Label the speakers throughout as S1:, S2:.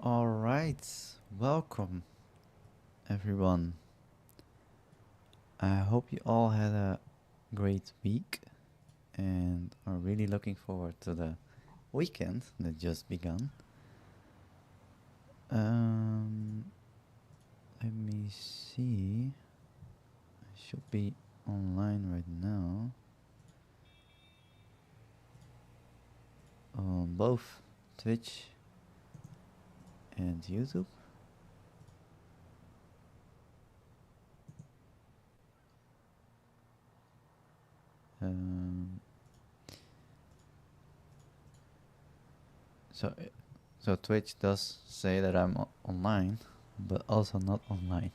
S1: Alright, welcome everyone. I hope you all had a great week and are really looking forward to the weekend that just begun. Let me see. I should be online right now on both Twitch and YouTube. So Twitch does say that I'm online, but also not online.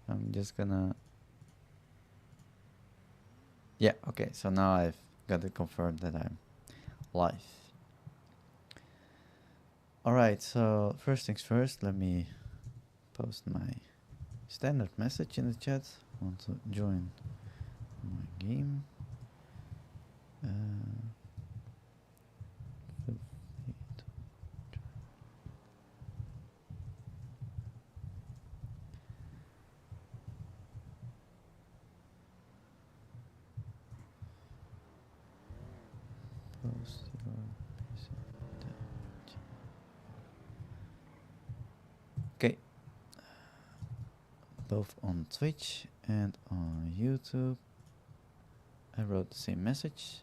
S1: So I'm just gonna... Yeah, okay, so now I've got it confirmed that I'm live. Alright, so first things first, let me post my standard message in the chat. Want to join my game? Feel free to join. Post your PC in the chat. Okay, both on Twitch and on YouTube. I wrote the same message,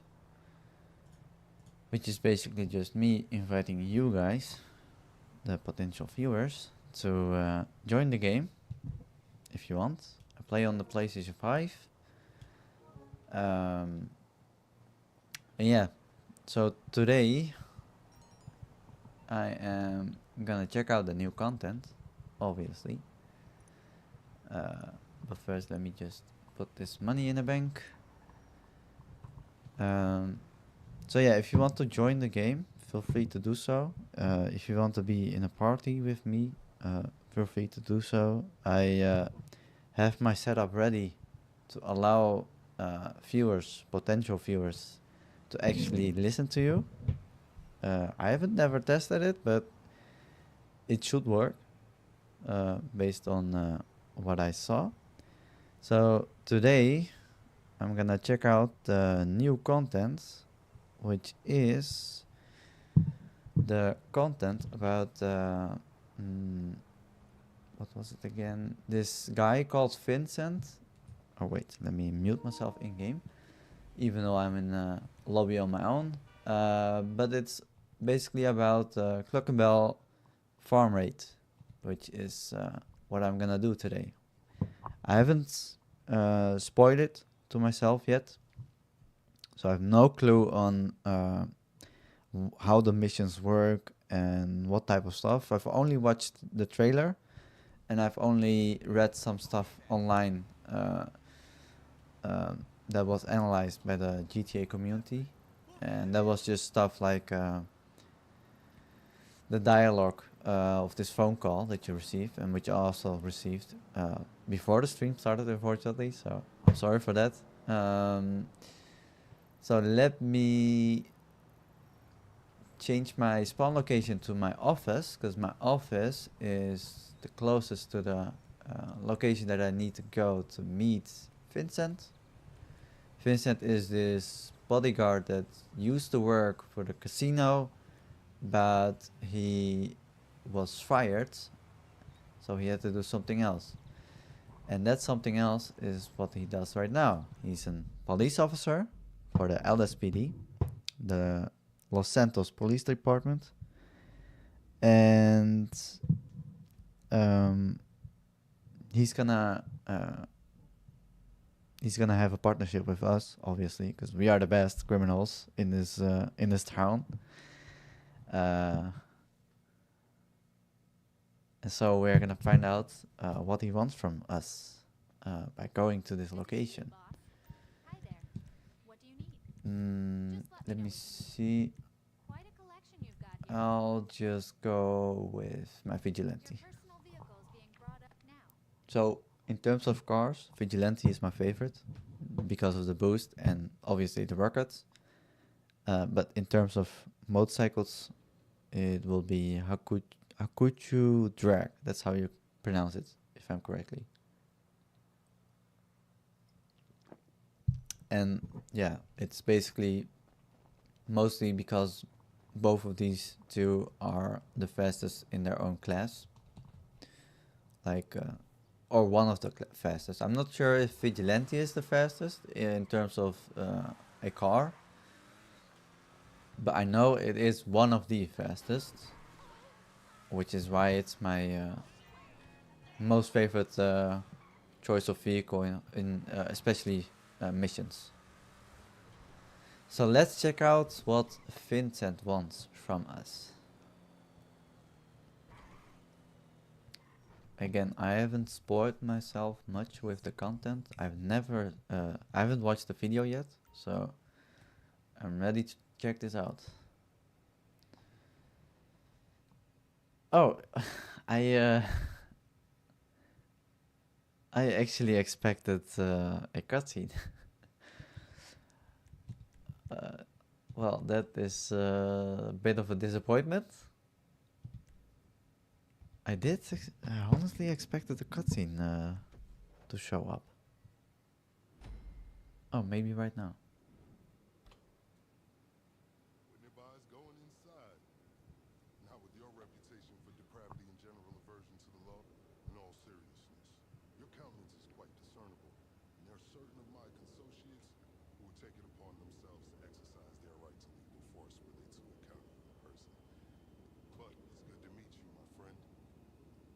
S1: which is basically just me inviting you guys, the potential viewers, to join the game if you want. I play on the PlayStation 5. And yeah, so today I am gonna check out the new content, obviously. But first let me just put this money in the bank. So yeah, if you want to join the game, feel free to do so. If you want to be in a party with me, feel free to do so. I have my setup ready to allow viewers, potential viewers, to actually listen to you. I haven't never tested it, but it should work based on what I saw. So today I'm gonna check out the new content, which is the content about what was it again? This guy called Vincent. Oh wait, let me mute myself in game, even though I'm in a lobby on my own. But it's basically about Cluckin Bell Farm Raid, which is what I'm gonna do today. I haven't spoiled it to myself yet, so I have no clue on how the missions work and what type of stuff. I've only watched the trailer, and I've only read some stuff online that was analyzed by the GTA community, and that was just stuff like the dialogue of this phone call that you received, and which I also received before the stream started, unfortunately, so I'm sorry for that. So let me change my spawn location to my office, because my office is the closest to the location that I need to go to meet Vincent. Vincent is this bodyguard that used to work for the casino, but he was fired, so he had to do something else. And that something else is what he does right now. He's a police officer for the LSPD, the Los Santos Police Department, and he's gonna have a partnership with us, obviously, because we are the best criminals in this town. And so we're gonna find out what he wants from us by going to this location.
S2: Hi there. What do you need?
S1: Let me see.
S2: Quite a collection you've got here.
S1: I'll just go with my Vigilante.
S2: Your personal vehicle is being brought up now.
S1: So in terms of cars, Vigilante is my favorite because of the boost and obviously the rockets. But in terms of motorcycles, it will be Hakuchu Drag. That's how you pronounce it, if I'm correctly. And yeah, it's basically mostly because both of these two are the fastest in their own class. Like, or one of the fastest. I'm not sure if Vigilante is the fastest in terms of a car, but I know it is one of the fastest, which is why it's my most favorite choice of vehicle in especially missions. So let's check out what Vincent wants from us. Again, I haven't spoiled myself much with the content. I haven't watched the video yet, so I'm ready to check this out. Oh, I I actually expected a cutscene. Well, that is a bit of a disappointment. I honestly expected a cutscene to show up. Oh, maybe right now.
S3: Wouldn't advise going inside. Not with your reputation for depravity and general aversion to the law. In all seriousness, your countenance is quite discernible, and there are certain of my consociates who would take it upon themselves to exercise their right to legal force were they to encounter you in person. But it's good to meet you, my friend.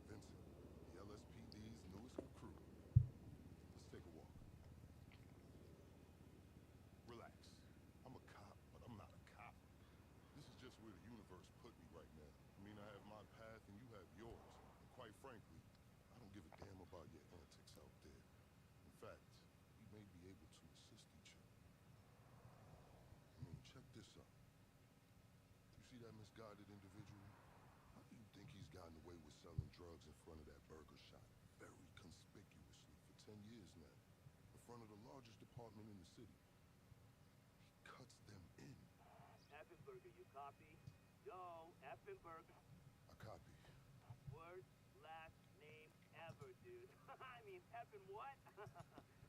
S3: Vincent, the LSPD's newest recruit. Let's take a walk. Relax. I'm a cop, but I'm not a cop. This is just where the universe put me right now. I mean, I have my path and you have yours. And quite frankly, I don't give a damn about your antics out there. In fact, we may be able to assist each other. I mean, check this out. You see that misguided individual? How do you think he's gotten away with selling drugs in front of that burger shop very conspicuously for 10 years now? In front of the largest department in the city. He cuts them in.
S4: Effenberger, you copy? Yo, Effenberger.
S3: I copy.
S4: Worst last name ever, dude. I mean, effing what?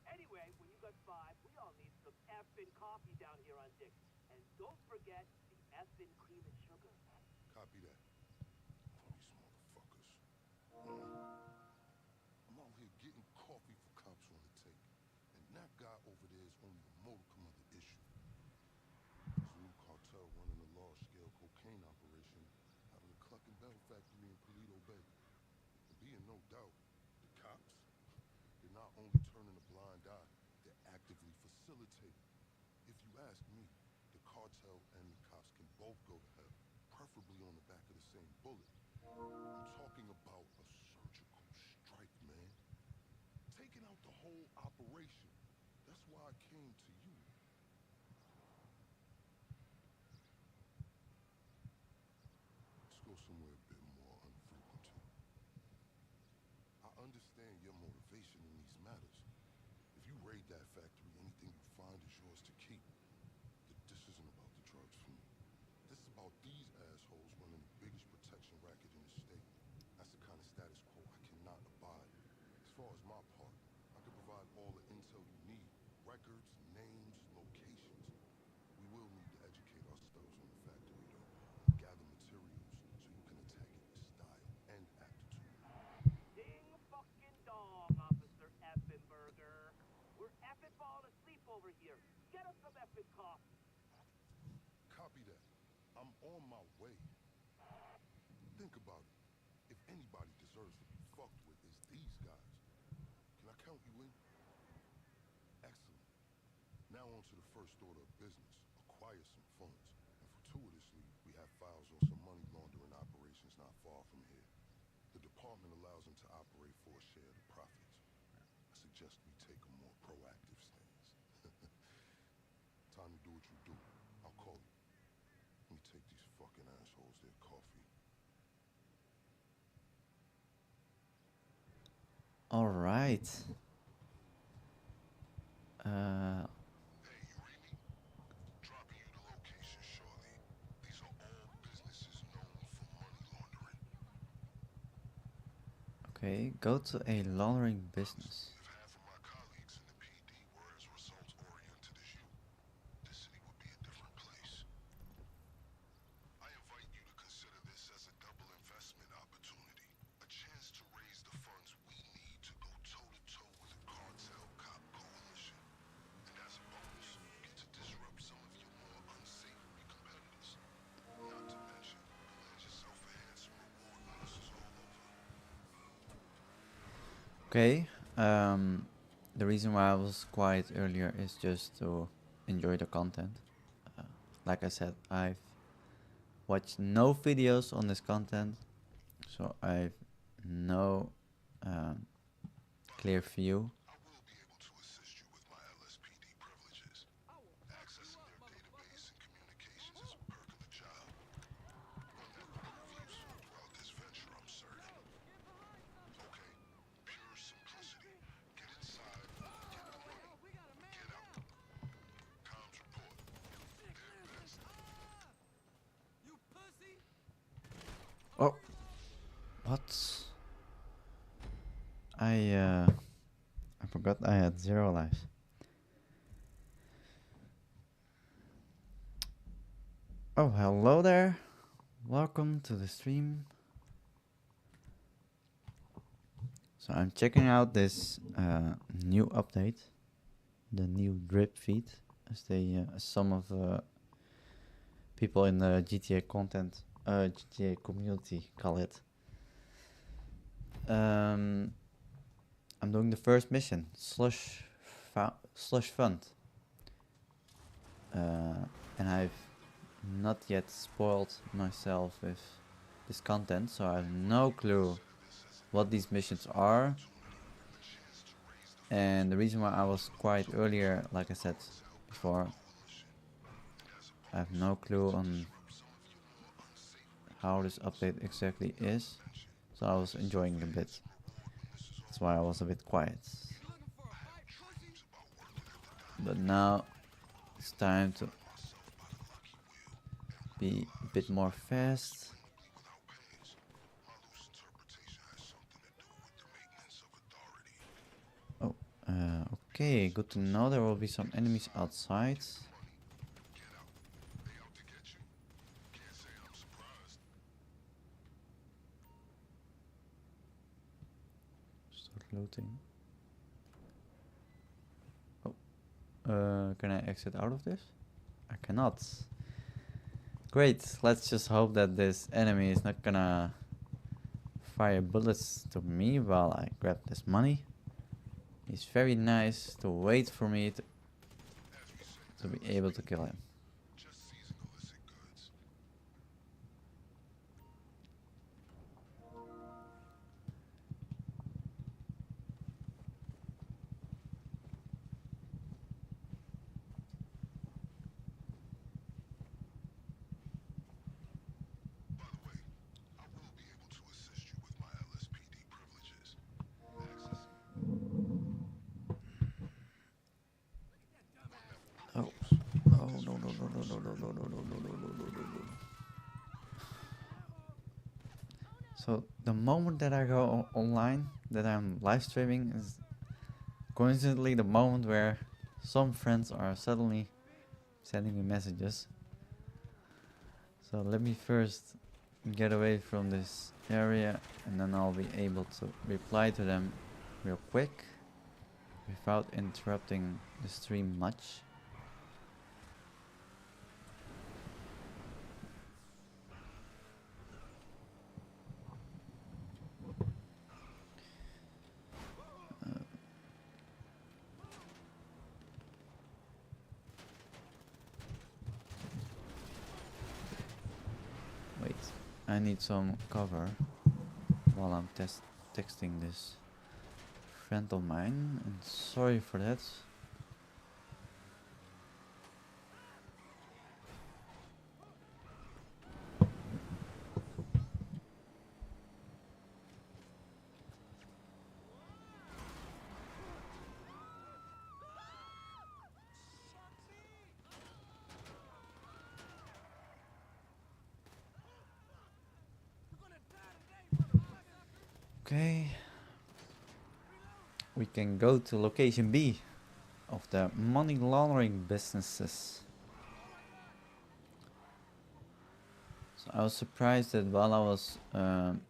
S4: Anyway, when you got 5, we all need some effing coffee down here on Dick. And don't forget the effing cream and sugar.
S3: Copy that. These motherfuckers. I'm out here getting coffee for cops on the take. And that guy over there is only a modicum of the issue. There's a new cartel running a large-scale cocaine operation out of the Cluckin Bell factory in Paleto Bay. And be in no doubt, the cops, they're not only turning a blind eye, they're actively facilitating. If you ask me, the cartel and the cops can both go to hell, preferably on the back of the same bullet. I'm talking about a surgical strike, man. Taking out the whole operation. That's why I came to you. Let's go somewhere a bit more unfrequented. I understand your motivation in these matters. If you raid that factory, anything you find is yours to keep. This isn't about the drugs for me. This is about these assholes running the biggest protection racket in the state. That's the kind of status quo I cannot abide. As far as my part, I can provide all the intel you need. Records, names, locations. We will need to educate ourselves on the factory, though. Gather materials so you can attack it with style and aptitude.
S4: Ding fucking dong, Officer Effenberger. We're effing falling asleep over here. Get us some effing coffee.
S3: Copy that. I'm on my way. Think about it. If anybody deserves to be fucked with, it's these guys. Can I count you in? Excellent. Now on to the first order of business. Acquire some funds. And fortuitously, we have files on some money laundering operations not far from here. The department allows them to operate for a share of the profits. I suggest we take a more proactive stance. Time to do what you do. I'll call you. Let me take these fucking assholes their coffee.
S1: All right.
S3: Hey, you read me? Dropping you the location shortly. These are all businesses known
S1: Okay, go to a laundering business.
S3: If half of my colleagues in the PD were as results oriented as you, this city would be a different place. I invite you to consider this as a double investment opportunity, a chance to raise the funds we need to go toe-to-toe with the cartel cop coalition. And as a bonus, you get to disrupt some of your more unsavory competitors. Not to mention, land yourself a handsome reward when this is all over.
S1: Okay, the reason why I was quiet earlier is just to enjoy the content. Like I said, I've watched no videos on this content, so I've no clear view.
S3: I will be able to assist you with my LSPD privileges. Accessing their database and communications is a perk of the job. One that will prove useful throughout this venture, I'm certain. Okay, pure simplicity. Get inside, get the money, get out. Comms report. They're best.
S1: Oh, what? I forgot I had 0 lives. Oh, hello there. Welcome to the stream. So I'm checking out this new update, the new drip feed, as they some of the people in the GTA GTA community call it. I'm doing the first mission, slush fund, and I've not yet spoiled myself with this content, so I have no clue what these missions are. And the reason why I was quiet earlier, like I said before, I have no clue on how this update exactly is, so I was enjoying it a bit. That's why I was a bit quiet. But now it's time to be a bit more fast. Oh, okay, good to know. There will be some enemies outside. Start looting. Oh, can I exit out of this? I cannot. Great, let's just hope that this enemy is not gonna fire bullets to me while I grab this money. He's very nice to wait for me to be able to kill him. Oh, oh no no no no no no no no no no no no no no. So the moment that I go online, that I'm live streaming, is coincidentally the moment where some friends are suddenly sending me messages. So let me first get away from this area, and then I'll be able to reply to them real quick without interrupting the stream much. Wait, I need some cover while I'm texting this friend of mine, and sorry for that. Okay, we can go to location B of the money laundering businesses. So I was surprised that while I was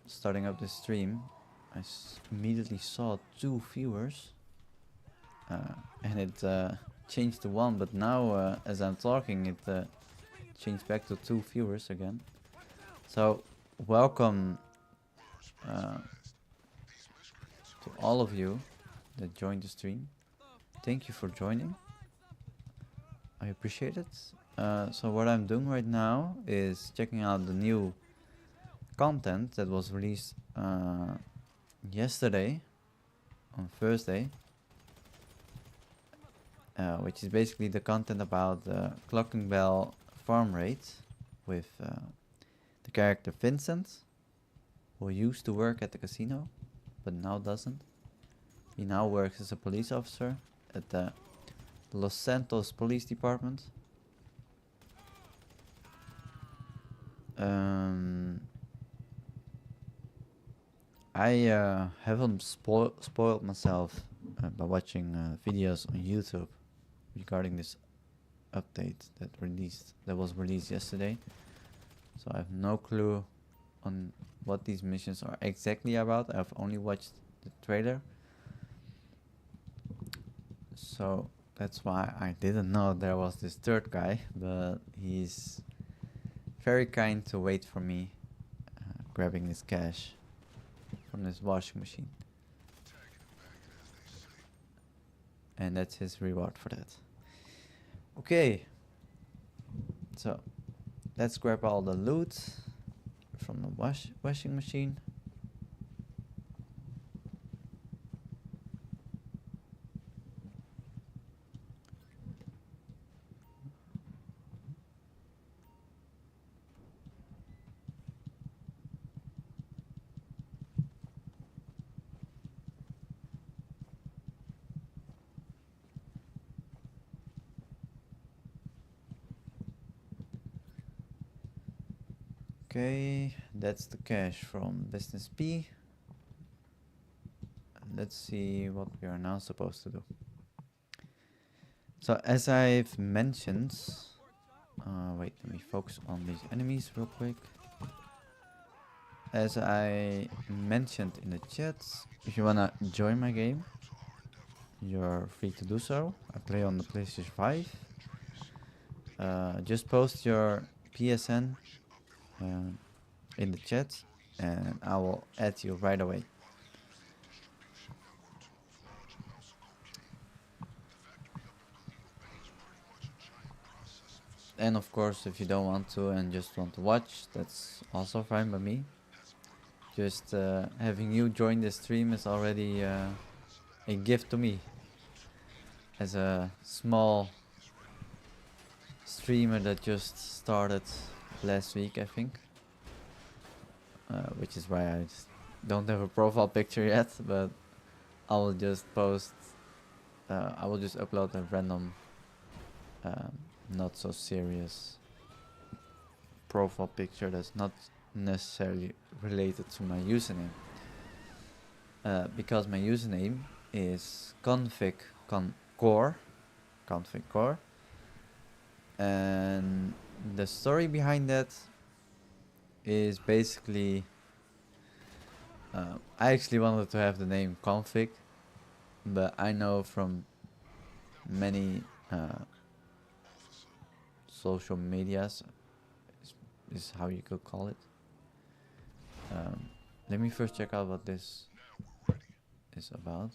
S1: starting up the stream, I immediately saw 2 viewers, and it changed to 1. But now, as I'm talking, it changed back to 2 viewers again. So welcome to all of you that joined the stream. Thank you for joining. I appreciate it. So what I'm doing right now is checking out the new content that was released yesterday on Thursday, which is basically the content about the Cluckin Bell Farm Raid with the character Vincent, who used to work at the casino but now doesn't. He now works as a police officer at the Los Santos Police Department. I haven't spoiled myself by watching videos on YouTube regarding this update that was released yesterday. So I have no clue on what these missions are exactly about. I've only watched the trailer. So that's why I didn't know there was this third guy, but he's very kind to wait for me grabbing this cash from this washing machine. And that's his reward for that. Okay. So let's grab all the loot from the washing machine. Okay, that's the cash from business B. Let's see what we are now supposed to do. So as I've mentioned, wait, let me focus on these enemies real quick. As I mentioned in the chat, if you wanna join my game, you're free to do so. I play on the PlayStation 5. Just post your PSN in the chat and I will add you right away. And of course, if you don't want to and just want to watch, that's also fine by me. Just having you join the stream is already a gift to me. As a small streamer that just started last week, I think. Which is why I don't have a profile picture yet, but I will just post, I will just upload a random, not so serious profile picture that's not necessarily related to my username. Because my username is config.core, and the story behind that is basically I actually wanted to have the name config, but I know from many social medias is how you could call it. Let me first check out what this is about.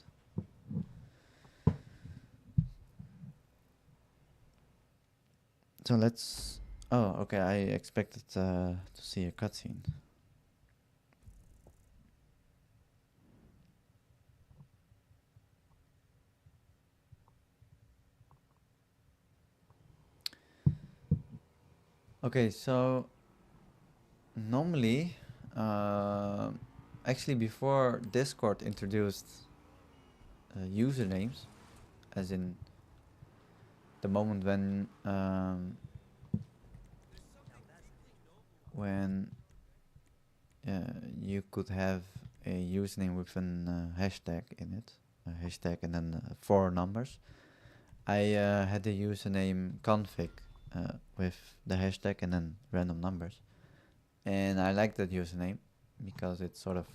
S1: So let's... Oh, okay, I expected to see a cutscene. Okay, so normally, actually before Discord introduced usernames, as in the moment when you could have a username with an hashtag in it, hashtag and then 4 numbers. I had the username config with the hashtag and then random numbers. And I like that username because it sort of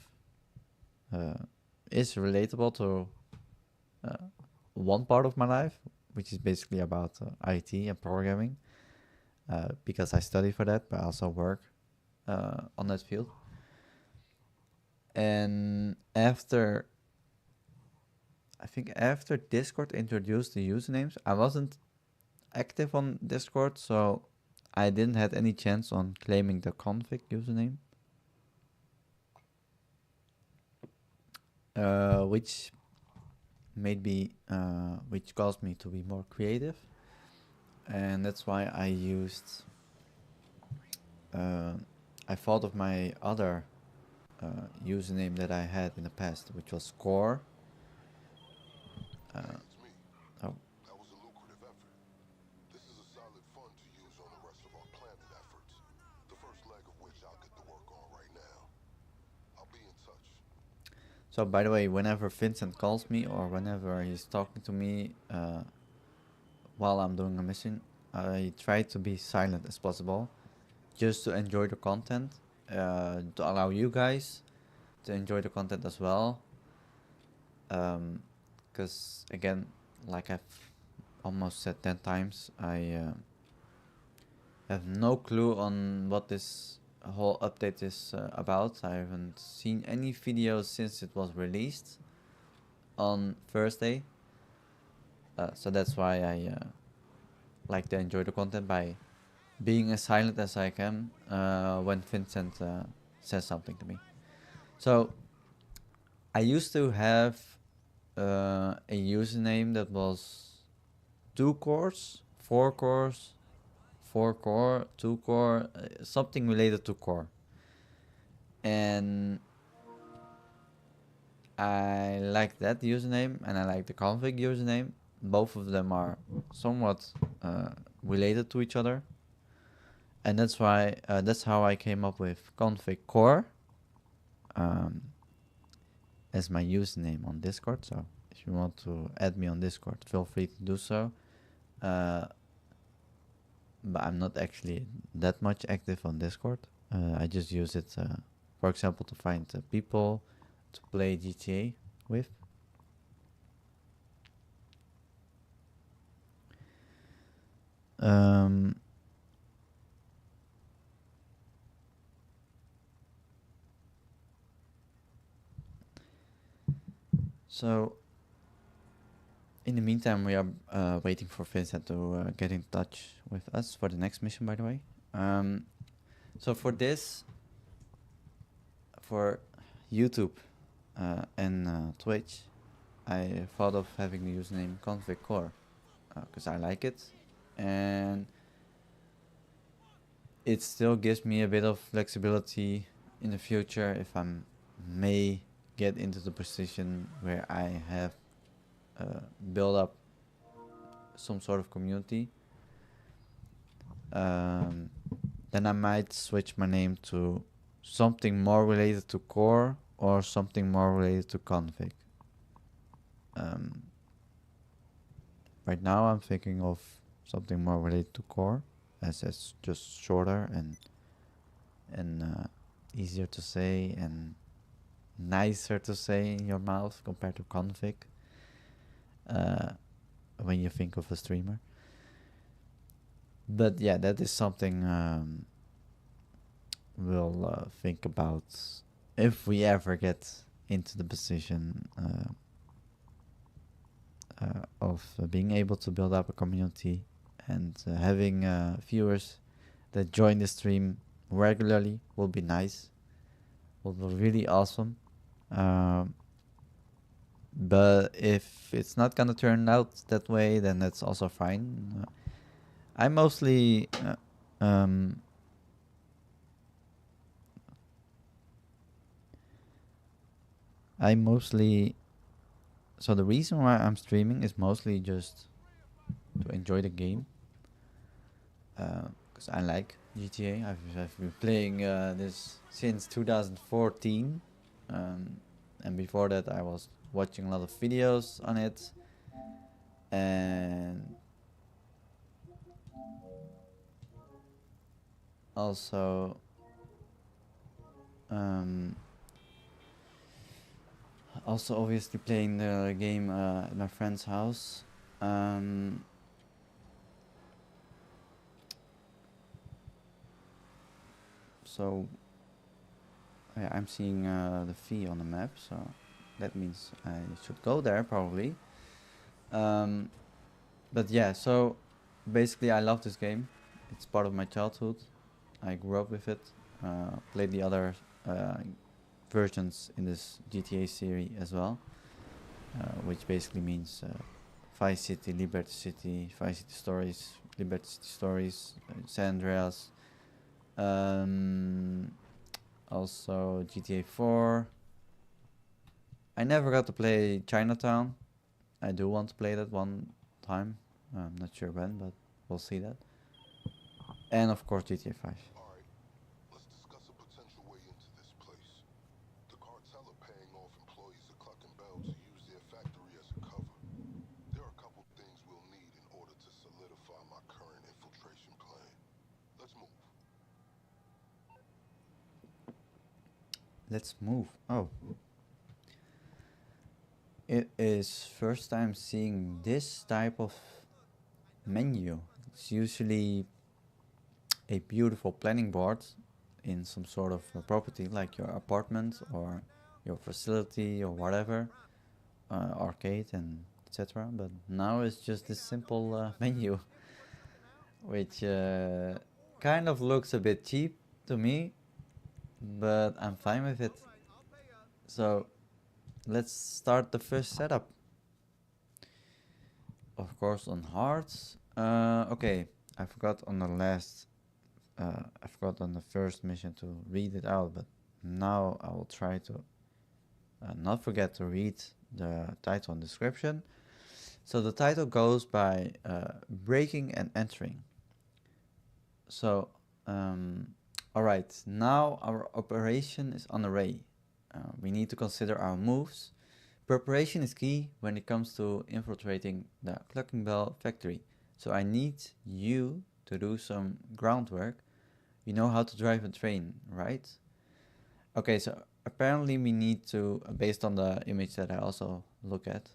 S1: is relatable to one part of my life, which is basically about IT and programming, because I study for that, but I also work on that field. And after Discord introduced the usernames, I wasn't active on Discord, so I didn't have any chance on claiming the config username, which caused me to be more creative, and that's why I thought of my other username that I had in the past, which was Core.
S3: Hey, it's me.
S1: Oh,
S3: That was a lucrative effort. This is a solid fund to use on the rest of our planning efforts. The first leg of which I'll get to work on right now. I'll be in touch.
S1: so by the way, whenever Vincent calls me or whenever he's talking to me while I'm doing a mission, I try to be silent as possible, just to enjoy the content, to allow you guys to enjoy the content as well. Because again, like I've almost said 10 times, I have no clue on what this whole update is about. I haven't seen any videos since it was released on Thursday. So that's why I like to enjoy the content by being as silent as I can when Vincent says something to me. So I used to have a username that was 2 cores, 4 cores, 4 core, 2 core, something related to core. And I like that username and I like the config username. Both of them are somewhat related to each other. And that's why that's how I came up with config core as my username on Discord. So if you want to add me on Discord, feel free to do so. But I'm not actually that much active on Discord. I just use it, for example, to find people to play GTA with. So in the meantime, we are waiting for Vincent to get in touch with us for the next mission, by the way. So for this, for YouTube and Twitch, I thought of having the username config core because I like it, and it still gives me a bit of flexibility in the future if I may get into the position where I have built up some sort of community. Then I might switch my name to something more related to core or something more related to config. Right now I'm thinking of something more related to core, as it's just shorter and easier to say and nicer to say in your mouth compared to config when you think of a streamer. But yeah, that is something we'll think about if we ever get into the position of being able to build up a community and having viewers that join the stream regularly will be nice, will be really awesome. But if it's not gonna turn out that way, then that's also fine. I mostly so the reason why I'm streaming is mostly just to enjoy the game, because I like GTA. I've been playing this since 2014, and before that I was watching a lot of videos on it, and also obviously playing the game at my friend's house. So yeah, I'm seeing the fee on the map, so that means I should go there probably. But yeah, so basically I love this game. It's part of my childhood. I grew up with it. Played the other versions in this GTA series as well, which basically means Vice City, Liberty City, Vice City Stories, Liberty City Stories, San Andreas. Also GTA 4. I never got to play Chinatown. I do want to play that one time. I'm not sure when, but we'll see that. And of course GTA 5.
S3: Alright, let's discuss a potential way into this place. The cartel are paying off employees of Cluckin Bell to use their factory as a cover. There are a couple things we'll need in order to solidify my current infiltration plan. Let's move.
S1: Let's move. Oh. It is first time seeing this type of menu. It's usually a beautiful planning board in some sort of property, like your apartment or your facility or whatever, arcade and etc. But now it's just this simple menu, which kind of looks a bit cheap to me, but I'm fine with it. So let's start the first setup. Of course on hearts. Okay, I forgot on the last I forgot on the first mission to read it out, but now I will try to not forget to read the title and description. So the title goes by Breaking and Entering. So, alright, now our operation is on array. We need to consider our moves. Preparation is key when it comes to infiltrating the Cluckin Bell factory. So I need you to do some groundwork. You know how to drive a train, right? Okay, so apparently we need to, based on the image that I also look at,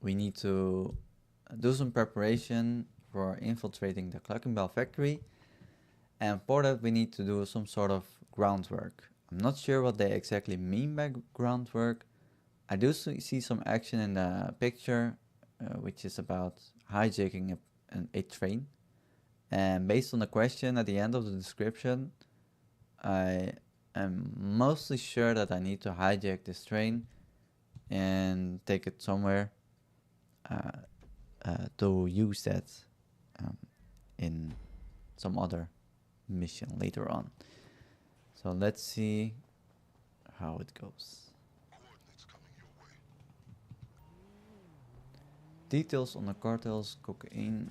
S1: we need to do some preparation for infiltrating the Cluckin Bell factory. And for that we need to do some sort of groundwork. I'm not sure what they exactly mean by groundwork. I do see some action in the picture, which is about hijacking a train. And based on the question at the end of the description, I am mostly sure that I need to hijack this train and take it somewhere to use that in some other mission later on. So let's see how it goes.
S3: Coordinates coming your way.
S1: Details on the cartel's cocaine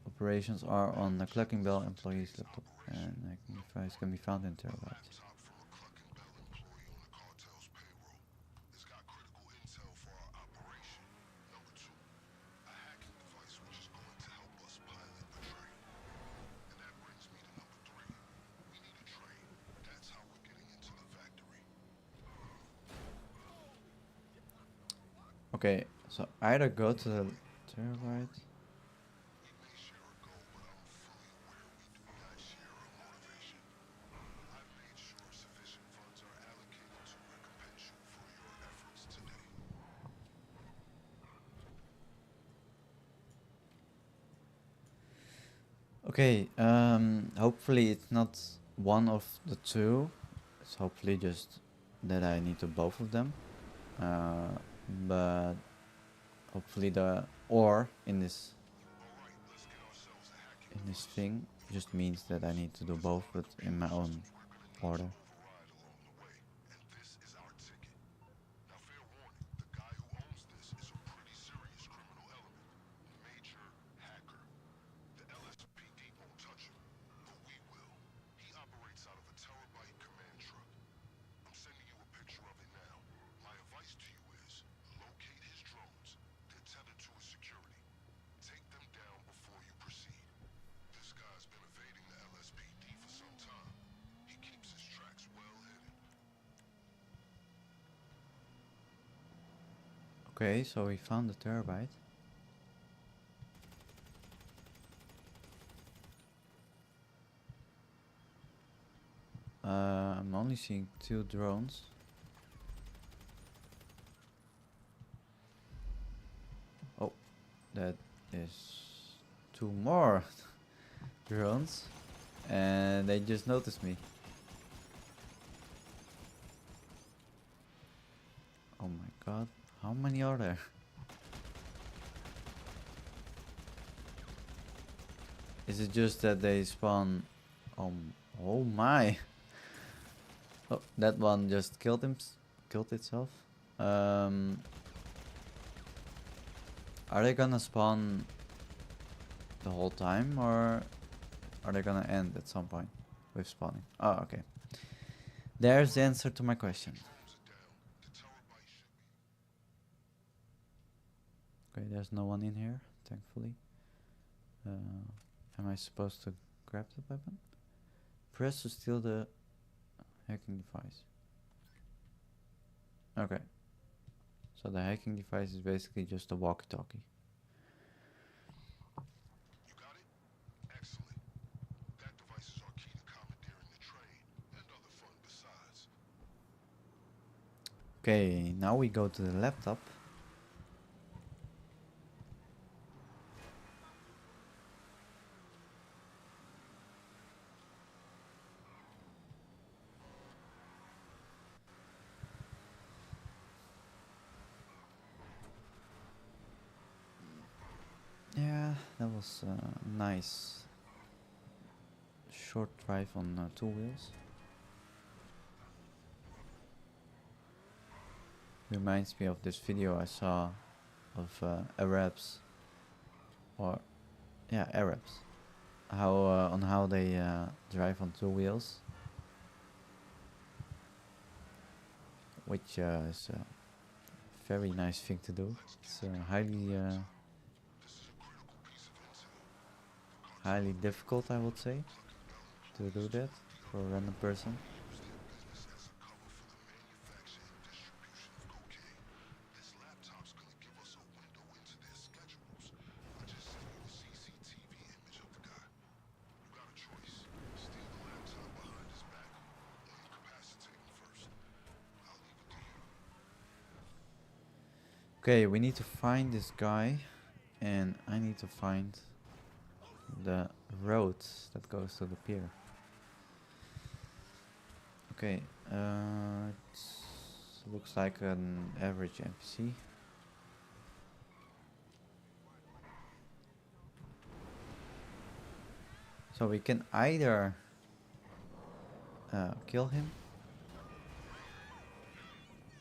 S1: operations are on the Cluckin Bell employee's laptop, and device can be found in terabytes.
S3: Laptop from a Cluckin Bell employee on the cartel's payroll. It's got critical intel for our operation. Number 2, a hacking device which is going to help us pilot the train. And that brings me to number 3. We need a train. That's how we're getting into the factory.
S1: Okay, so either go to the terabyte.
S3: We may share a goal, but I'm fully aware we do not share a motivation. I've made sure sufficient funds are allocated to recompense you for your efforts today.
S1: Okay, hopefully it's not one of the two. It's hopefully just that I need to both of them. But hopefully the or in this
S3: Alright, let's get ourselves a hacking
S1: in this thing just means that I need to do both, but in my own order.
S3: override along the way, and this is our ticket. Now, fair warning, the guy who owns this is a pretty serious criminal element. Major hacker. The LSPD won't touch him, but we will. He operates out of a terabyte command truck. I'm sending you a picture of it now. My advice
S1: Okay, so we found the terabyte. I'm only seeing 2 drones. Oh, that is 2 more drones, and they just noticed me. Oh my god, how many are there? Is it just that they spawn? Oh my! Oh, that one just killed itself. Are they gonna spawn the whole time, or are they gonna end at some point with spawning? Oh, okay. There's the answer to my question. Okay, there's no one in here, thankfully. Am I supposed to grab the weapon? Press to steal the hacking device. Okay. So the hacking device is basically just a walkie-talkie.
S3: You got it? Excellent. That device is our key to commandeering the train and other fun besides.
S1: Okay, now we go to the laptop. Yeah, that was a nice short drive on 2 wheels. Reminds me of this video I saw of Arabs, or yeah, Arabs, how on how they drive on 2 wheels, which is a very nice thing to do. It's highly difficult, I would say, to do that for a random person.
S3: This laptop's gonna give us a window into their schedules. I just sent you the CCTV image of the guy. You got a choice. Steal the laptop behind his back, or incapacitate him first. I'll leave it to you.
S1: Okay, we need to find this guy, and I need to find the road that goes to the pier. Okay, it looks like an average NPC. So we can either kill him,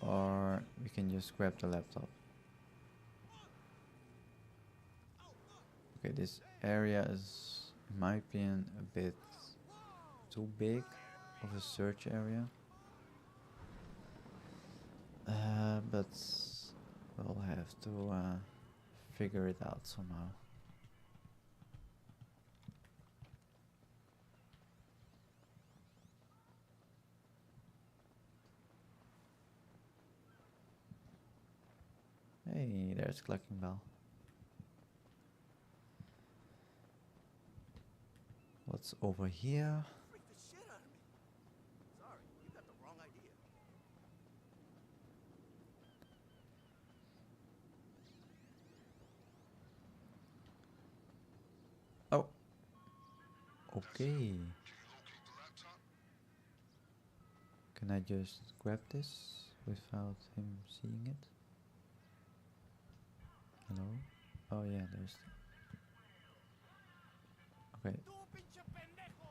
S1: or we can just grab the laptop. Okay, this area is, in my opinion, a bit too big of a search area. But we'll have to figure it out somehow. Hey, there's Cluckin Bell. What's over here?
S4: Freaked the shit out of me. Sorry, you got the wrong idea.
S1: Oh, okay.
S3: Can you locate the laptop?
S1: Can I just grab this without him seeing it? Hello? Oh yeah, there's... Okay.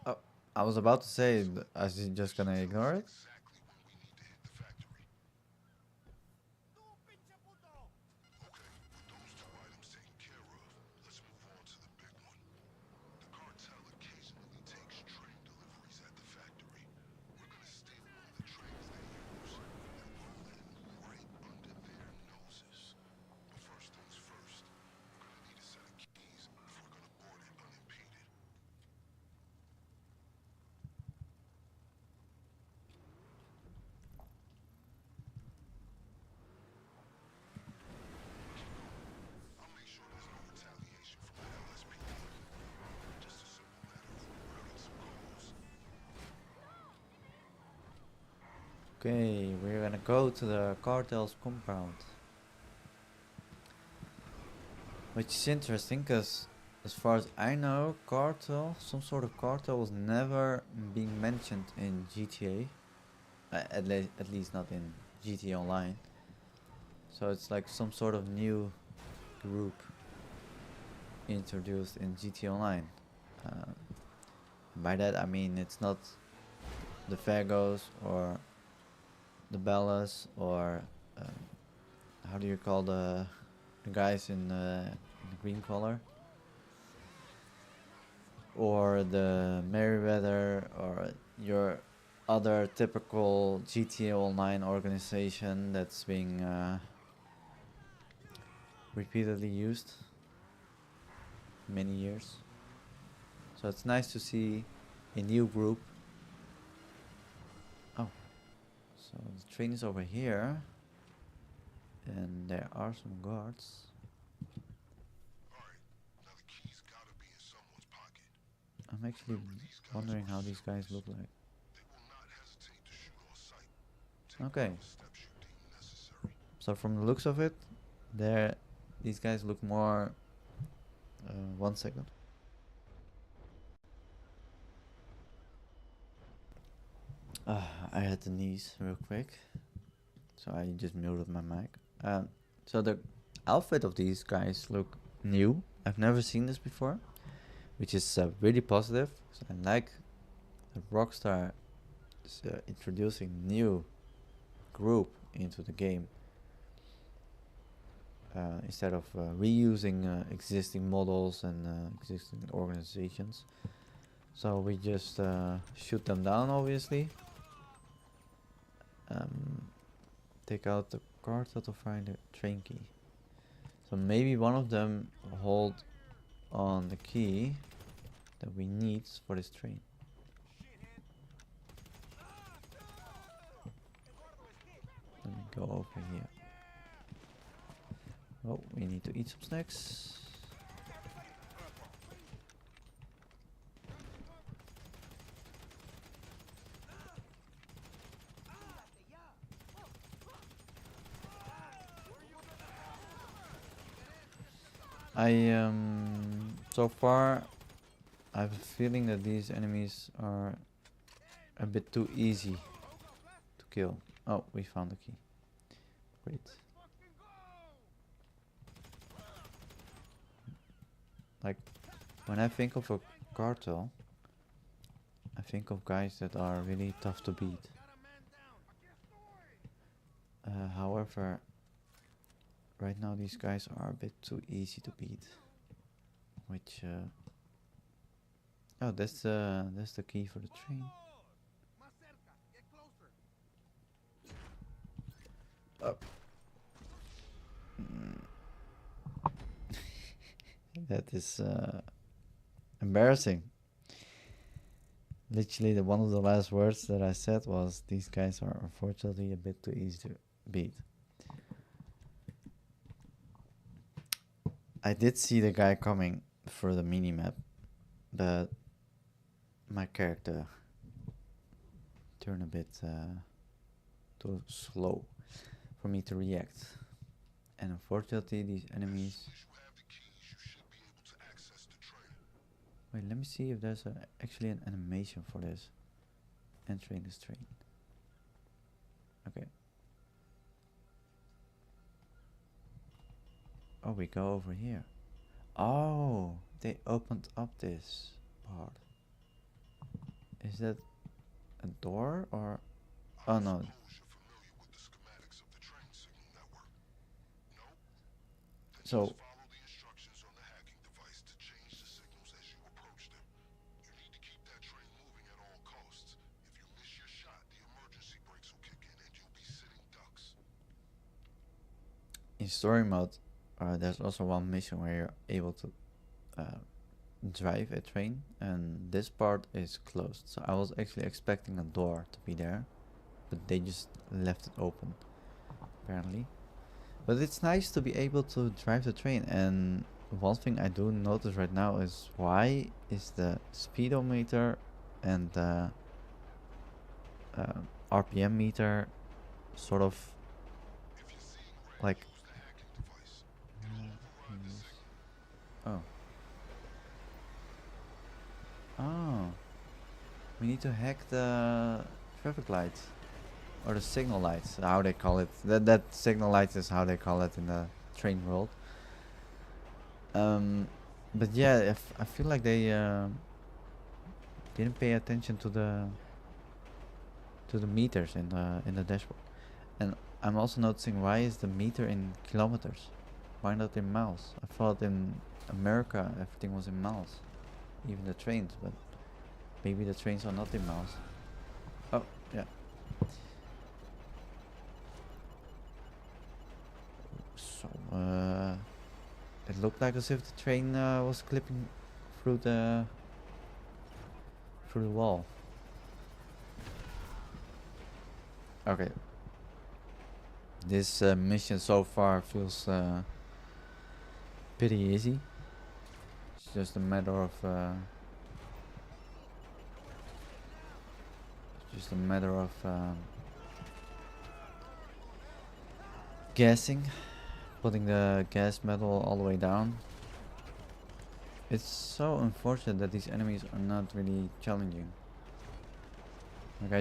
S1: Oh, I was about to say, is he just gonna ignore it?
S3: Exactly when we need to hit the factory. Okay, with those 2 items taken care of, let's move on to the big one. The cartel occasionally takes train deliveries at the factory. We're gonna steal one of the trains they use and roll in right under their noses. But first things first, we're gonna need a set of keys if we're gonna board it unimpeded.
S1: Okay, we're gonna go to the cartel's compound. Which is interesting, because as far as I know, cartel, some sort of cartel was never being mentioned in GTA. At least not in GTA Online. So it's like some sort of new group introduced in GTA Online. Uh, by that I mean it's not the Vagos or the Bellas or how do you call the guys in the green color, or the Merryweather, or your other typical GTA Online organization that's being repeatedly used many years. So it's nice to see a new group. Oh, so the train is over here, and there are some guards.
S3: Alright, now the key's gotta be in someone's pocket.
S1: I'm actually wondering how these guys look like.
S3: They will not hesitate to shoot on sight. Take
S1: Okay,
S3: whatever steps you deem necessary.
S1: so from the looks of it, these guys look more. 1 second. I had to sneeze real quick, so I just muted my mic. So the outfit of these guys look new. I've never seen this before, which is really positive. So I like that Rockstar is introducing new group into the game instead of reusing existing models and existing organizations. So we just shoot them down, obviously. Take out the cartel to find the train key. So maybe one of them hold on the key that we need for this train. Let me go over here. Oh, we need to eat some snacks. So far I have a feeling that these enemies are a bit too easy to kill. Oh, we found the key. Great. Like, when I think of a cartel, I think of guys that are really tough to beat. However, right now these guys are a bit too easy to beat. Which oh, that's the key for the train. Oh. That is embarrassing. Literally, one of the last words that I said was, "These guys are unfortunately a bit too easy to beat." I did see the guy coming for the minimap, but my character turned a bit too slow for me to react. And unfortunately, these enemies... Wait, let me see if there's actually an animation for this. Entering this train. Okay. Oh, we go over here. Oh, they opened up this part. Is that a door or... Oh no. So... In story mode, there's also one mission where you're able to drive a train, and this part is closed. So I was actually expecting a door to be there, but they just left it open, apparently. But it's nice to be able to drive the train, and one thing I do notice right now is why is the speedometer and RPM meter sort of
S3: If you're seeing red,
S1: like.
S3: use the hacking device. It'll override the signal.
S1: Oh. Oh. We need to hack the traffic lights. Or the signal lights, how they call it. That signal lights is how they call it in the train world. But yeah, I feel like they didn't pay attention to the meters in the dashboard. And I'm also noticing, why is the meter in kilometers? Why not in miles? I thought in America everything was in miles, even the trains. But maybe the trains are not in miles. Oh yeah. So it looked like as if the train was clipping through the wall. Okay. This mission so far feels pretty easy. It's just a matter of gassing, putting the gas metal all the way down. It's so unfortunate that these enemies are not really challenging. Like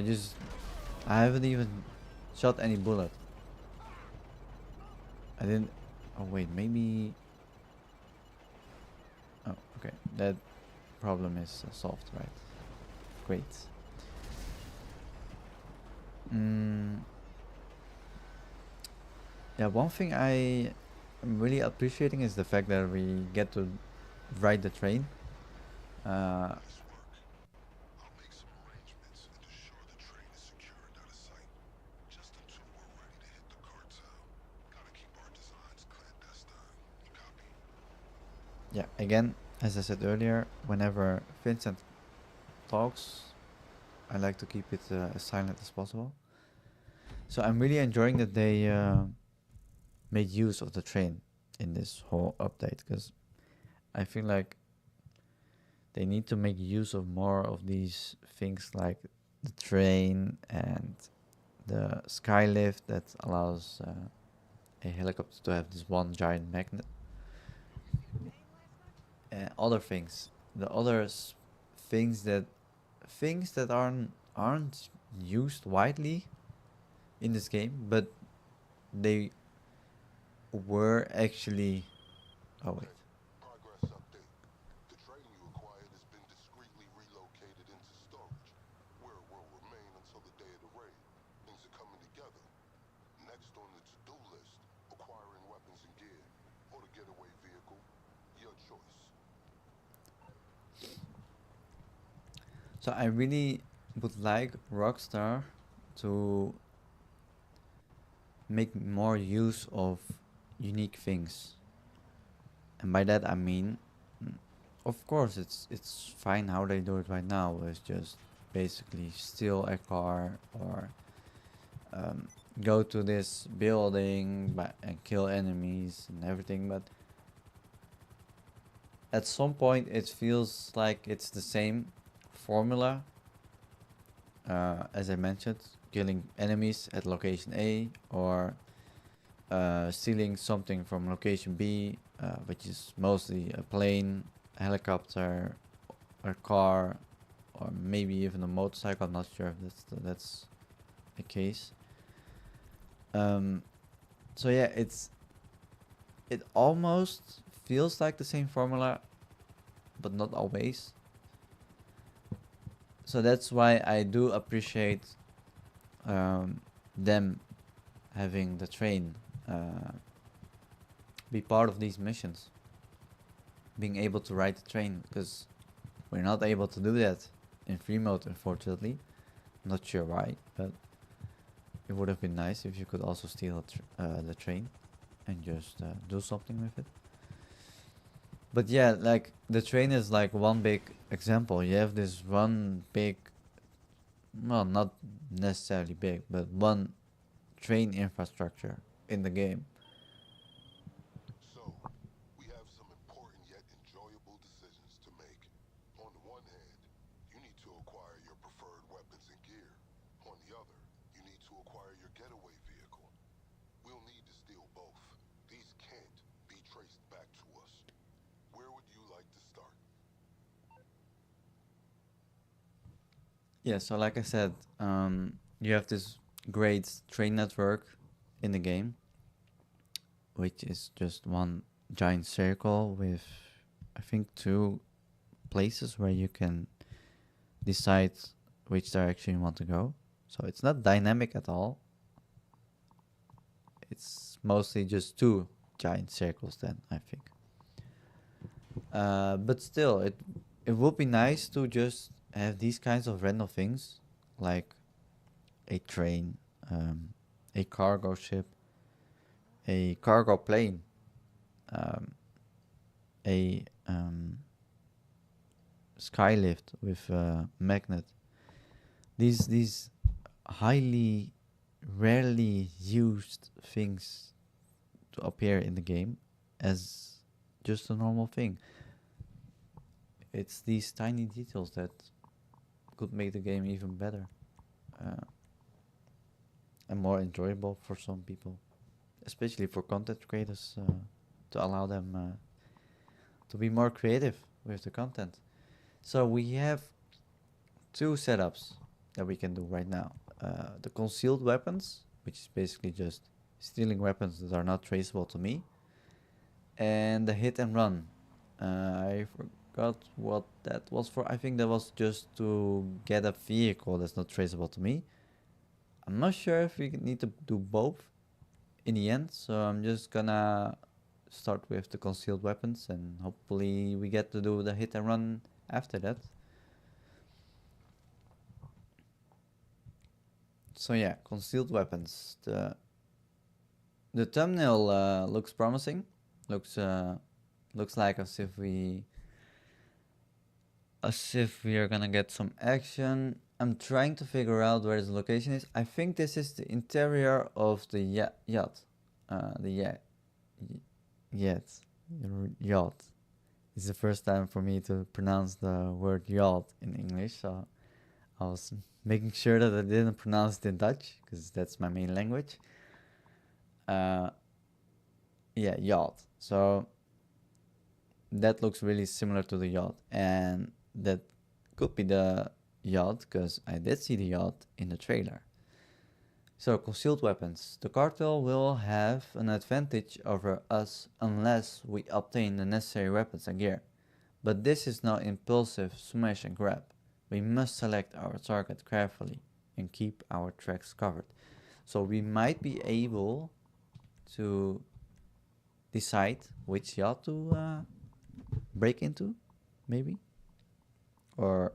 S1: I haven't even shot any bullet. I didn't. Oh wait, maybe. Oh, okay. That problem is solved, right? Great. Yeah, one thing I am really appreciating is the fact that we get to ride the train.
S3: Nice work. I'll make some arrangements and assure the train is secured out of sight. Just until we're ready to hit the cartel. Gotta keep our designs clandestine. You copy?
S1: Yeah, again, as I said earlier, whenever Vincent talks, I like to keep it as silent as possible. So I'm really enjoying that they made use of the train in this whole update, because I feel like they need to make use of more of these things, like the train and the skylift that allows a helicopter to have this one giant magnet. And other things, the things that aren't used widely in this game, but they were actually. Oh wait.
S3: Progress update. The train you acquired has been discreetly relocated into storage, where it will remain until the day of the raid. Things are coming together. Next on the to-do list, acquiring weapons and gear, or the getaway vehicle. Your choice.
S1: So I really would like Rockstar to make more use of unique things. And by that I mean, of course it's fine how they do it right now. It's just basically steal a car or go to this building and kill enemies and everything. But at some point it feels like it's the same formula. As I mentioned, killing enemies at location A, or stealing something from location B, which is mostly a plane, a helicopter, or a car, or maybe even a motorcycle. I'm not sure if that's the case. So yeah, it almost feels like the same formula, but not always. So that's why I do appreciate them having the train be part of these missions, being able to ride the train, because we're not able to do that in free mode, unfortunately. Not sure why, but it would have been nice if you could also steal the train and just do something with it. But yeah, like the train is like one big example. You have this one big, well, not necessarily big, but one train infrastructure in the game.
S3: So, we have some important yet enjoyable decisions to make. On the one hand, you need to acquire your preferred weapons and gear. On the other, acquire your getaway vehicle. We'll need to steal both. These can't be traced back to us. Where would you like to start?
S1: Yeah, so like I said, you have this great train network in the game, which is just one giant circle with, I think, 2 places where you can decide which direction you want to go. So it's not dynamic at all. It's mostly just 2 giant circles then, I think. But still, it would be nice to just have these kinds of random things, like a train, a cargo ship, a cargo plane, a skylift with a magnet. These highly rarely used things to appear in the game as just a normal thing. It's these tiny details that could make the game even better and more enjoyable for some people, especially for content creators, to allow them to be more creative with the content. So we have 2 setups that we can do right now. The concealed weapons, which is basically just stealing weapons that are not traceable to me, and the hit and run. I forgot what that was for. I think that was just to get a vehicle that's not traceable to me. I'm not sure if we need to do both in the end, so I'm just gonna start with the concealed weapons and hopefully we get to do the hit and run after that. So yeah, concealed weapons. The thumbnail looks promising. Looks like as if we are gonna get some action. I'm trying to figure out where the location is. I think this is the interior of the yacht. Yacht. It's the first time for me to pronounce the word yacht in English, so I was making sure that I didn't pronounce it in Dutch, because that's my main language. Yacht. So that looks really similar to the yacht, and that could be the yacht, because I did see the yacht in the trailer. So, concealed weapons. The cartel will have an advantage over us unless we obtain the necessary weapons and gear. But this is not impulsive smash and grab. We must select our target carefully and keep our tracks covered. So we might be able to decide which yacht to break into, maybe, or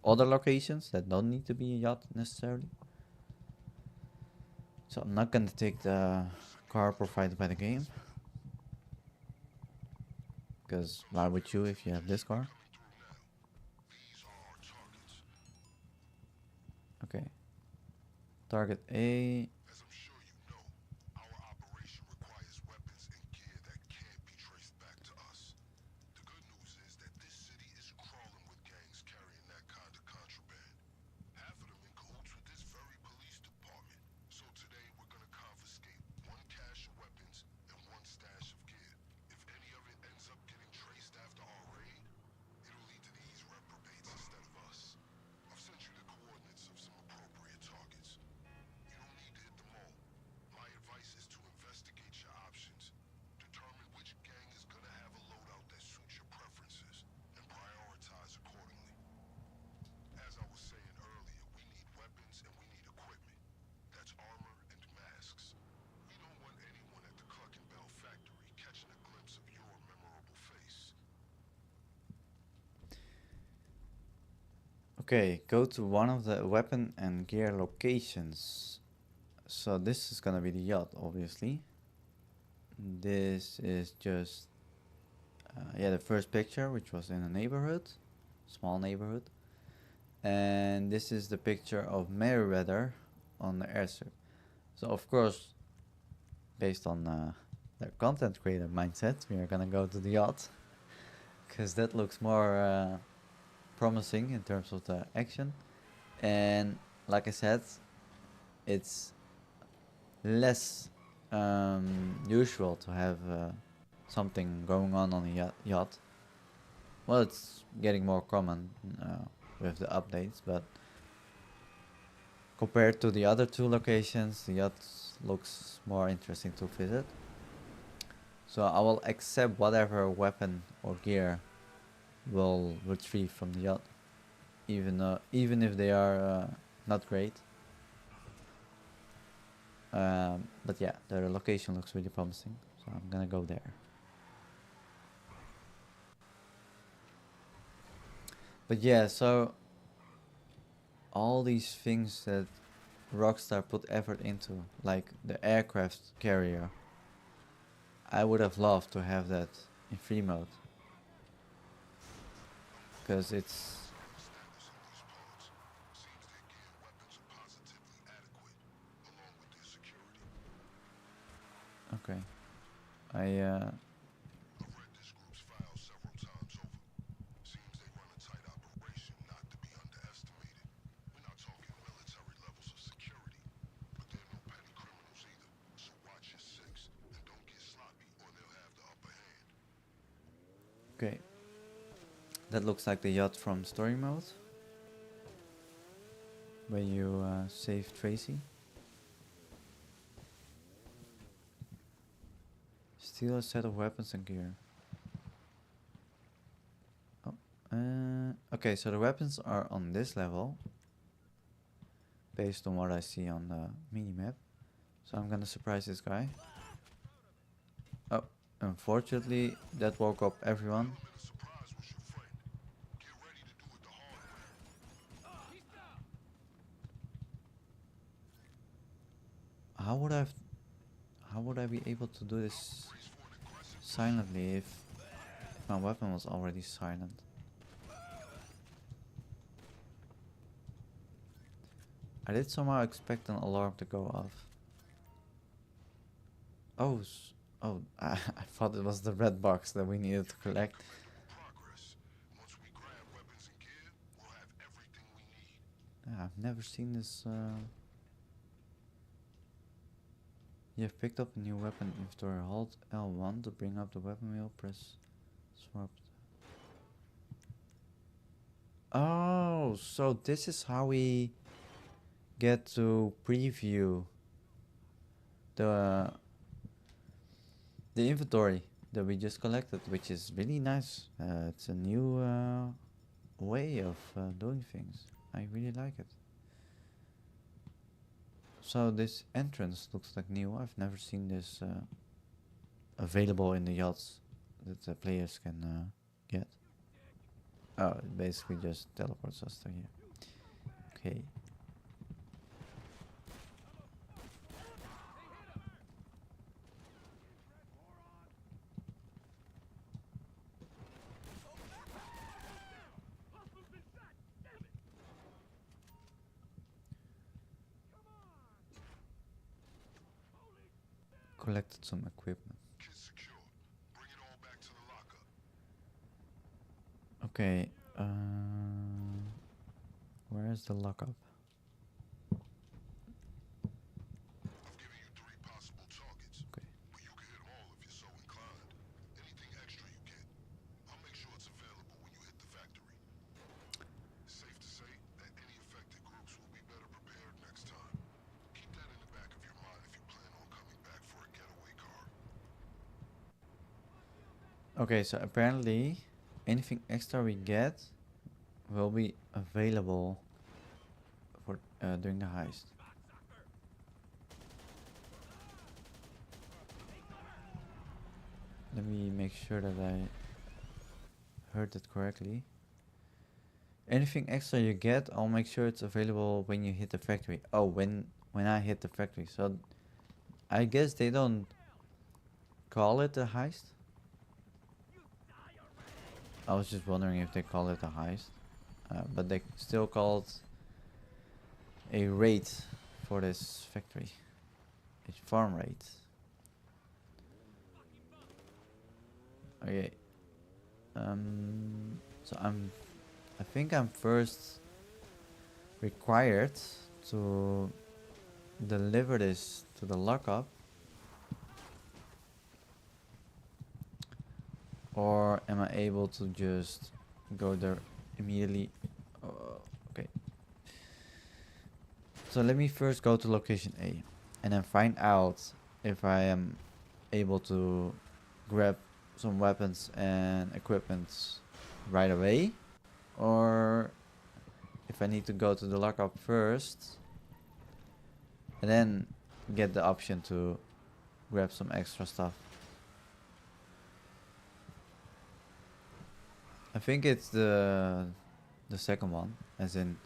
S1: other locations that don't need to be a yacht necessarily. So I'm not gonna take the car provided by the game, because why would you if you have this car? Okay. Target A.
S3: As I'm sure you know, our operation requires weapons and gear that can't be traced back to us. The good news is that this city is crawling with gangs carrying that kind of contraband. Half of them in cahoots with this very police department. So today we're gonna confiscate 1 cache of weapons and 1 stash of gear. If any of it ends up getting traced after our raid, it'll lead to these reprobates instead of us. I've sent you the coordinates of some appropriate targets. You don't need to hit them all. My advice is to investigate your options, determine which gang is gonna have a loadout that suits your preferences, and prioritize accordingly. As I was saying earlier, we need weapons and we need equipment. That's armor and masks. We don't want anyone at the Cluckin Bell factory catching a glimpse of your memorable face.
S1: Okay, go to one of the weapon and gear locations. So this is gonna be the yacht, obviously. This is just the first picture, which was in a neighborhood, small neighborhood, and this is the picture of Merryweather on the airstrip. So of course, based on their content creator mindset, we are gonna go to the yacht, because that looks more promising in terms of the action. And like I said, it's less usual to have something going on a yacht. Well, it's getting more common with the updates, but compared to the other two locations, the yacht looks more interesting to visit. So I will accept whatever weapon or gear will retrieve from the yacht, even if they are not great. But yeah, the location looks really promising, so I'm gonna go there. But yeah, so all these things that Rockstar put effort into, like the aircraft carrier, I would have loved to have that in free mode, because it's okay. I
S3: I've read this group's files several times over. Seems they run a tight operation, not to be underestimated. We're not talking military levels of security, but they're no petty criminals either. So watch your six and don't get sloppy or they'll have the upper hand.
S1: okay. That looks like the yacht from story mode, where you save Tracy. Steal a set of weapons and gear. Oh, okay, so the weapons are on this level, based on what I see on the minimap. So I'm gonna surprise this guy. Oh, unfortunately, that woke up everyone.
S3: Element of surprise was your friend. Get ready to do it the hard way.
S1: How would I be able to do this silently if my weapon was already silent? I did somehow expect an alarm to go off. Oh, I thought it was the red box that we needed to collect.
S3: Progress. Once we grab weapons and gear, we'll have everything we need.
S1: Yeah, I've never seen this. You have picked up a new weapon inventory. Hold L1 to bring up the weapon wheel. Press swap. Oh, so this is how we get to preview the inventory that we just collected, which is really nice. It's a new way of doing things. I really like it. So this entrance looks like new. I've never seen this available in the yachts that the players can get. Oh, it basically just teleports us to here. Okay. Collected some equipment.
S3: Kit secure. Bring it all back to the lockup.
S1: Okay. Where is the lockup?
S3: I've given you 3 possible targets,
S1: Okay.
S3: but you can hit them all if you're so inclined. Anything extra you get, I'll make sure it's available when you hit the factory. It's safe to say that any affected groups will be better prepared next time. Keep that in the back of your mind if you plan on coming back for a getaway car.
S1: Okay, so apparently anything extra we get will be available for during the heist. Let me make sure that I heard it correctly. Anything extra you get, I'll make sure it's available when you hit the factory. Oh, when I hit the factory. So I guess they don't call it a heist. I was just wondering if they call it a heist. But they still call it a raid for this factory. It's farm raid. Okay. So I think I'm first required to deliver this to the lockup, or am I able to just go there immediately? Okay. So let me first go to location A and then find out if I am able to grab some weapons and equipment right away, or if I need to go to the lockup first and then get the option to grab some extra stuff. I think it's the second one, as in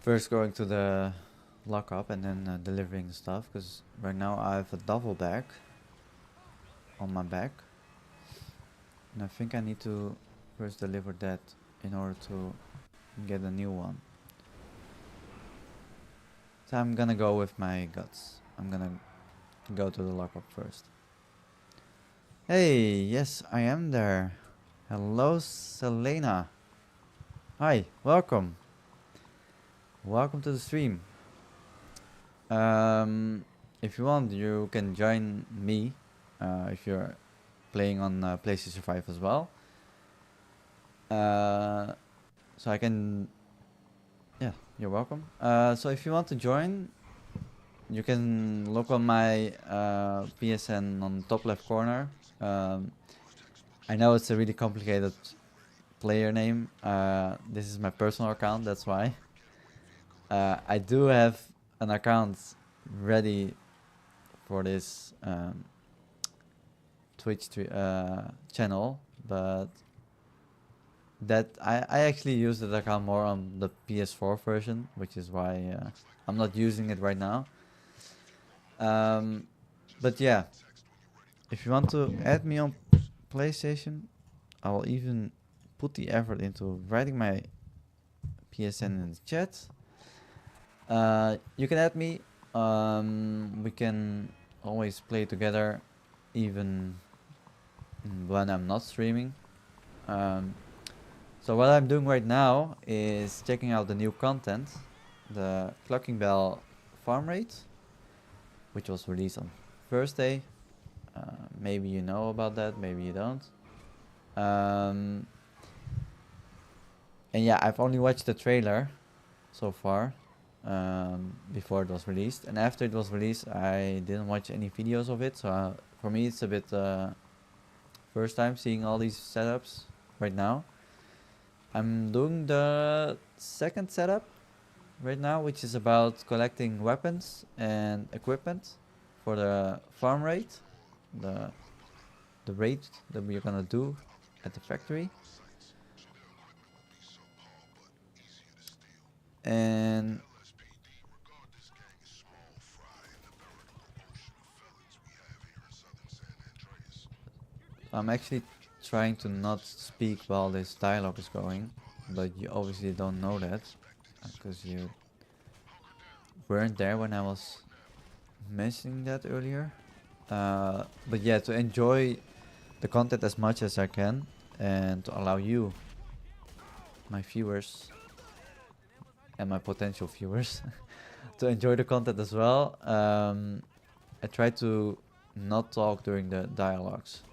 S1: first going to the lockup and then delivering the stuff, because right now I have a duffel bag on my back, and I think I need to first deliver that in order to get a new one. So I'm gonna go with my guts. I'm gonna go to the lockup first. Hey, yes, I am there. Hello, Selena. Hi, welcome. Welcome to the stream. If you want, you can join me if you're playing on PlayStation 5 as well. So I can... Yeah, you're welcome. So if you want to join, you can look on my PSN on the top left corner. I know it's a really complicated player name. This is my personal account, that's why. I do have an account ready for this Twitch channel, but that I actually use that account more on the PS4 version, which is why I'm not using it right now. But yeah, if you want to add me on PlayStation, I will even put the effort into writing my PSN in the chat. You can add me. We can always play together, even when I'm not streaming. So what I'm doing right now is checking out the new content, the Cluckin Bell Farm Raid, which was released on Thursday. Maybe you know about that, maybe you don't. And yeah, I've only watched the trailer so far before it was released, and after it was released I didn't watch any videos of it, so for me it's a bit first time seeing all these setups right now. I'm doing the second setup right now, which is about collecting weapons and equipment for the farm raid, the raid that we're gonna do at the factory. And I'm actually trying to not speak while this dialogue is going, but you obviously don't know that because you weren't there when I was mentioning that earlier. But yeah, to enjoy the content as much as I can and to allow you, my viewers and my potential viewers, to enjoy the content as well, I try to not talk during the dialogues.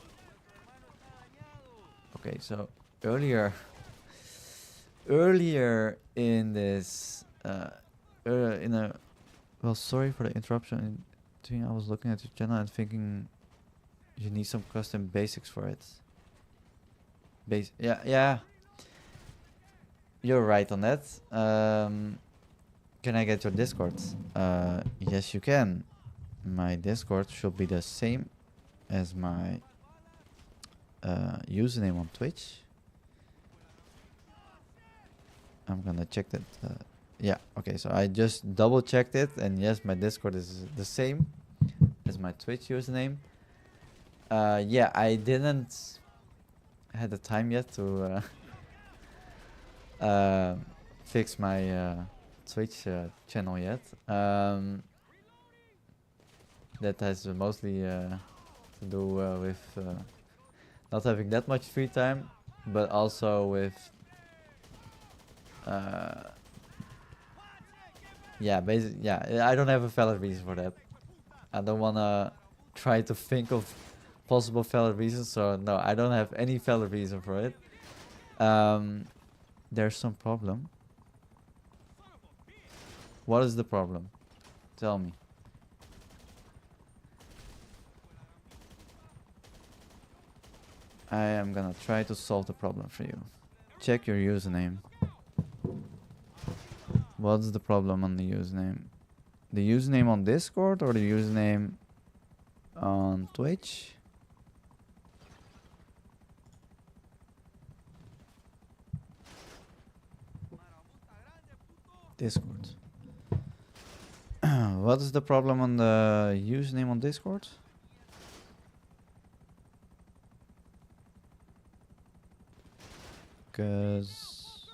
S1: Okay, so earlier in this well, sorry for the interruption. I was looking at your channel and thinking you need some custom basics for it. Yeah, you're right on that. Can I get your Discord? Yes, you can. My Discord should be the same as my username on Twitch. I'm gonna check that. Yeah, okay, so I just double checked it, and yes, my Discord is the same as my Twitch username. Yeah, I didn't had the time yet to fix my Twitch channel yet. That has mostly to do with not having that much free time, but also with Yeah, basically, yeah. I don't have a valid reason for that. I don't wanna try to think of possible valid reasons. So no, I don't have any valid reason for it. There's some problem. What is the problem? Tell me. I am gonna try to solve the problem for you. Check your username. What's the problem on the username? The username on Discord or the username on Twitch? Discord. What is the problem on the username on Discord? Because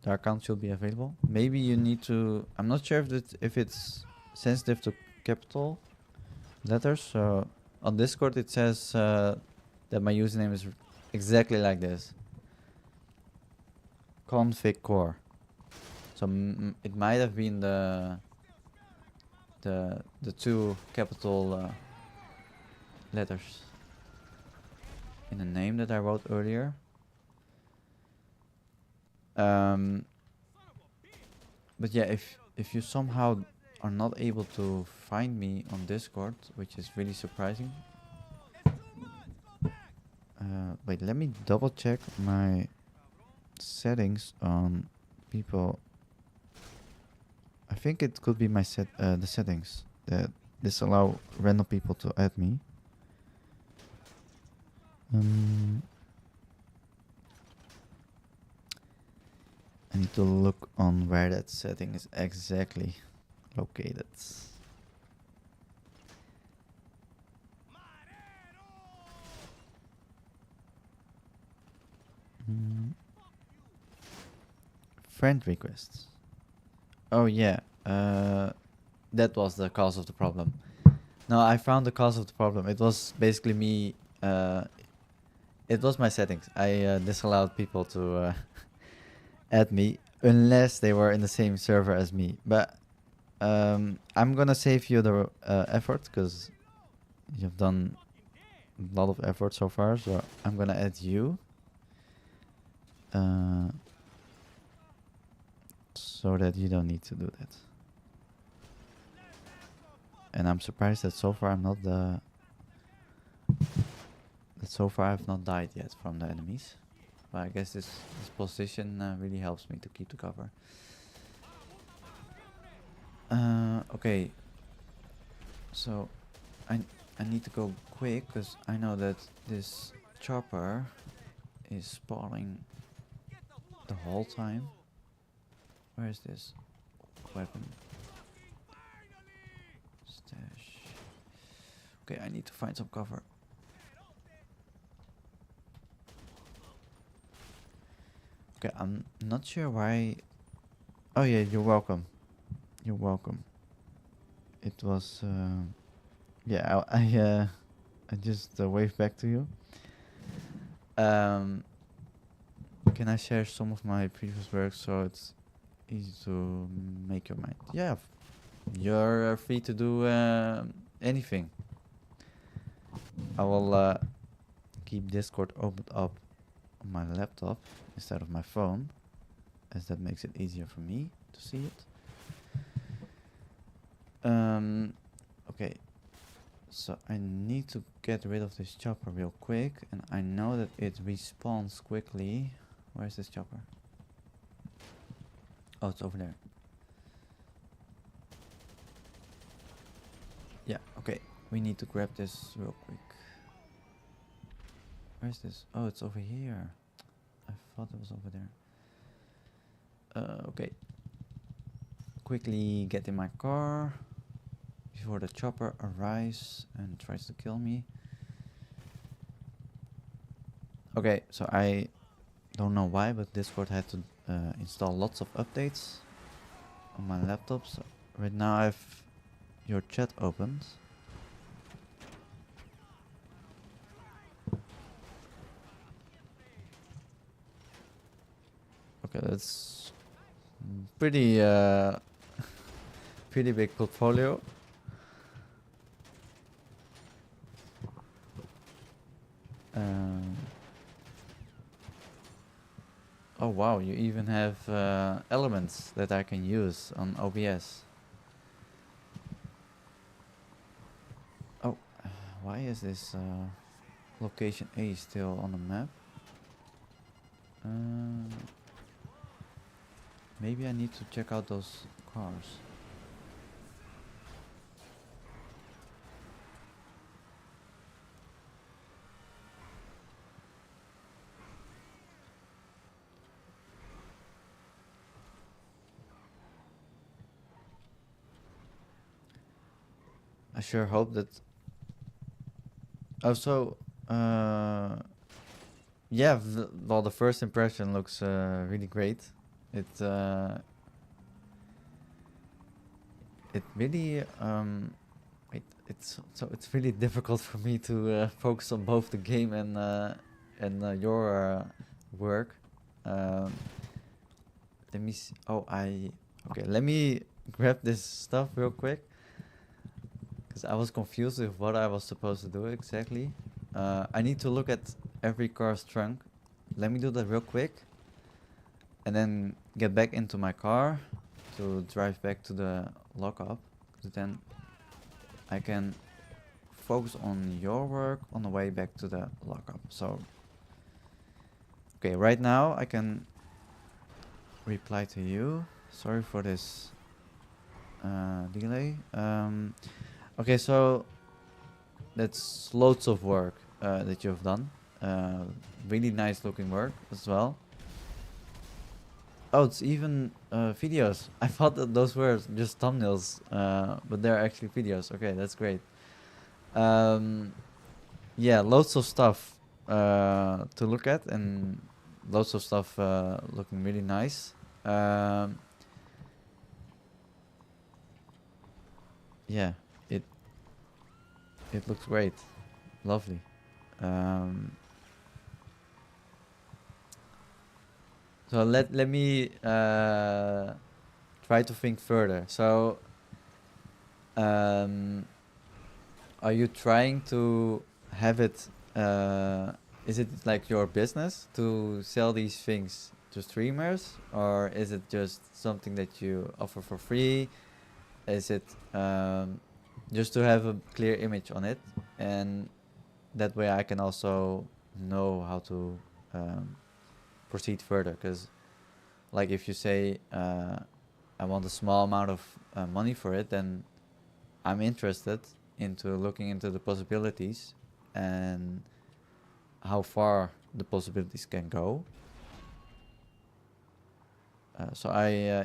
S1: the account should be available. Maybe you need to. I'm not sure if it's sensitive to capital letters. So on Discord it says that my username is exactly like this. Config core. So it might have been the two capital letters in the name that I wrote earlier. But yeah, if you somehow are not able to find me on Discord, which is really surprising. Wait, let me double check my settings on people. I think it could be my the settings that disallow random people to add me. I need to look on where that setting is exactly located. Friend requests. Oh yeah, that was the cause of the problem. No, I found the cause of the problem. It was basically me. It was my settings. I disallowed people to add me unless they were in the same server as me. But I'm gonna save you the effort because you've done a lot of effort so far. So I'm gonna add you. So that you don't need to do that. And I'm surprised that so far I'm not the... That so far I've not died yet from the enemies. But I guess this position really helps me to keep the cover. Okay. So I need to go quick because I know that this chopper is spawning the whole time. Where is this weapon? Stash. Okay, I need to find some cover. Okay, I'm not sure why. Oh yeah, you're welcome. You're welcome. It was yeah, I just waved back to you. Can I share some of my previous work so it's easy to make your mind? Yeah, you're free to do anything. I will keep Discord opened up on my laptop instead of my phone, as that makes it easier for me to see it. Okay, so I need to get rid of this chopper real quick, and I know that it respawns quickly. Where's this chopper? Oh, it's over there. Yeah, okay, we need to grab this real quick. Where's this? Oh, it's over here. I thought it was over there. Okay. Quickly get in my car before the chopper arrives and tries to kill me. Okay, so I don't know why, but Discord had to install lots of updates on my laptop. So right now I have your chat opened. Okay, that's pretty pretty big portfolio. Oh wow, you even have elements that I can use on OBS. Oh, why is this location A still on the map? Maybe I need to check out those cars. I sure hope that. Oh, so yeah. Well, the first impression looks really great. It really it's really difficult for me to focus on both the game and your work. Let me see. Oh, okay. Let me grab this stuff real quick because I was confused with what I was supposed to do exactly. I need to look at every car's trunk. Let me do that real quick, and then get back into my car to drive back to the lockup. Then I can focus on your work on the way back to the lockup. So, okay, right now I can reply to you. Sorry for this delay. Okay, so that's loads of work that you've done. Really nice looking work as well. Oh, it's even videos. I thought that those were just thumbnails, but they're actually videos. Okay, that's great. Yeah, loads of stuff to look at, and loads of stuff looking really nice. Yeah, it looks great, lovely. So let me try to think further. So, are you trying to have it? Is it like your business to sell these things to streamers, or is it just something that you offer for free? Is it just to have a clear image on it, and that way I can also know how to proceed further? Because, like, if you say I want a small amount of money for it, then I'm interested into looking into the possibilities and how far the possibilities can go. So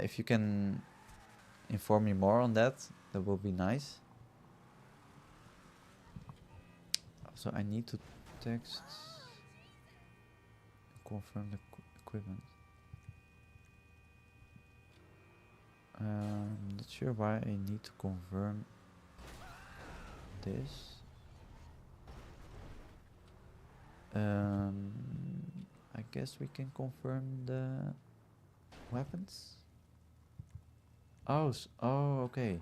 S1: if you can inform me more on that, that will be nice. So I need to text confirm the equipment. Not sure why I need to confirm this. I guess we can confirm the weapons. Oh, okay.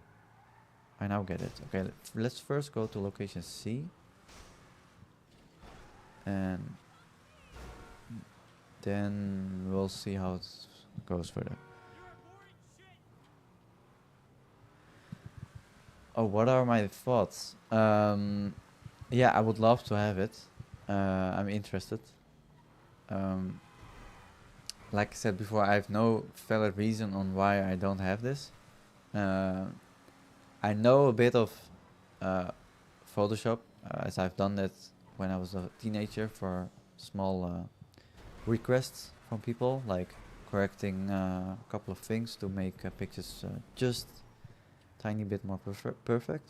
S1: I now get it. Okay, let's first go to location C. And then we'll see how it goes further. Oh, what are my thoughts? Yeah, I would love to have it. I'm interested. Like I said before, I have no valid reason on why I don't have this. I know a bit of Photoshop, as I've done that when I was a teenager for small requests from people, like correcting a couple of things to make pictures just tiny bit more perfect.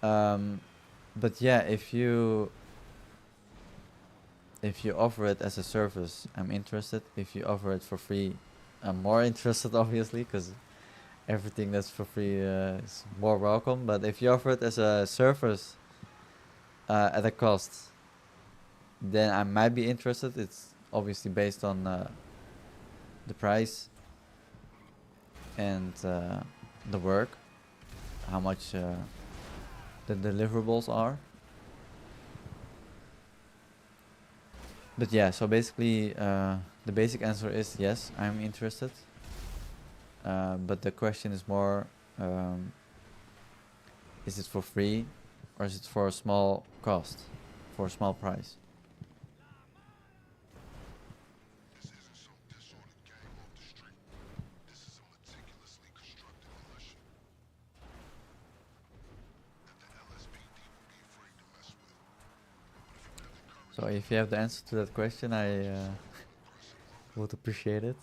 S1: But yeah, if you offer it as a service, I'm interested. If you offer it for free, I'm more interested, obviously, because everything that's for free is more welcome. But if you offer it as a service at a cost, then I might be interested. It's obviously based on the price and the work, how much the deliverables are. But yeah, so basically the basic answer is yes, I'm interested. But the question is more, is it for free or is it for a small cost, for a small price?
S3: This isn't some disordered gang off the street. This is a meticulously constructed militia that the LSPD would be afraid to mess with.
S1: So if you have the answer to that question, I would appreciate it.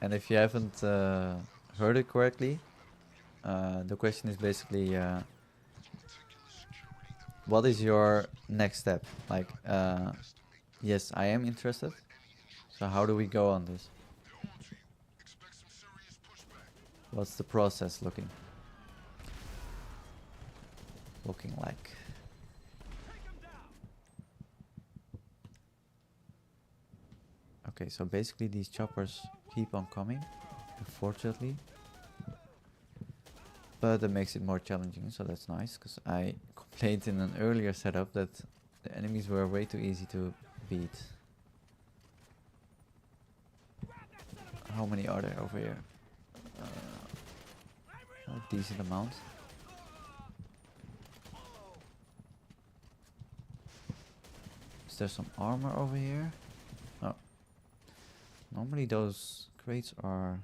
S1: And if you haven't heard it correctly, the question is basically, what is your next step? Like, yes, I am interested. So how do we go on this? What's the process looking like? Okay, so basically these choppers keep on coming, unfortunately. But that makes it more challenging, so that's nice, because I complained in an earlier setup that the enemies were way too easy to beat. How many are there over here? A decent amount. Is there some armor over here? Oh. Normally those crates are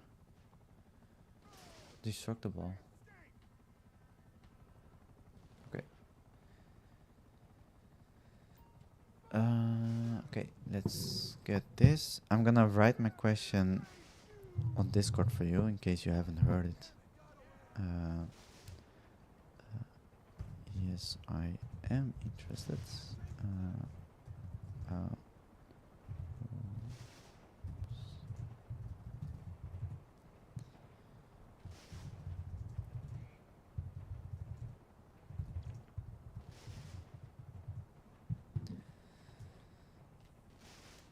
S1: destructible. Okay. Okay, let's get this. I'm gonna write my question on Discord for you in case you haven't heard it. Yes, I am interested.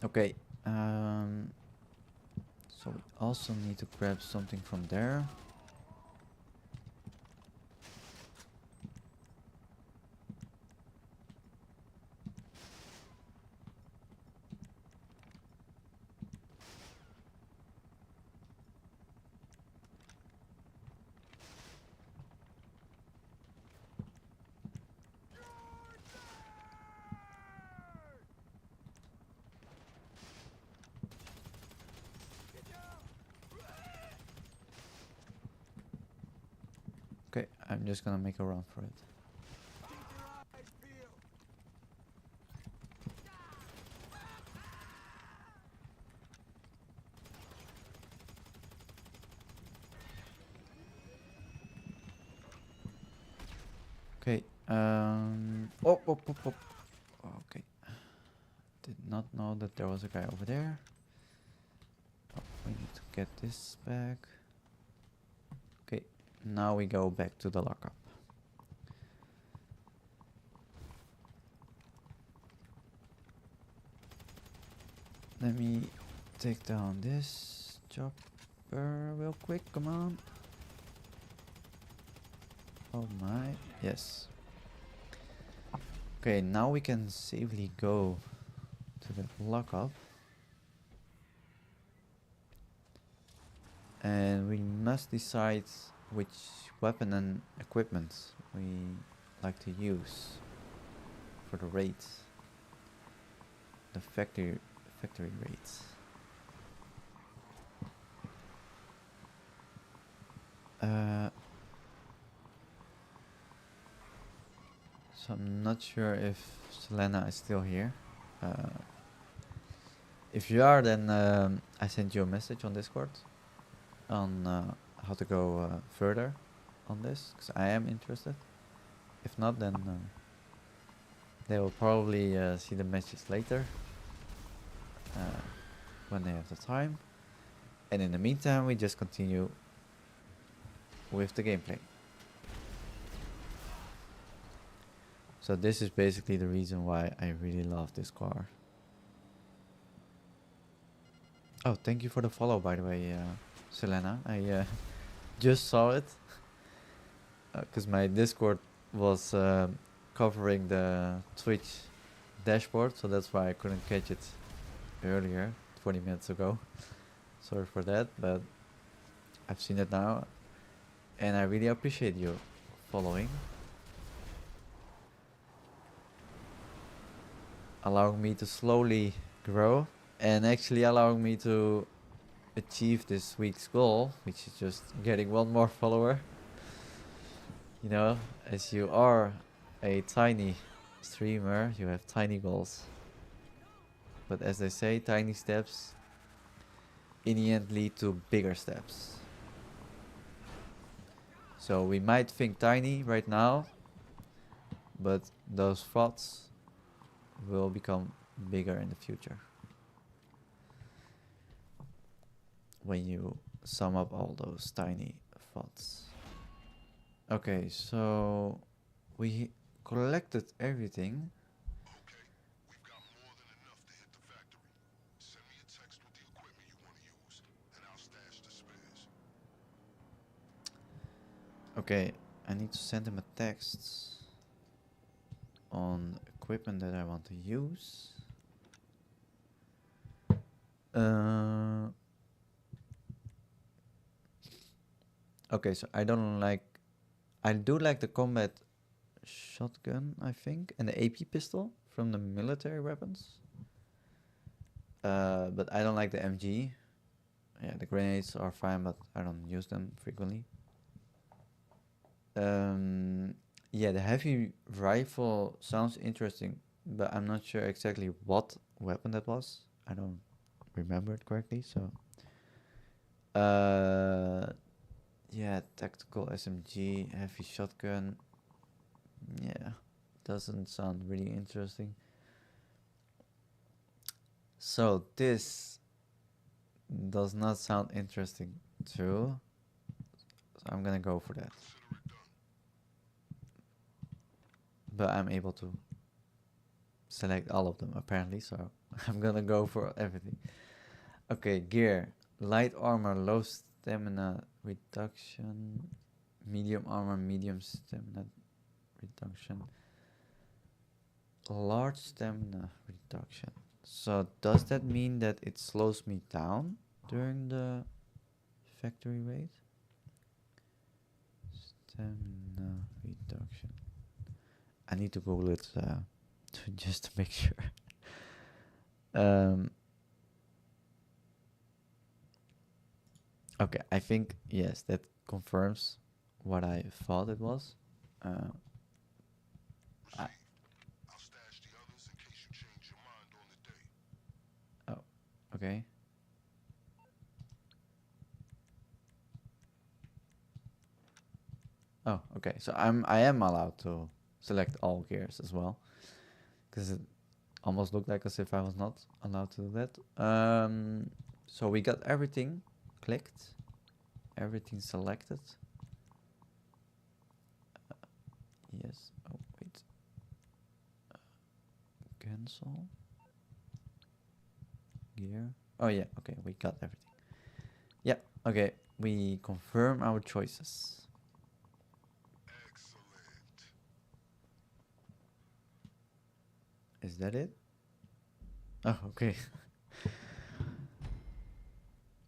S1: Okay, so we also need to grab something from there. Okay, I'm just gonna make a run for it. Okay, oh. Okay. Did not know that there was a guy over there. Oh, we need to get this back. Okay, now we go back to the lockup. Let me take down this chopper real quick, come on. Oh my, yes. Okay, now we can safely go to the lockup. And we must decide which weapon and equipment we like to use for the raids. The factory raids. So I'm not sure if Selena is still here. If you are, then I sent you a message on Discord on how to go further on this, because I am interested. If not, then they will probably see the message later when they have the time. And in the meantime, we just continue with the gameplay. So this is basically the reason why I really love this car. Oh, thank you for the follow, by the way, Selena. I just saw it because my Discord was covering the Twitch dashboard, so that's why I couldn't catch it earlier, 20 minutes ago. Sorry for that, but I've seen it now, and I really appreciate you following, allowing me to slowly grow, and actually allowing me to achieve this week's goal, which is just getting one more follower. You know, as you are a tiny streamer, you have tiny goals. But as they say, tiny steps in the end lead to bigger steps. So we might think tiny right now, but those thoughts will become bigger in the future. When you sum up all those tiny thoughts. Okay, so we collected everything.
S3: Okay, we've got more than enough to hit the factory. Send me a text with the equipment you want to use, and I'll stash the spares.
S1: Okay, I need to send him a text on equipment that I want to use. Okay, so I do like the combat shotgun, I think, and the AP pistol from the military weapons. But I don't like the MG. Yeah, the grenades are fine, but I don't use them frequently. Yeah, the heavy rifle sounds interesting, but I'm not sure exactly what weapon that was. I don't remember it correctly, so. Yeah, tactical SMG, heavy shotgun. Yeah, doesn't sound really interesting. So this does not sound interesting too. So I'm gonna go for that. But I'm able to select all of them apparently, so I'm gonna go for everything. Okay, gear. Light armor, low stamina reduction. Medium armor, medium stamina reduction. Large stamina reduction. So does that mean that it slows me down during the factory raid? Stamina reduction. I need to Google it just to make sure. Okay, I think yes, that confirms what I thought it was.
S3: I'll stash the others in case you change your mind on the day.
S1: Oh, okay. Oh, okay. So I am allowed to select all gears as well, because it almost looked like as if I was not allowed to do that. So we got everything clicked, everything selected. Yes. Oh wait. Cancel. Gear. Oh yeah. Okay, we got everything. Yeah. Okay. We confirm our choices.
S3: Excellent.
S1: Is that it? Oh, okay.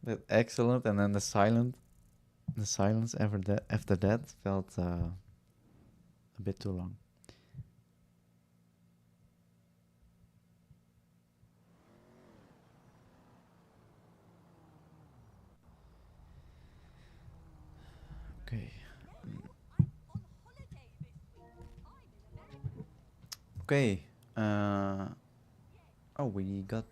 S1: That excellent, and then the silence after that felt a bit too long. Okay. Okay. Oh, we got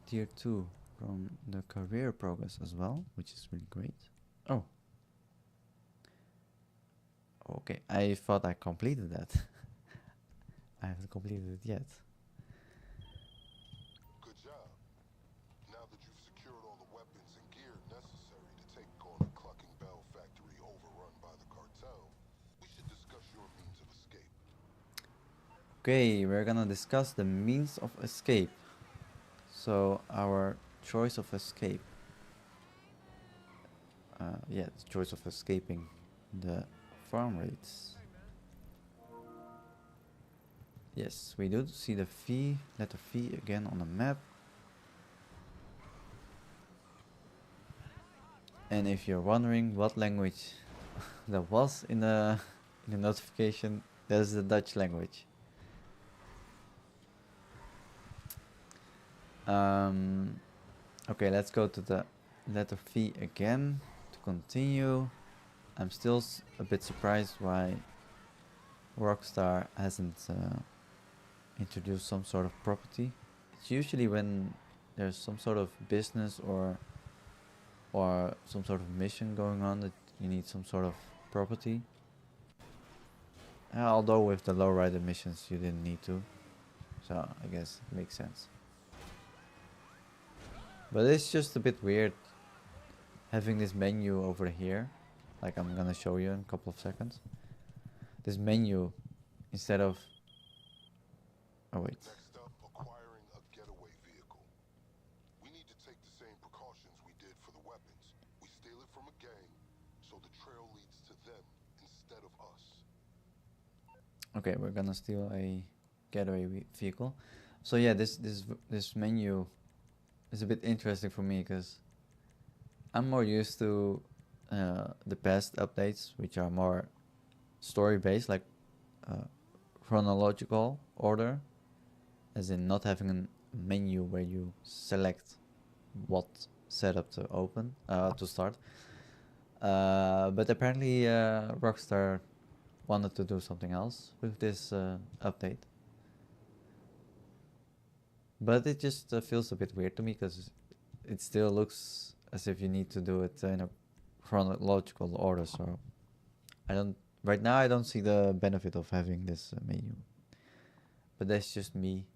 S1: tier 2 from the career progress as well, which is really great. Oh. Okay, I thought I completed that. I haven't completed it yet.
S3: Good job. Now that you've secured all the weapons and gear necessary to take on the Cluckin Bell factory overrun by the cartel, we should discuss your means of escape.
S1: Okay, we're gonna discuss the means of escape. So, our choice of escape. yeah, the choice of escaping the farm raids. Yes, we do see the V, letter V again on the map. And if you're wondering what language that was in the notification, that's the Dutch language. Okay, let's go to the letter V again to continue. I'm still a bit surprised why Rockstar hasn't introduced some sort of property. It's usually when there's some sort of business or some sort of mission going on that you need some sort of property. Although with the lowrider missions you didn't need to, so I guess it makes sense. But it's just a bit weird having this menu over here, like I'm gonna show you in a couple of seconds. This menu instead of... Oh wait.
S3: Next up, acquiring a getaway vehicle. We need to take the same precautions we did for the weapons. We steal it from a gang, so the trail leads to them instead of us.
S1: Okay, we're gonna steal a getaway vehicle. So yeah, this menu is a bit interesting for me because I'm more used to the past updates, which are more story based, like chronological order, as in not having a menu where you select what setup to open to start. But apparently Rockstar wanted to do something else with this update. But it just feels a bit weird to me because it still looks as if you need to do it in a chronological order. So right now I don't see the benefit of having this menu. But that's just me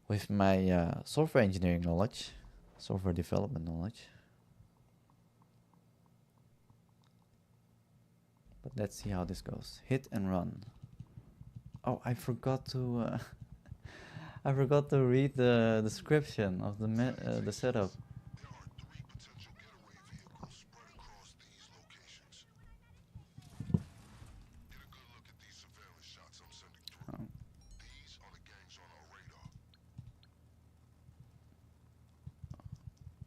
S1: with my software engineering knowledge, software development knowledge. But let's see how this goes. Hit and run. Oh, I forgot to I forgot to read the description of the setup.
S3: There are 3 potential getaway vehicles spread across these locations. Get a good look at these surveillance shots I'm sending through.
S1: Oh.
S3: These are the gangs on our radar.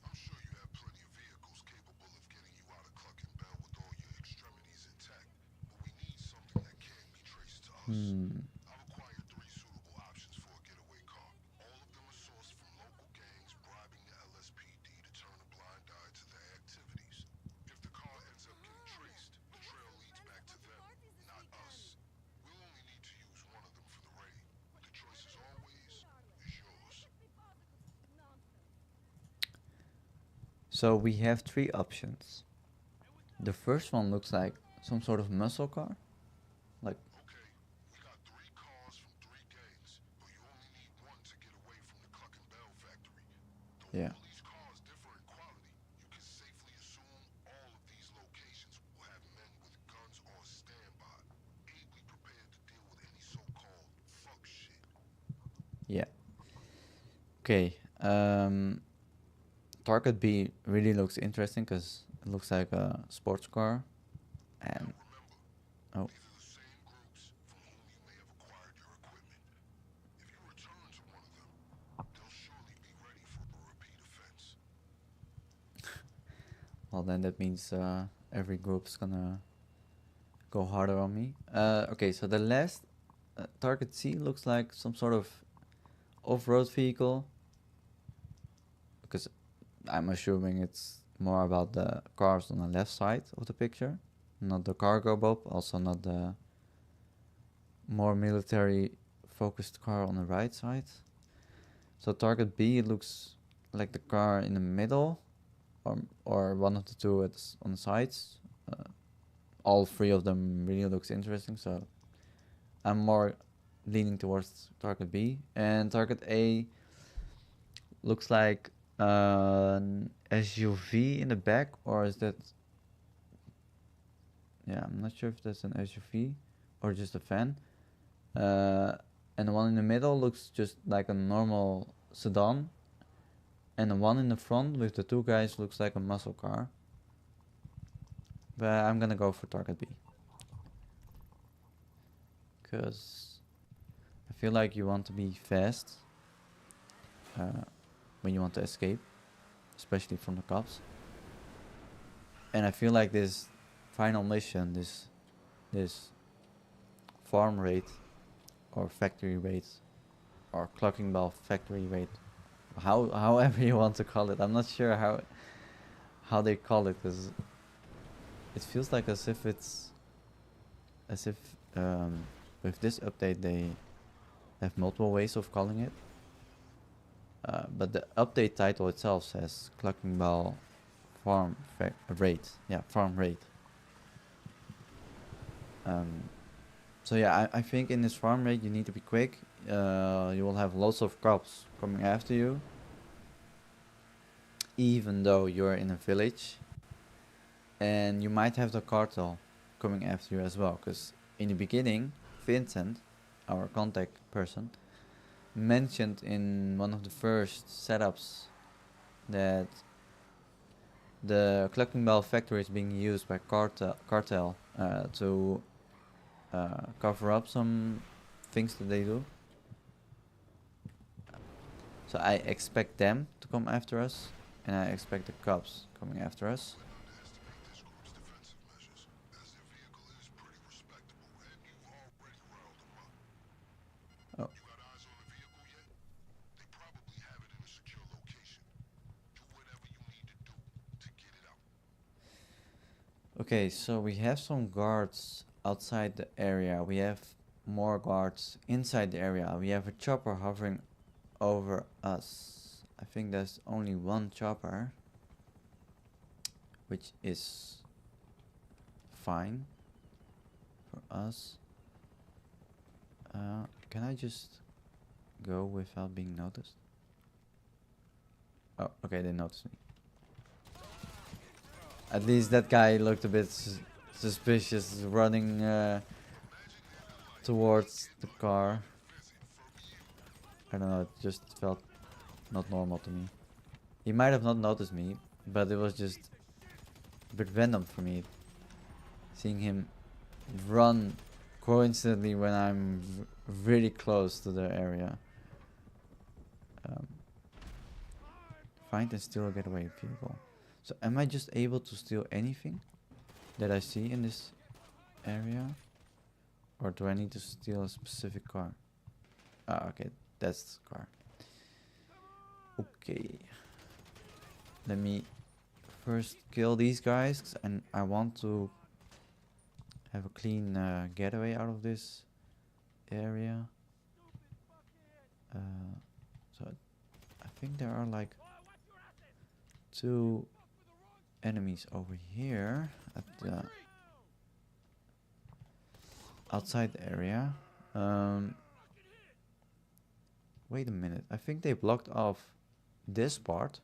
S3: I'm sure you have plenty of vehicles capable of getting you out of Cluckin Bell with all your extremities intact, but we need something that can be traced to us. I've acquired 3 suitable options for a getaway car. All of them are sourced from local gangs bribing the LSPD to turn a blind eye to their activities. If the car ends up getting traced, the trail leads back to them, not us. We'll only need to use one of them for the raid. The choice as always is yours.
S1: So we have 3 options. The first one looks like some sort of muscle car. Like,
S3: Okay, we got 3 cars from 3 gangs, but you only need one to get away from the Cluckin Bell factory. Though
S1: yeah.
S3: all these cars differ in quality, you can safely assume all of these locations will have men with guns on standby, ably prepared to deal with any so-called fuck shit.
S1: Yeah. Okay. Target B really looks interesting because it looks like a sports car. And
S3: Now remember,
S1: oh,
S3: these are the same groups from whom you may have acquired your equipment. If you return to one of them, they'll surely be ready for a repeat offense.
S1: well then that means every group's gonna go harder on me. Okay, so the last target C looks like some sort of off-road vehicle, because I'm assuming it's more about the cars on the left side of the picture, not the cargo boat, also not the more military focused car on the right side. So target B looks like the car in the middle, or one of the two on the sides. All 3 of them really looks interesting, so I'm more leaning towards target B. And target A looks like an SUV in the back, or is that... Yeah, I'm not sure if that's an SUV or just a van. And the one in the middle looks just like a normal sedan, And the one in the front with the two guys looks like a muscle car. But I'm gonna go for target B. Because I feel like you want to be fast when you want to escape, especially from the cops. And I feel like this final mission, this farm raid or factory raid or Cluckin Bell factory raid, however you want to call it. I'm not sure how they call it, because it feels like as if with this update they have multiple ways of calling it. But the update title itself says Cluckin Bell Farm Raid. Yeah, Farm Raid. So yeah, I think in this farm raid you need to be quick. You will have lots of cops coming after you, even though you're in a village. And you might have the cartel coming after you as well, because in the beginning, Vincent, our contact person, mentioned in one of the first setups that the Cluckin Bell factory is being used by cartel to cover up some things that they do. So I expect them to come after us, and I expect the cops coming after us. Oh. Okay, so we have some guards outside the area. We have more guards inside the area. We have a chopper hovering over us. I think there's only one chopper, which is fine for us. Can I just go without being noticed? Oh, okay, they noticed me. At least that guy looked a bit suspicious, running towards the car. I don't know, it just felt not normal to me. He might have not noticed me, but it was just a bit random for me, seeing him run coincidentally when I'm really close to the area. Find and steal a getaway vehicle. So am I just able to steal anything that I see in this area? Or do I need to steal a specific car? Ah, okay, that's the car. Okay. Let me first kill these guys, and I want to have a clean getaway out of this area. So I think there are like 2 enemies over here at the outside the area. Wait a minute, I think they blocked off this part.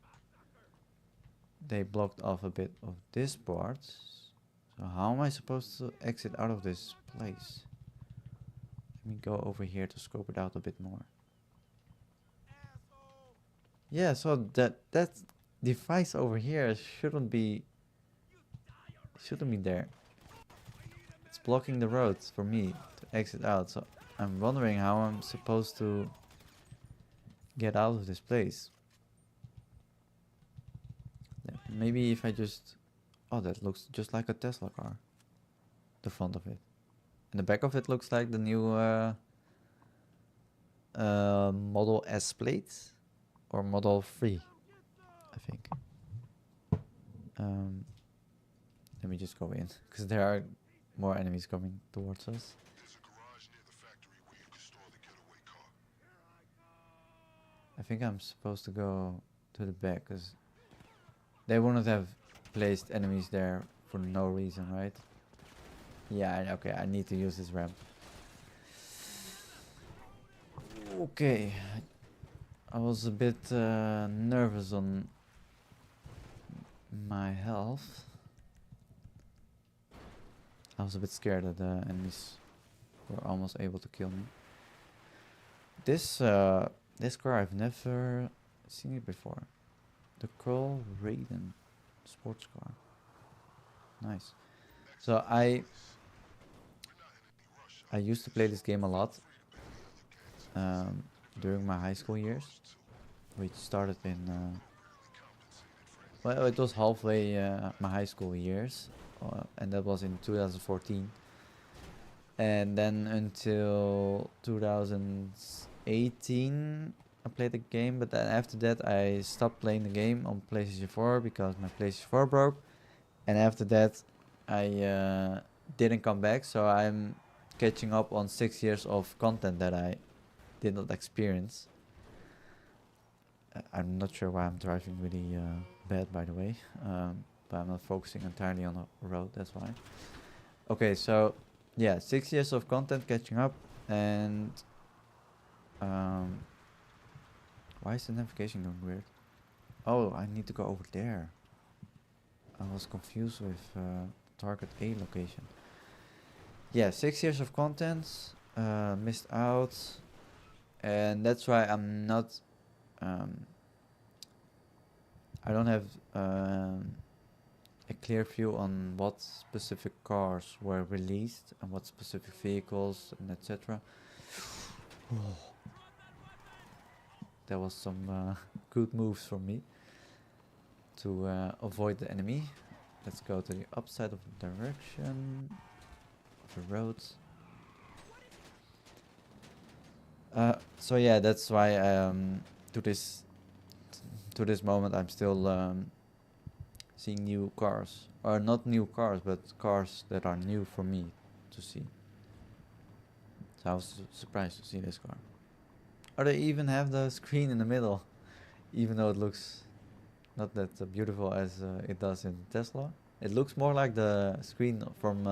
S1: They blocked off a bit of this part. So how am I supposed to exit out of this place? Let me go over here to scope it out a bit more. Yeah, so that device over here shouldn't be there. It's blocking the roads for me to exit out, so I'm wondering how I'm supposed to get out of this place. Maybe if I just... Oh, that looks just like a Tesla car. The front of it. And the back of it looks like the new Model S plates. Or Model 3, I think. Let me just go in, because there are more enemies coming towards us. I think I'm supposed to go to the back, because they wouldn't have placed enemies there for no reason, right? Yeah, okay, I need to use this ramp. Okay. I was a bit nervous on my health. I was a bit scared that the enemies were almost able to kill me. This car, I've never seen it before. The Curl Raiden sports car. Nice. So I used to play this game a lot during my high school years, which started in well, it was halfway my high school years, and that was in 2014. And then until 2018, I played the game, but then after that, I stopped playing the game on PlayStation 4 because my PlayStation 4 broke. And after that, I didn't come back, so I'm catching up on 6 years of content that I did not experience. I'm not sure why I'm driving really bad, by the way, but I'm not focusing entirely on the road, that's why. Okay, so yeah, 6 years of content catching up, and why is the navigation going weird? Oh, I need to go over there. I was confused with target A location. Yeah, 6 years of content, missed out, and that's why I'm not. I don't have a clear view on what specific cars were released and what specific vehicles and etc. There was some good moves from me to avoid the enemy. Let's go to the upside of the direction of the road. So yeah, that's why to this moment I'm still seeing new cars, or not new cars, but cars that are new for me to see. So I was surprised to see this car. Or they even have the screen in the middle, even though it looks not that beautiful as it does in Tesla. It looks more like the screen from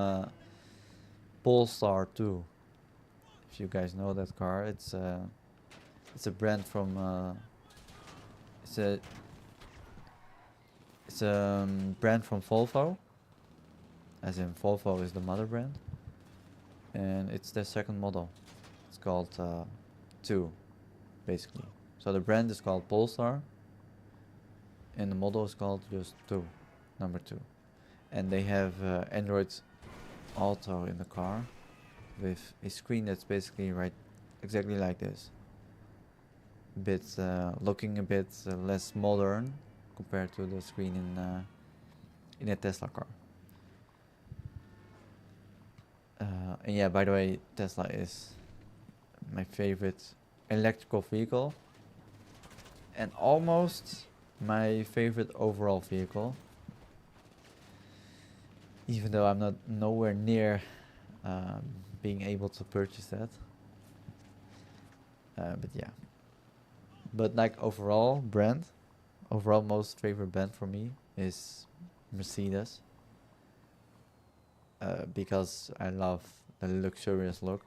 S1: Polestar 2. If you guys know that car, it's a brand from it's a brand from Volvo, as in Volvo is the mother brand, and it's their second model. It's called 2, basically. So the brand is called Polestar, and the model is called just 2, number 2. And they have Android Auto in the car, with a screen that's basically exactly like this. Looking a bit less modern compared to the screen in a Tesla car. And yeah, by the way, Tesla is my favorite electrical vehicle, and almost my favorite overall vehicle, even though I'm not nowhere near being able to purchase that. But yeah, but like overall most favorite brand for me is Mercedes, because I love the luxurious look,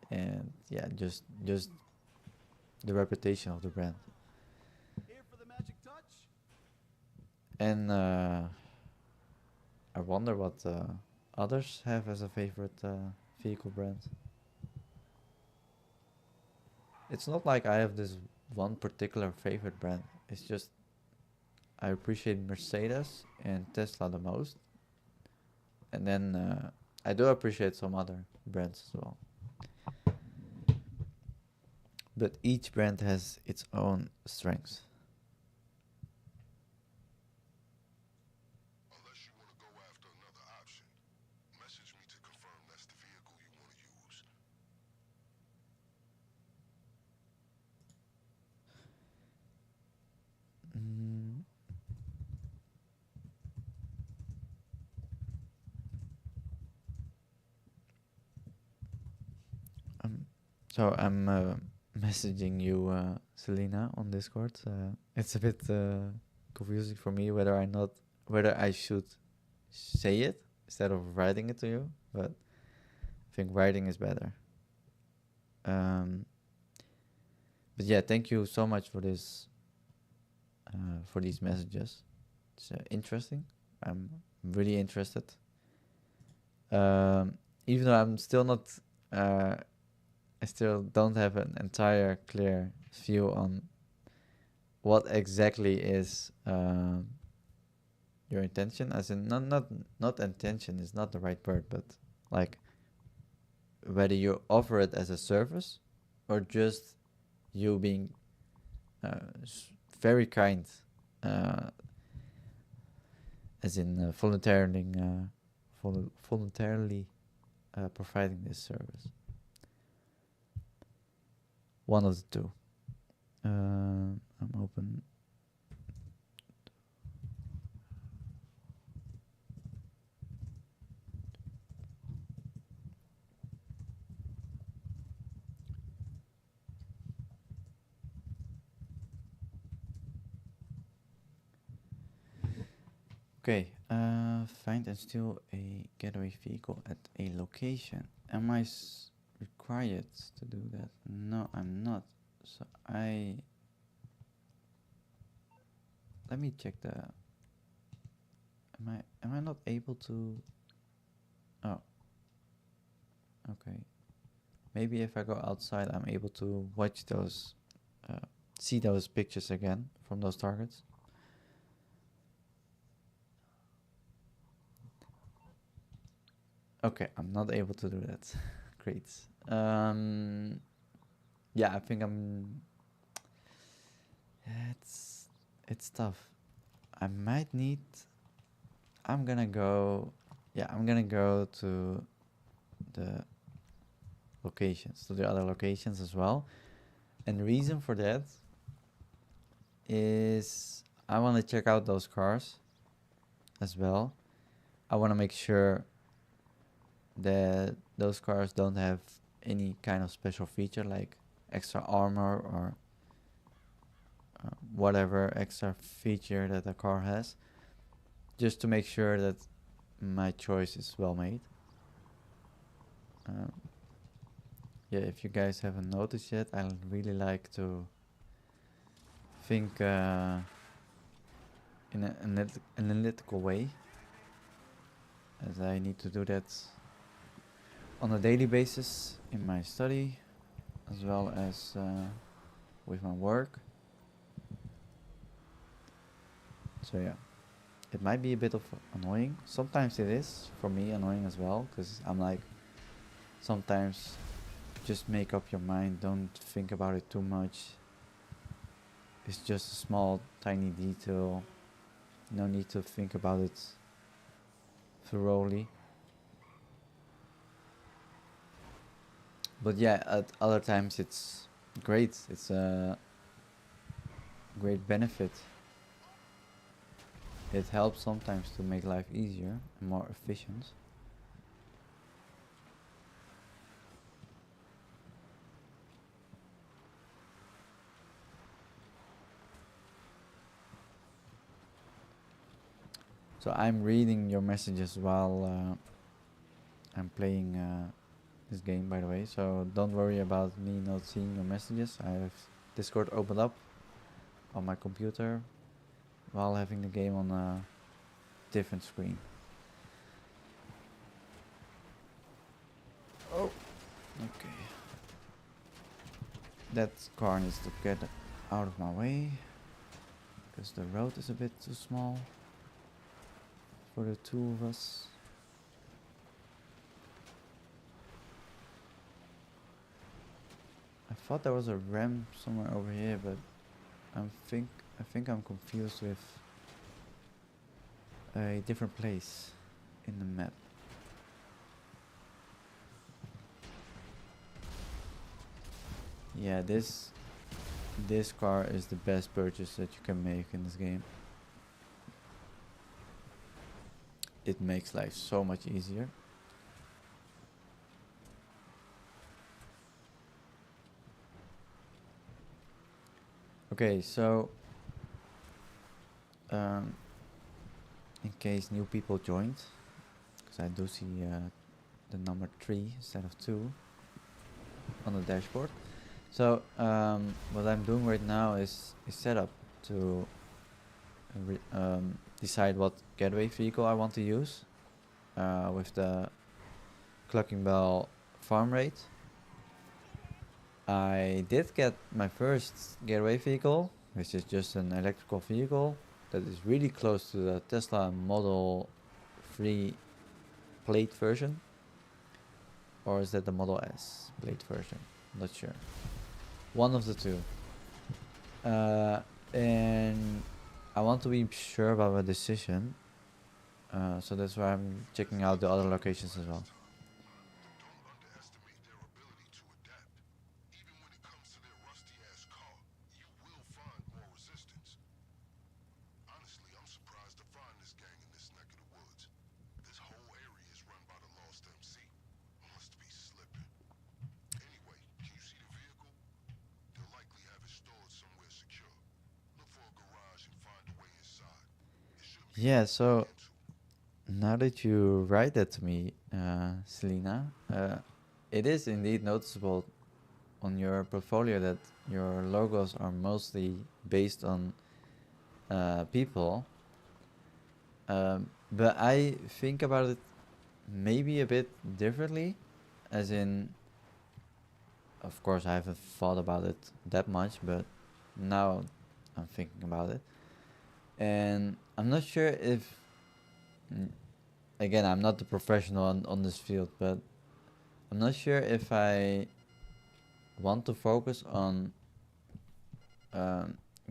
S1: and yeah, just the reputation of the brand.
S5: Here for the magic touch?
S1: And I wonder what others have as a favorite vehicle brand. It's not like I have this one particular favorite brand. It's just I appreciate Mercedes and Tesla the most. And then I do appreciate some other brands as well. But each brand has its own strengths.
S3: Unless you want to go after another option, message me to confirm that's the vehicle you want to use.
S1: So I'm messaging you, Selena, on Discord. It's a bit confusing for me whether I should say it instead of writing it to you, but I think writing is better. But yeah, thank you so much for this, for these messages. It's interesting. I'm really interested. Even though I'm still not, I still don't have an entire clear view on what exactly is your intention, as in not intention is not the right word, but like whether you offer it as a service or just you being very kind, as in voluntarily providing this service. One of the two. I'm open. Okay, find and steal a getaway vehicle at a location. Am I required to do that? No, I'm not. So let me check the. Am I not able to? Oh, okay. Maybe if I go outside, I'm able to watch those, see those pictures again from those targets. Okay, I'm not able to do that. Great. Yeah, I think it's tough. I might need. I'm gonna go. Yeah, I'm gonna go to the locations, to the other locations as well. And the reason for that is I want to check out those cars as well. I want to make sure that those cars don't have any kind of special feature like extra armor or whatever extra feature that the car has, just to make sure that my choice is well made. Yeah, if you guys haven't noticed yet, I really like to think in an analytical way, as I need to do that on a daily basis in my study as well as with my work. So yeah, it might be a bit of annoying. Sometimes it is for me annoying as well, because I'm like, sometimes just make up your mind, don't think about it too much. It's just a small tiny detail, no need to think about it thoroughly. But yeah, at other times it's great. It's a great benefit. It helps sometimes to make life easier and more efficient. So I'm reading your messages while I'm playing this game, by the way. So don't worry about me not seeing your messages. I have Discord opened up on my computer while having the game on a different screen. Oh, okay. That car needs to get out of my way, because the road is a bit too small for the two of us. I thought there was a ramp somewhere over here, but I think I'm confused with a different place in the map. Yeah, this car is the best purchase that you can make in this game. It makes life so much easier. Okay, so in case new people joined, because I do see the number 3 instead of 2 on the dashboard. So what I'm doing right now is set up to decide what getaway vehicle I want to use with the Cluckin Bell Farm Raid. I did get my first getaway vehicle which is just an electrical vehicle that is really close to the Tesla Model 3 plate version, or is that the Model S plate version? Not sure. One of the two. And I want to be sure about my decision, so that's why I'm checking out the other locations as well.
S3: Don't underestimate their ability to adapt. Even when it comes to their rusty-ass car, you will find more resistance. Honestly, I'm surprised to find this gang in this neck of the woods. This whole area is run by the Lost MC. Must be slipping. Anyway, can you see the vehicle? They'll likely have it stored somewhere secure. Look for a garage and find a way inside. It shouldn't be
S1: Yeah,
S3: hard to
S1: so
S3: get into.
S1: now that you write that to me, Selena, it is indeed noticeable on your portfolio that your logos are mostly based on people. But I think about it maybe a bit differently, as in, of course, I haven't thought about it that much, but now I'm thinking about it. And I'm not sure if, again, I'm not the professional on this field, but I'm not sure if I want to focus on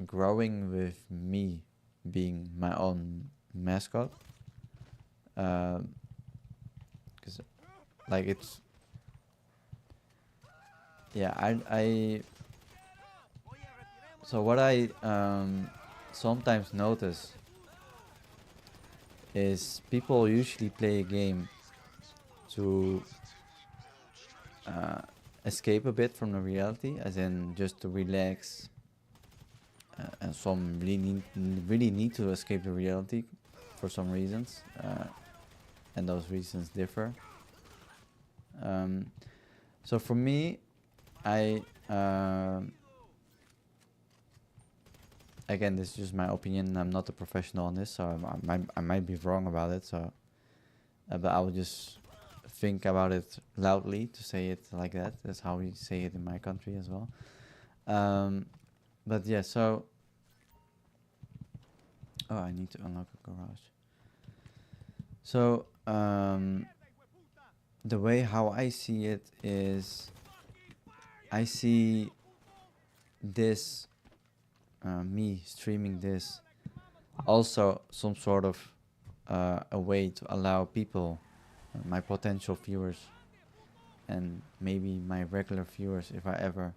S1: growing with me being my own mascot. Because, like, it's. Yeah, I. So, what I sometimes notice is people usually play a game to escape a bit from the reality, as in just to relax. And some really need to escape the reality for some reasons, and those reasons differ. So for me, I again, this is just my opinion. I'm not a professional on this, so I might be wrong about it. So, but I will just think about it loudly to say it like that. That's how we say it in my country as well. But yeah, so. Oh, I need to unlock a garage. So, the way how I see it is, I see this, me streaming this, also some sort of a way to allow people, my potential viewers, and maybe my regular viewers, if I ever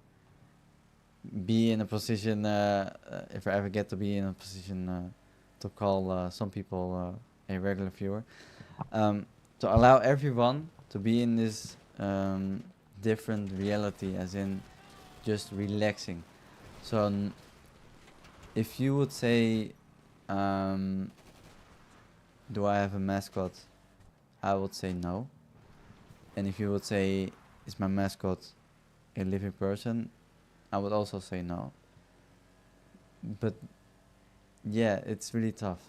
S1: be in a position, if I ever get to be in a position to call some people a regular viewer, to allow everyone to be in this different reality, as in just relaxing. So if you would say, do I have a mascot? I would say no. And if you would say, is my mascot a living person? I would also say no. But yeah, it's really tough.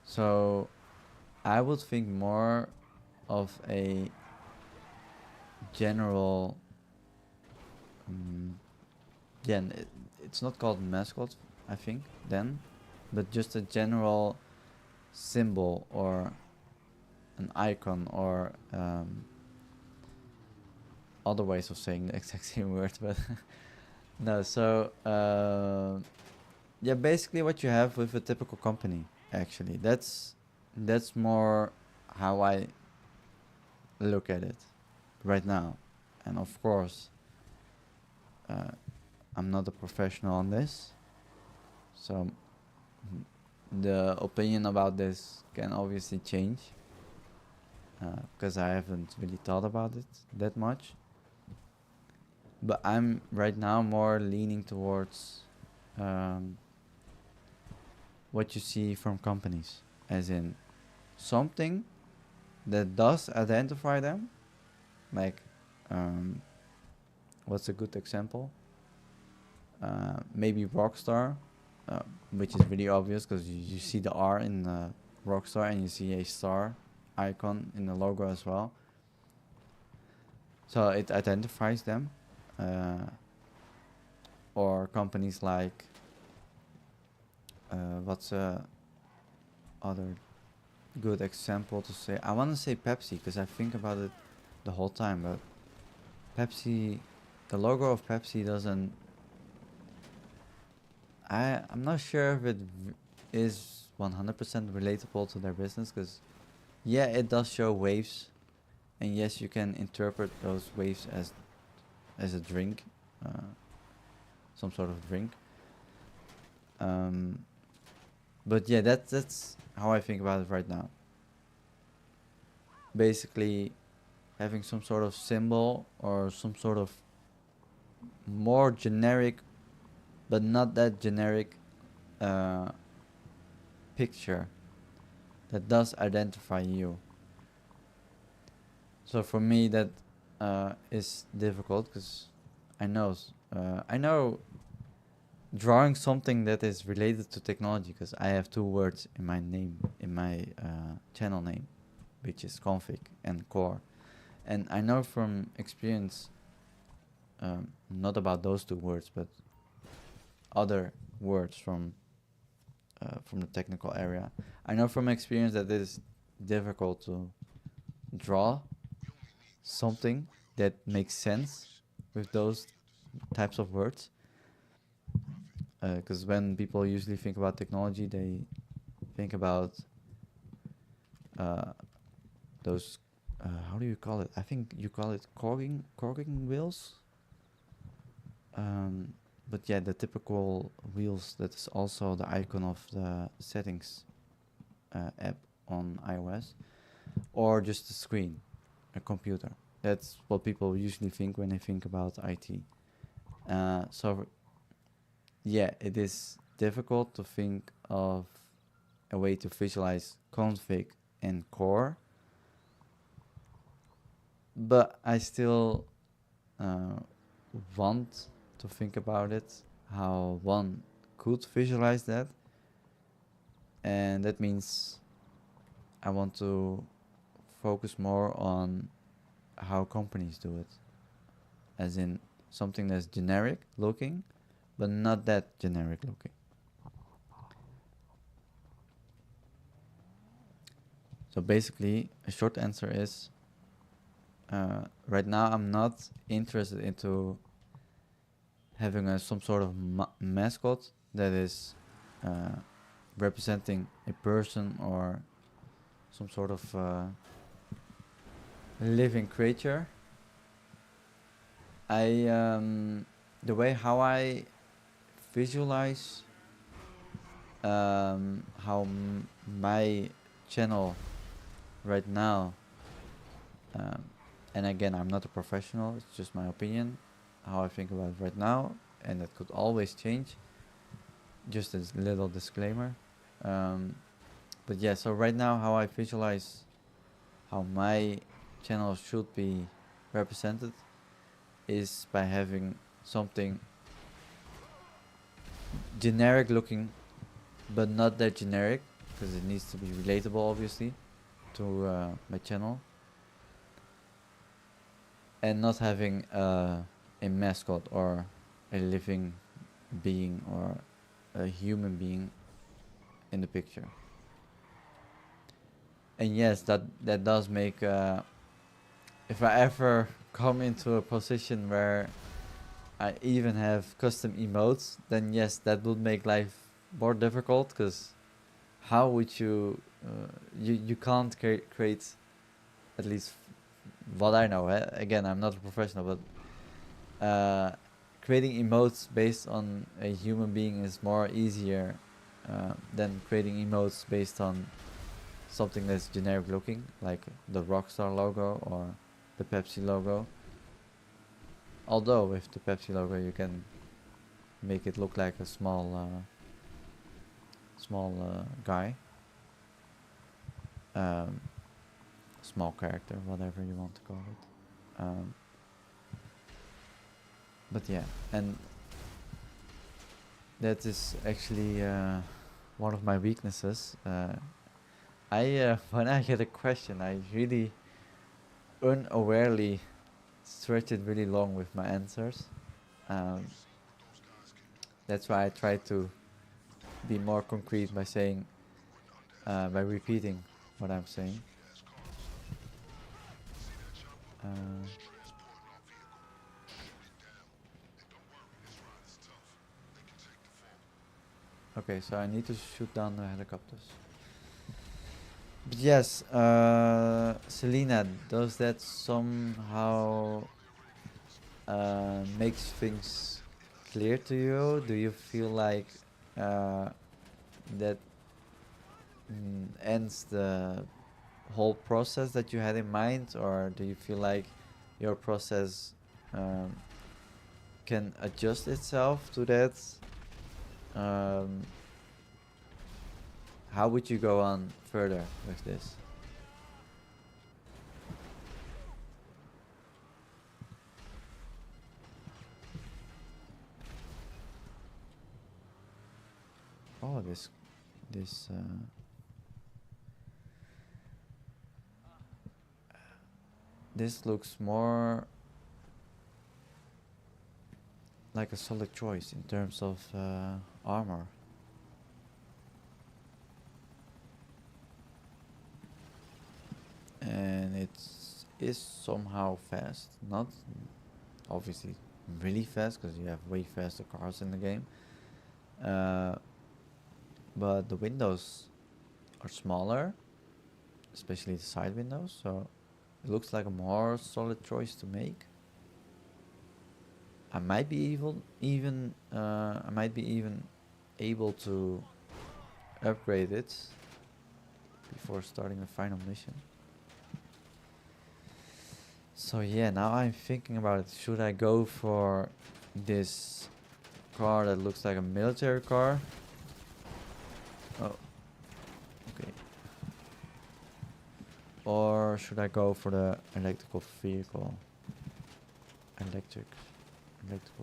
S1: So I would think more of a general, yeah, it's not called mascot, I think, then, but just a general symbol or an icon, or other ways of saying the exact same word, but no. So yeah, basically what you have with a typical company, actually, that's more how I look at it right now. And of course, I'm not a professional on this, so the opinion about this can obviously change, because I haven't really thought about it that much. But I'm right now more leaning towards what you see from companies, as in something that does identify them. Like, what's a good example? Maybe Rockstar, which is really obvious because you see the R in Rockstar, and you see a star icon in the logo as well. So it identifies them. or companies like what's other good example to say? I want to say Pepsi because I think about it the whole time, but Pepsi, the logo of Pepsi doesn't. I'm not sure if it is 100% relatable to their business because yeah, it does show waves, and yes, you can interpret those waves as a drink, some sort of drink. But yeah, that's how I think about it right now. Basically, having some sort of symbol or some sort of more generic, but not that generic picture that does identify you. So for me, that is difficult because I know drawing something that is related to technology because I have two words in my name, in my channel name, which is config and core. And I know from experience, not about those two words, but other words from the technical area. I know from experience that it is difficult to draw something that makes sense with those types of words. Because when people usually think about technology, they think about those, how do you call it? I think you call it cogging wheels. But yeah, the typical wheels that is also the icon of the settings app on iOS, or just a screen, a computer. That's what people usually think when they think about IT. So yeah, it is difficult to think of a way to visualize config and core, but I still want to think about it, how one could visualize that, and that means I want to focus more on how companies do it, as in something that's generic looking, but not that generic looking. So basically, a short answer is, right now I'm not interested into having some sort of mascot that is representing a person or some sort of living creature. The way how I visualize how my channel right now, and again, I'm not a professional, it's just my opinion, how I think about it right now, and that could always change, just as a little disclaimer. But yeah, so right now how I visualize how my channel should be represented is by having something generic looking, but not that generic, because it needs to be relatable obviously to my channel, and not having a mascot or a living being or a human being in the picture. And yes, that does make, if I ever come into a position where I even have custom emotes, then yes, that would make life more difficult, because how would you you can't create, at least what I know, again, I'm not a professional, but creating emotes based on a human being is more easier than creating emotes based on something that's generic looking, like the Rockstar logo or the Pepsi logo. Although with the Pepsi logo you can make it look like a small guy, small character, whatever you want to call it. But yeah, and that is actually one of my weaknesses. I when I get a question, I really unawarely stretch it really long with my answers. That's why I try to be more concrete by saying, by repeating what I'm saying. Okay, so I need to shoot down the helicopters. But yes, Selena, does that somehow makes things clear to you? Do you feel like that ends the whole process that you had in mind, or do you feel like your process can adjust itself to that? How would you go on further with this? Oh, this this looks more like a solid choice in terms of armor. And it is somehow fast. Not obviously really fast, because you have way faster cars in the game. But the windows are smaller, especially the side windows, so it looks like a more solid choice to make. I might be even able to upgrade it before starting the final mission. So yeah, now I'm thinking about it. Should I go for this car that looks like a military car? Oh, okay. Or should I go for the electrical vehicle? Electric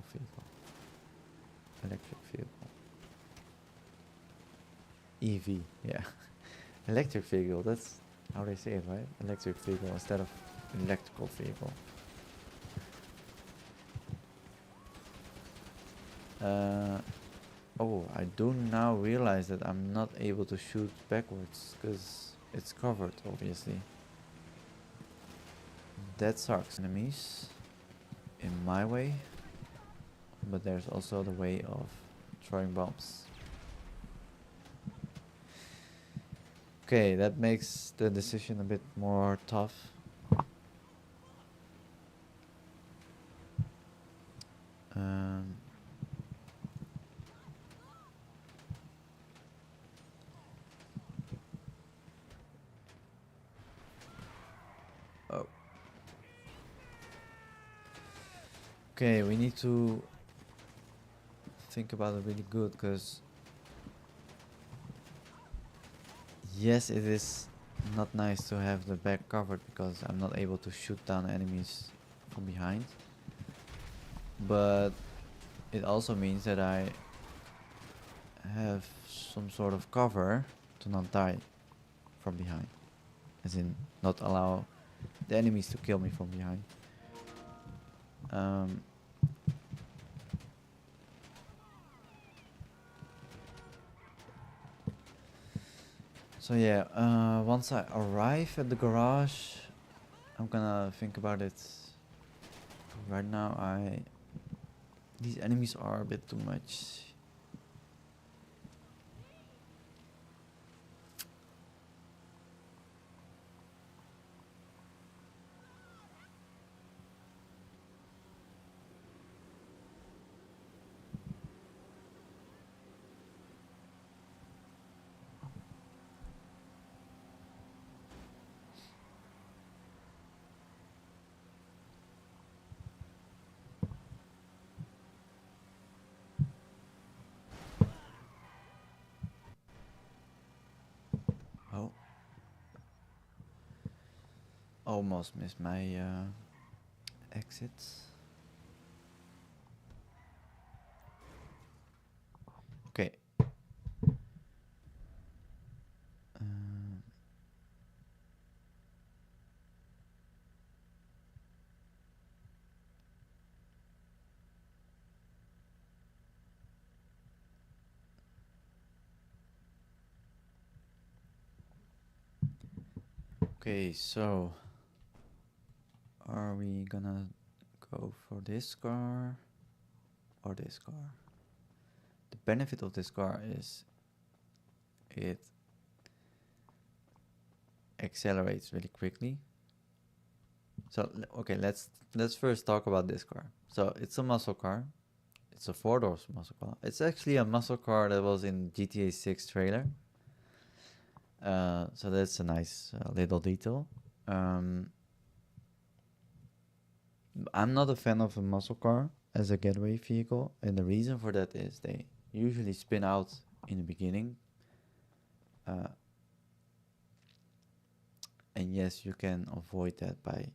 S1: vehicle. EV, yeah. Electric vehicle, that's how they say it, right? Electric vehicle instead of electrical vehicle. Oh, I do now realize that I'm not able to shoot backwards because it's covered, obviously. That sucks. Enemies in my way, but there's also the way of throwing bombs. Okay, that makes the decision a bit more tough. Oh. Okay, we need to think about it really good, because yes, it is not nice to have the back covered because I'm not able to shoot down enemies from behind, but it also means that I have some sort of cover to not die from behind, as in not allow the enemies to kill me from behind. So yeah, once I arrive at the garage, I'm gonna think about it. Right now, these enemies are a bit too much. Oh. Almost missed my exits. Okay. Okay, so are we gonna go for this car or this car? The benefit of this car is it accelerates really quickly. So okay, let's first talk about this car. So it's a muscle car. It's a four-door muscle car. It's actually a muscle car that was in GTA 6 trailer. So that's a nice little detail. I'm not a fan of a muscle car as a getaway vehicle, and the reason for that is they usually spin out in the beginning. And yes, you can avoid that by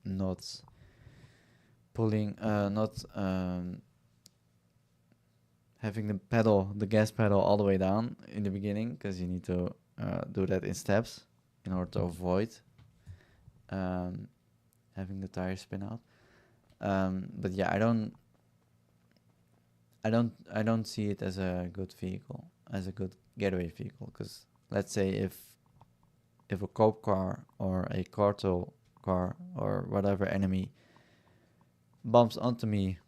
S1: not pulling, not having the gas pedal all the way down in the beginning, because you need to do that in steps in order to avoid having the tires spin out. But yeah, I don't see it as a good vehicle, as a good getaway vehicle, because let's say if a cop car or a cartel car or whatever enemy bumps onto me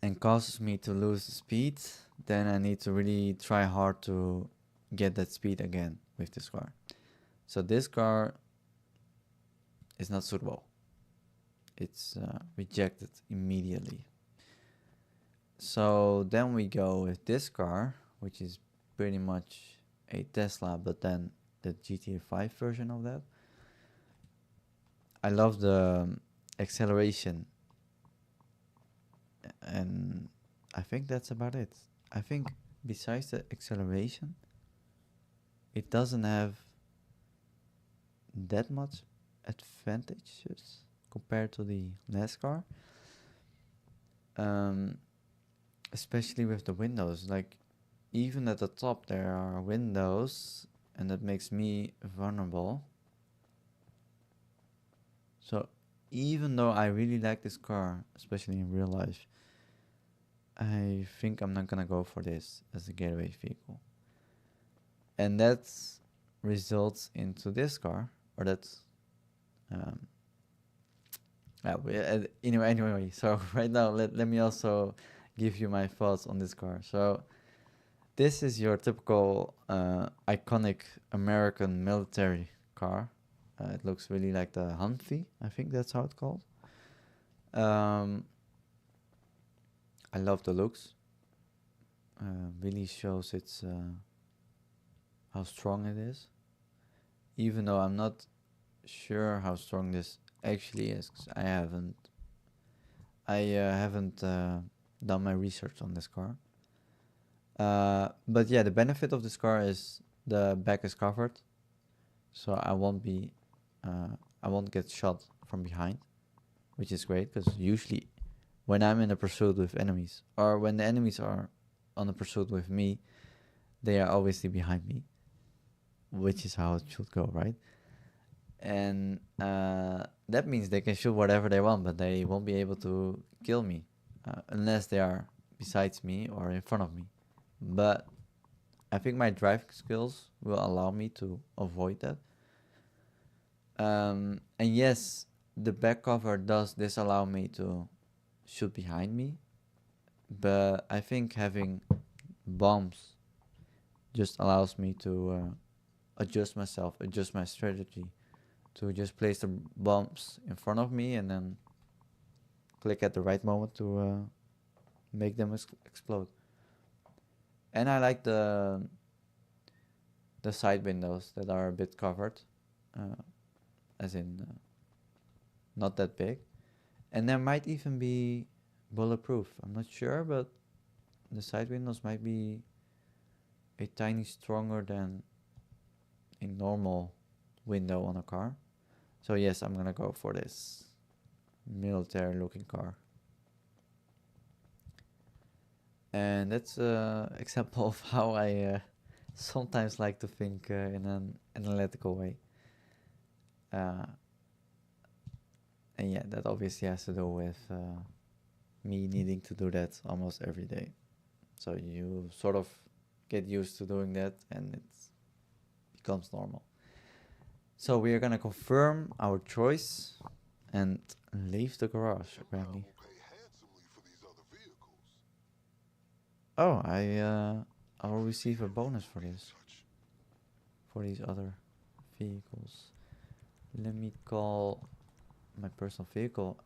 S1: and causes me to lose the speed, then I need to really try hard to get that speed again with this car. So this car is not suitable. It's rejected immediately. So then we go with this car, which is pretty much a Tesla, but then the GTA 5 version of that. I love the acceleration, and I think that's about it. I think besides the acceleration, it doesn't have that much advantages compared to the last car. Especially with the windows, like even at the top there are windows, and that makes me vulnerable. So even though I really like this car, especially in real life, I think I'm not gonna go for this as a getaway vehicle. And that results into this car, or that's anyway. So right now, let me also give you my thoughts on this car. So this is your typical iconic American military car. It looks really like the Humvee. I think that's how it's called. I love the looks. Really shows its how strong it is. Even though I'm not sure how strong this actually is, 'cause I haven't done my research on this car. But yeah, the benefit of this car is the back is covered, so I won't get shot from behind, which is great, because usually when I'm in a pursuit with enemies, or when the enemies are on a pursuit with me, they are obviously behind me, which is how it should go, right? And that means they can shoot whatever they want, but they won't be able to kill me unless they are besides me or in front of me. But I think my driving skills will allow me to avoid that. And yes, the back cover does disallow me to shoot behind me, but I think having bombs just allows me to adjust myself, adjust my strategy, to just place the bombs in front of me and then click at the right moment to make them explode. And I like the side windows that are a bit covered, as in not that big, and there might even be bulletproof. I'm not sure, but the side windows might be a tiny stronger than a normal window on a car. So yes, I'm gonna go for this military looking car. And that's an example of how I sometimes like to think in an analytical way. And yeah, that obviously has to do with me needing to do that almost every day. So you sort of get used to doing that, and it becomes normal. So we are gonna confirm our choice and leave the garage
S3: Your pal
S1: apparently.
S3: will pay handsomely for these other vehicles.
S1: Oh, I'll receive a bonus for this,
S3: Touch.
S1: for these other vehicles. Let me call my personal vehicle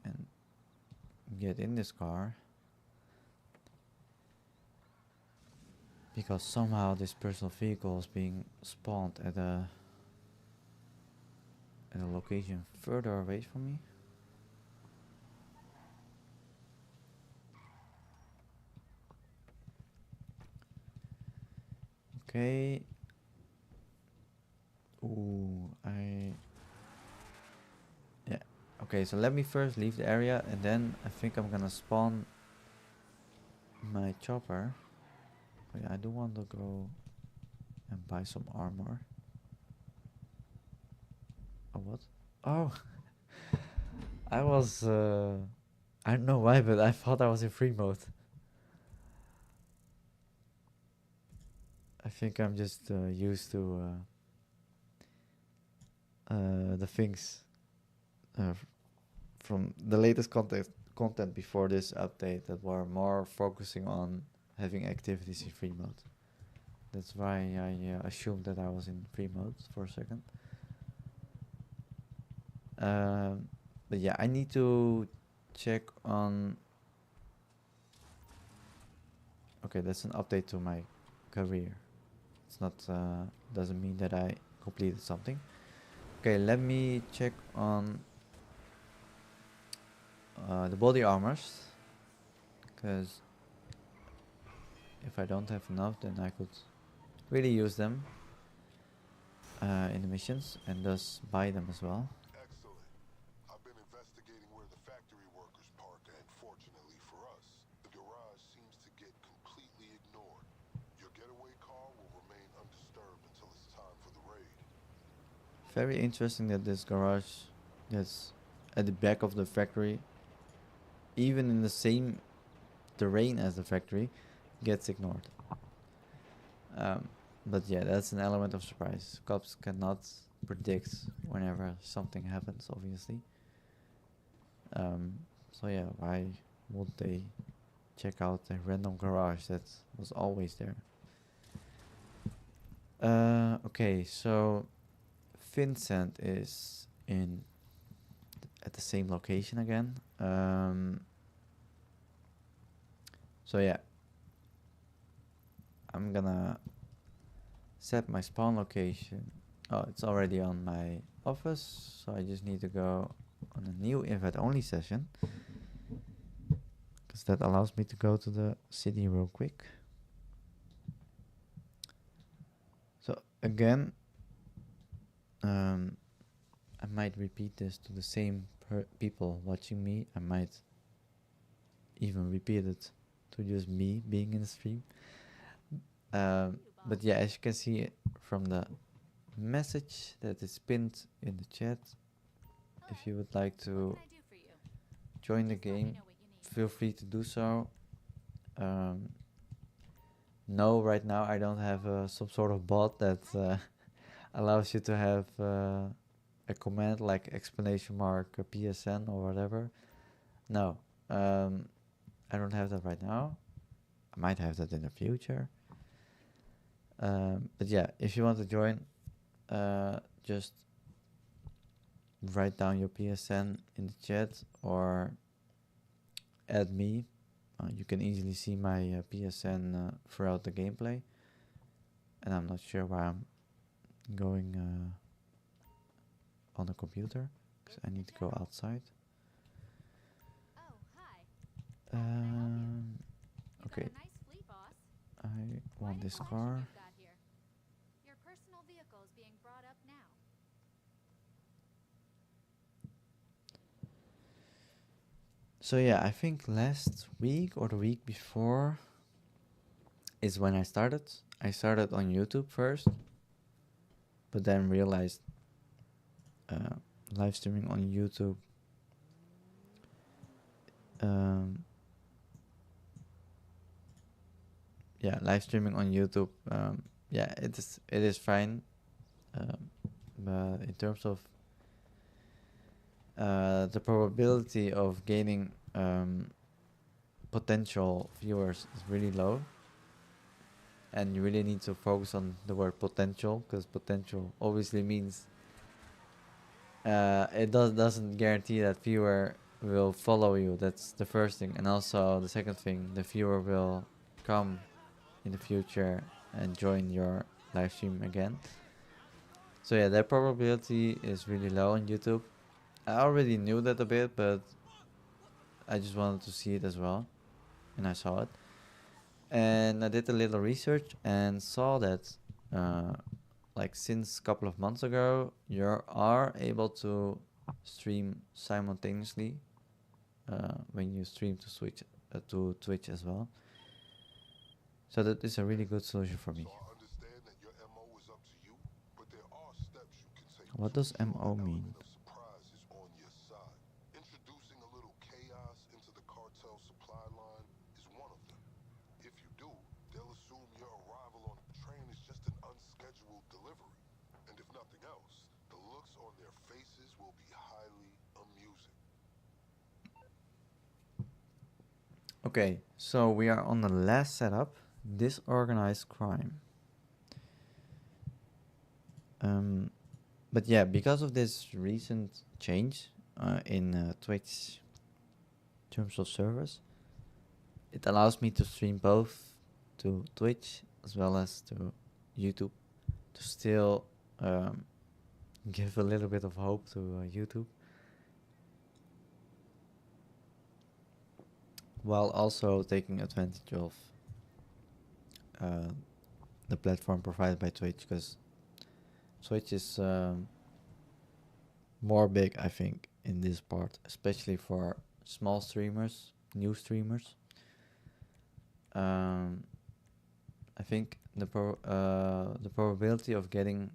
S1: and get in this car, because somehow this personal vehicle is being spawned at a location further away from me. Okay. Ooh, yeah. Okay, so let me first leave the area, and then I think I'm gonna spawn my chopper. Oh yeah, I do want to go and buy some armor. Oh, what? Oh, I was, I don't know why, but I thought I was in free mode. I think I'm just used to the things from the latest content before this update that were more focusing on having activities in free mode. That's why I assumed that I was in free mode for a second. But yeah, I need to check on. Okay, that's an update to my career. It's not doesn't mean that I completed something. Okay, let me check on the body armors, because if I don't have enough, then I could really use them in the missions, and thus buy them as well.
S3: Excellent. I've been investigating where the factory workers park, and fortunately for us, the garage seems to get completely ignored. Your getaway car will remain undisturbed until it's time for the raid.
S1: Very interesting that this garage that's at the back of the factory, even in the same terrain as the factory, gets ignored. But yeah, that's an element of surprise. Cops cannot predict whenever something happens, obviously. So yeah, why would they check out a random garage that was always there? Okay, so Vincent is at the same location again. So yeah, I'm gonna set my spawn location. Oh, it's already on my office, so I just need to go on a new invite only session, because that allows me to go to the city real quick. So again, I might repeat this to the same people watching me. I might even repeat it to just me being in the stream. But yeah, as you can see from the message that is pinned in the chat, if you would like to join the game, feel free to do so. No, right now I don't have some sort of bot that allows you to have a command like exclamation mark PSN or whatever. No, I don't have that right now. I might have that in the future. But yeah, if you want to join, just write down your PSN in the chat or add me. You can easily see my PSN throughout the gameplay. And I'm not sure why I'm going on the computer, because I need to go outside.
S2: Oh, hi.
S1: Okay,
S2: Nice fleet, boss.
S1: I want this
S2: Quite a
S1: car.
S2: collection you've got here. Your personal vehicle is being brought up now.
S1: So yeah, I think last week or the week before is when I started. I started on YouTube first, but then realized live streaming on YouTube yeah, live streaming on YouTube, yeah, it is fine, but in terms of the probability of gaining potential viewers is really low, and you really need to focus on the word potential, because potential obviously means it doesn't guarantee that viewer will follow you. That's the first thing, and also the second thing, the viewer will come in the future and join your live stream again. So yeah, that probability is really low on YouTube. I already knew that a bit, but I just wanted to see it as well, and I saw it. And I did a little research and saw that, like since a couple of months ago, you are able to stream simultaneously when you stream to Twitch as well. So that is a really good solution for me.
S3: So I understand that your MO is up to you, but there are steps you can take
S1: What
S3: to
S1: does
S3: ensure
S1: MO
S3: an
S1: mean?
S3: element of surprise is on your side. Introducing a little chaos into the cartel supply line is one of them. If you do, they'll assume your arrival on the train is just an unscheduled delivery. And if nothing else, the looks on their faces will be highly amusing.
S1: Okay, so we are on the last setup, disorganized crime. But yeah, because of this recent change in Twitch terms of service, it allows me to stream both to Twitch as well as to YouTube, to still give a little bit of hope to YouTube, while also taking advantage of the platform provided by Twitch, because Twitch is more big, I think, in this part, especially for small streamers, new streamers. I think the probability of getting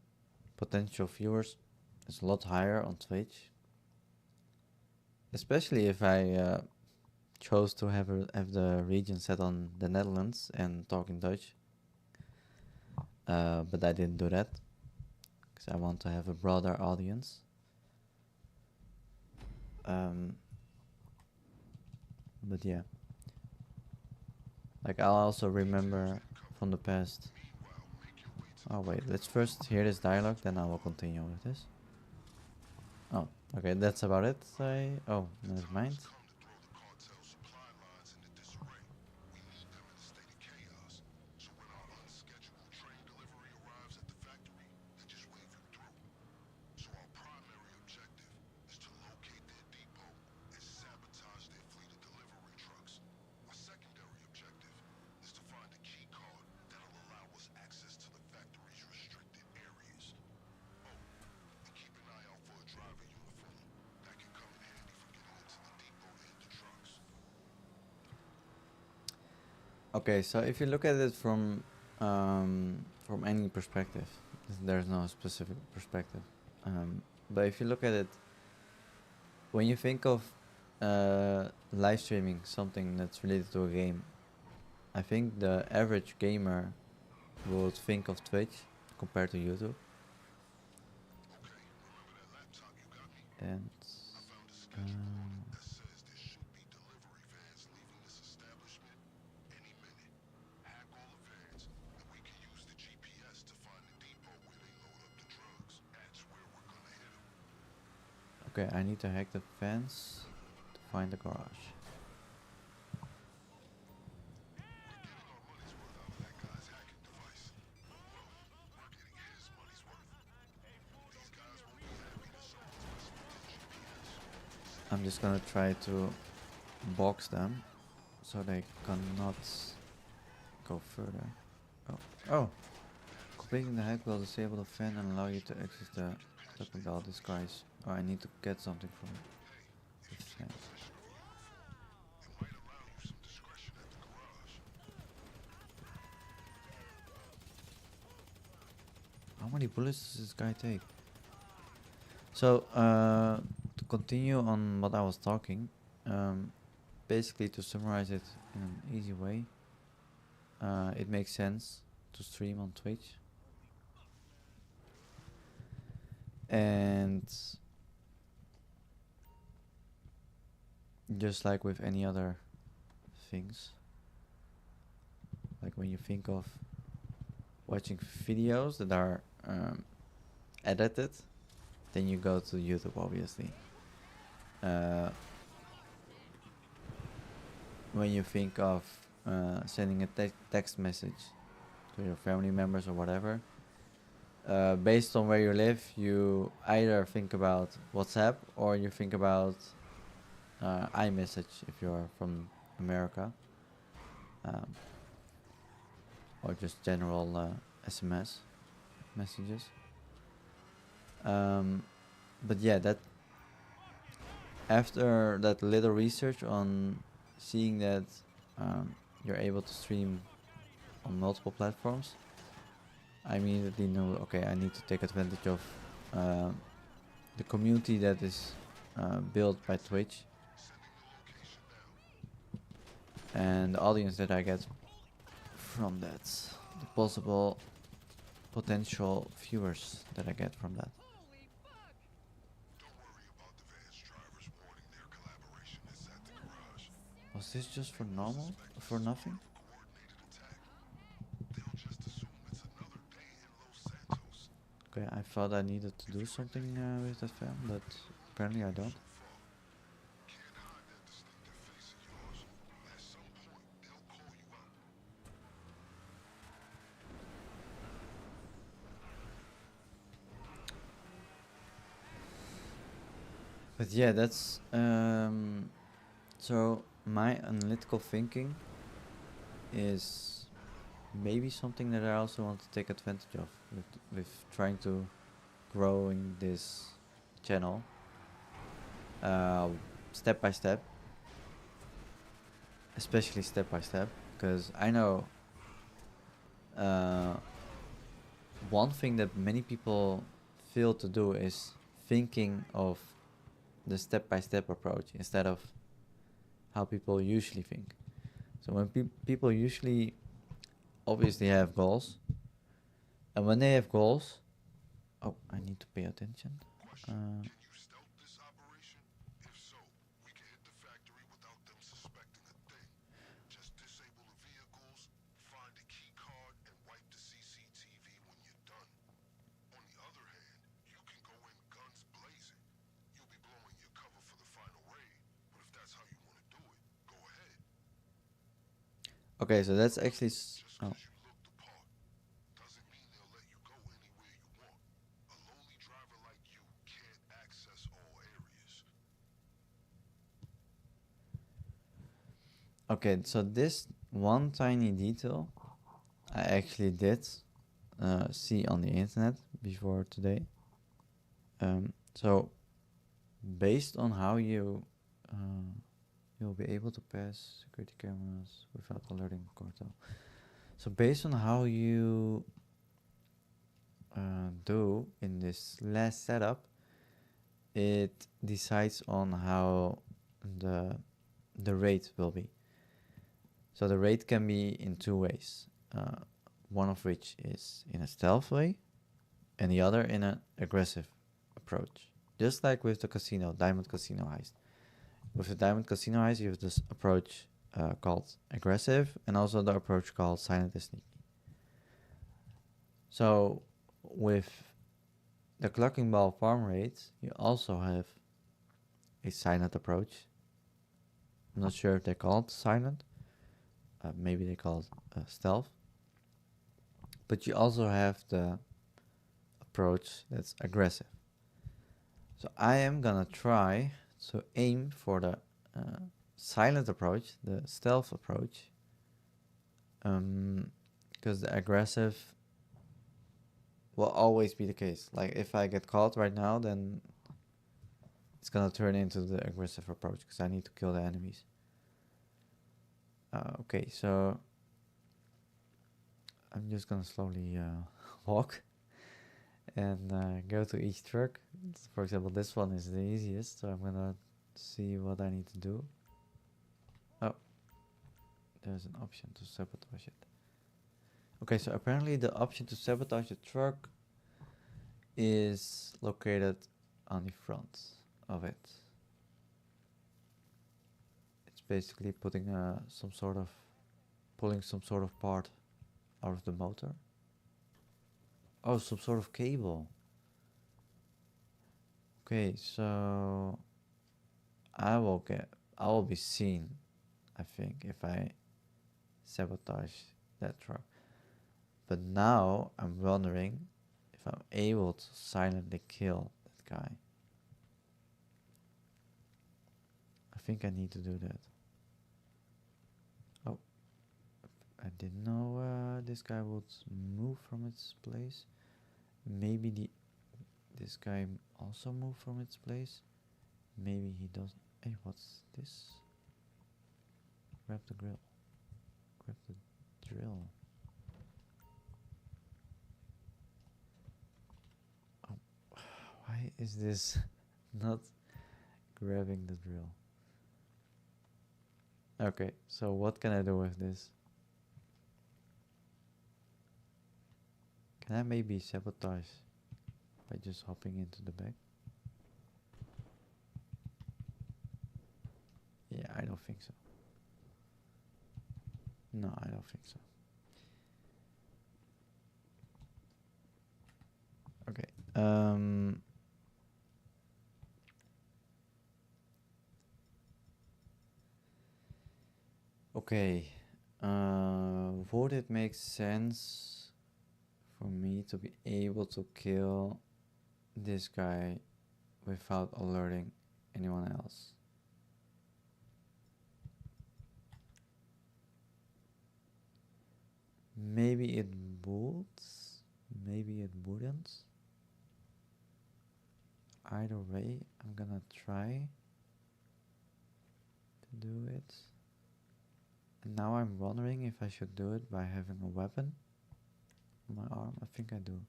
S1: potential viewers is a lot higher on Twitch, especially if I chose to have the region set on the Netherlands and talk in Dutch. But I didn't do that because I want to have a broader audience. But yeah, like I'll also remember from the past. Oh wait, let's first hear this dialogue, then I will continue with this. Oh, okay, that's about it. Oh, never mind. Okay, so if you look at it from any perspective, there's no specific perspective. But if you look at it, when you think of live streaming something that's related to a game, I think the average gamer would think of Twitch compared to YouTube. And okay, I need to hack the fence to find the garage. I'm just gonna try to box them so they cannot go further. Oh! Completing the hack will disable the fan and allow you to access the Cluckin Bell disguise. Oh, I need to get something from the fan. How many bullets does this guy take? So, to continue on what I was talking, basically to summarize it in an easy way, it makes sense to stream on Twitch. And just like with any other things, like when you think of watching videos that are edited, then you go to YouTube, obviously. When you think of sending a text message to your family members or whatever, based on where you live, you either think about WhatsApp or you think about iMessage if you're from America, or just general SMS messages. But yeah, that after that little research on seeing that you're able to stream on multiple platforms, I immediately knew, okay, I need to take advantage of the community that is built by Twitch and the audience that I get from that, the possible potential viewers that I get from that. Was this just for normal? For nothing? Okay, I thought I needed to do something with that fan, but apparently I don't. But yeah, that's so my analytical thinking is maybe something that I also want to take advantage of with trying to growing this channel step by step, especially step by step, because I know one thing that many people fail to do is thinking of the step-by-step approach instead of how people usually think. So when people usually obviously have goals, and when they have goals, oh, I need to pay attention.
S3: Can you stealth this operation? If so, we can hit the factory without them suspecting a thing. Just disable the vehicles, find a key card, and wipe the CCTV when you're done. On the other hand, you can go in guns blazing. You'll be blowing your cover for the final raid, but if that's how you want to do it, go ahead.
S1: Okay, so that's actually
S3: Just because you look the part doesn't mean they'll let you go anywhere you want. A lowly driver like you can't access all areas.
S1: okay. So this one tiny detail I actually did see on the internet before today. So based on how you'll be able to pass security cameras without alerting cartel. So based on how you do in this last setup, it decides on how the rate will be. So the rate can be in two ways, one of which is in a stealth way and the other in an aggressive approach. Just like with the casino, Diamond Casino heist. With the Diamond Casino heist, you have this approach called aggressive and also the approach called silent and sneaky. So with the Cluckin Bell Farm Raid, you also have a silent approach. I'm not sure if they call it silent. Maybe they call it stealth. But you also have the approach that's aggressive. So I am gonna try to aim for the silent approach, the stealth approach, because the aggressive will always be the case. Like if I get caught right now, then it's gonna turn into the aggressive approach because I need to kill the enemies. Okay, so I'm just gonna slowly walk and go to each truck. For example, this one is the easiest, so I'm gonna see what I need to do. Oh, there's an option to sabotage it. Okay, so apparently the option to sabotage the truck is located on the front of it. It's basically putting pulling some sort of part out of the motor. Oh, some sort of cable. Okay, so I will be seen, I think, if I sabotage that truck. But now I'm wondering if I'm able to silently kill that guy. I think I need to do that. Oh, I didn't know this guy would move from its place. Maybe this guy also moved from its place. Maybe he doesn't. Hey, what's this? Grab the grill. Grab the drill. Oh, why is this not grabbing the drill? Okay, so what can I do with this? Can I maybe sabotage by just hopping into the back? Yeah, I don't think so. No, I don't think so. Okay. Okay. Would it make sense for me to be able to kill this guy without alerting anyone else? Maybe it would, maybe it wouldn't. Either way, I'm gonna try to do it. And now I'm wondering if I should do it by having a weapon on my arm. I think I do.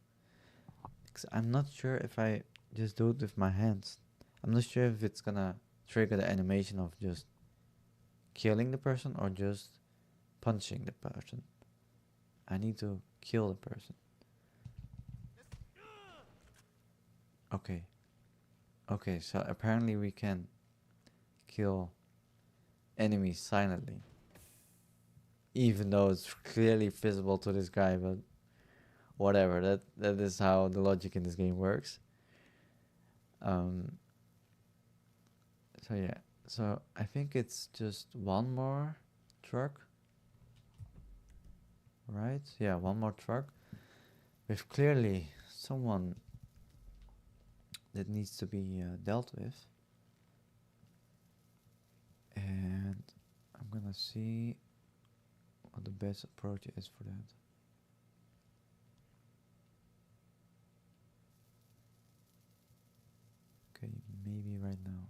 S1: Because I'm not sure if I just do it with my hands. I'm not sure if it's gonna trigger the animation of just killing the person or just punching the person. I need to kill the person. Okay. Okay, so apparently we can kill enemies silently. Even though it's clearly visible to this guy, but whatever, that is how the logic in this game works. So yeah, so I think it's just one more truck, right? Yeah, one more truck with clearly someone that needs to be dealt with. And I'm gonna see what the best approach is for that. Okay, maybe right now.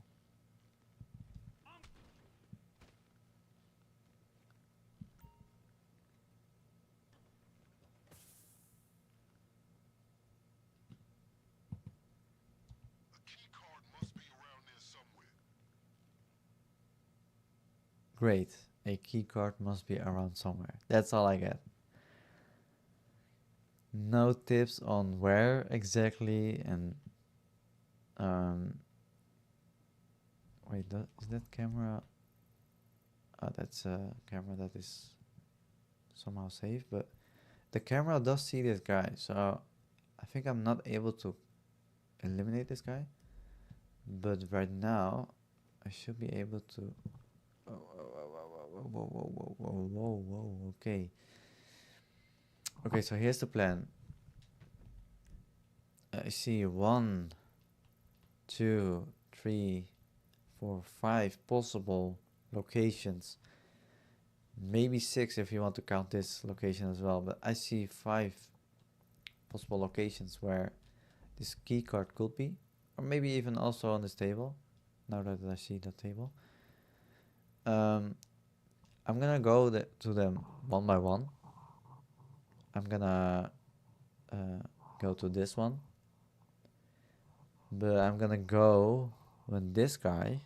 S3: A key card must be around there somewhere.
S1: Great, a key card must be around somewhere. That's all I get. No tips on where exactly, and wait, is that camera? That's a camera that is somehow safe, but the camera does see this guy, so I think I'm not able to eliminate this guy. But right now, I should be able to. Whoa. Okay. Okay, so here's the plan. I see 1, 2, 3, 4, 5 possible locations. Maybe 6 if you want to count this location as well. But I see 5 possible locations where this key card could be. Or maybe even also on this table. Now that I see the table. I'm gonna go to them one by one. I'm gonna go to this one. But I'm gonna go when this guy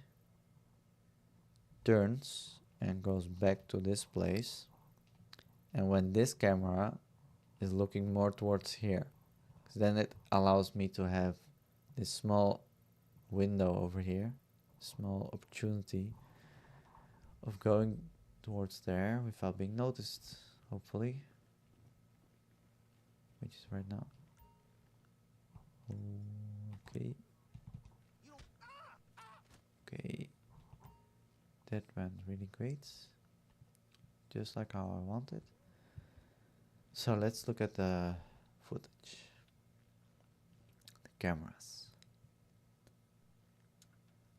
S1: turns and goes back to this place. And when this camera is looking more towards here. 'Cause then it allows me to have this small window over here, small opportunity of going towards there without being noticed, hopefully. Which is right now. Okay. Okay. That went really great. Just like how I wanted. So let's look at the footage. The cameras.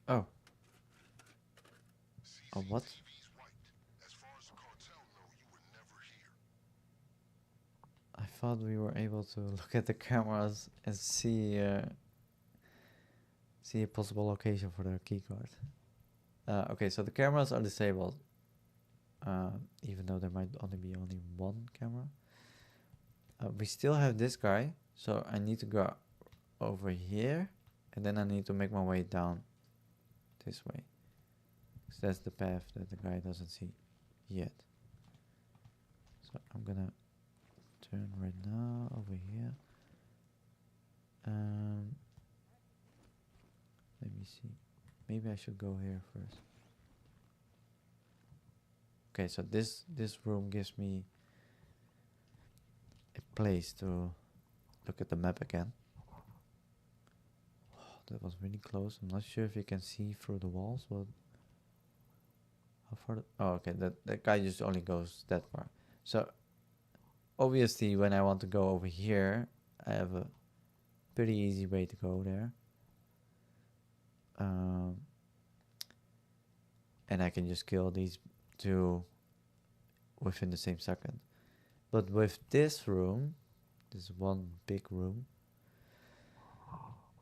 S1: Oh. Oh, what?
S3: CCTV's right. As far as the cartel know, you were never here.
S1: I thought we were able to look at the cameras and see a possible location for the keycard. Okay, so the cameras are disabled, even though there might only be one camera. We still have this guy, so I need to go over here, and then I need to make my way down this way. So that's the path that the guy doesn't see yet. So I'm gonna turn right now over here. Let me see. Maybe I should go here first. Okay, so this room gives me a place to look at the map again. Oh, that was really close. I'm not sure if you can see through the walls, but how far? Oh, okay. That guy just only goes that far. So obviously, when I want to go over here, I have a pretty easy way to go there. And I can just kill these two within the same second. But with this room, this one big room,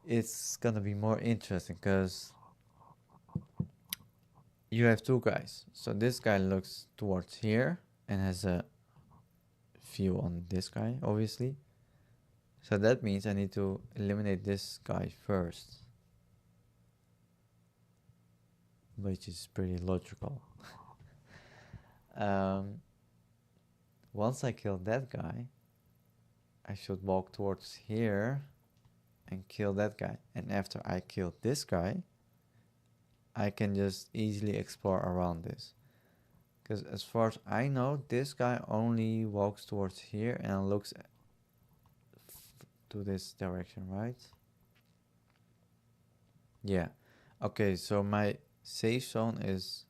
S1: it's gonna be more interesting because you have two guys. So this guy looks towards here and has a view on this guy, obviously. So that means I need to eliminate this guy first, which is pretty logical. Once I kill that guy, I should walk towards here and kill that guy. And after I kill this guy, I can just easily explore around this. Because as far as I know, this guy only walks towards here and looks to this direction, right? Yeah. Okay, so my safe zone is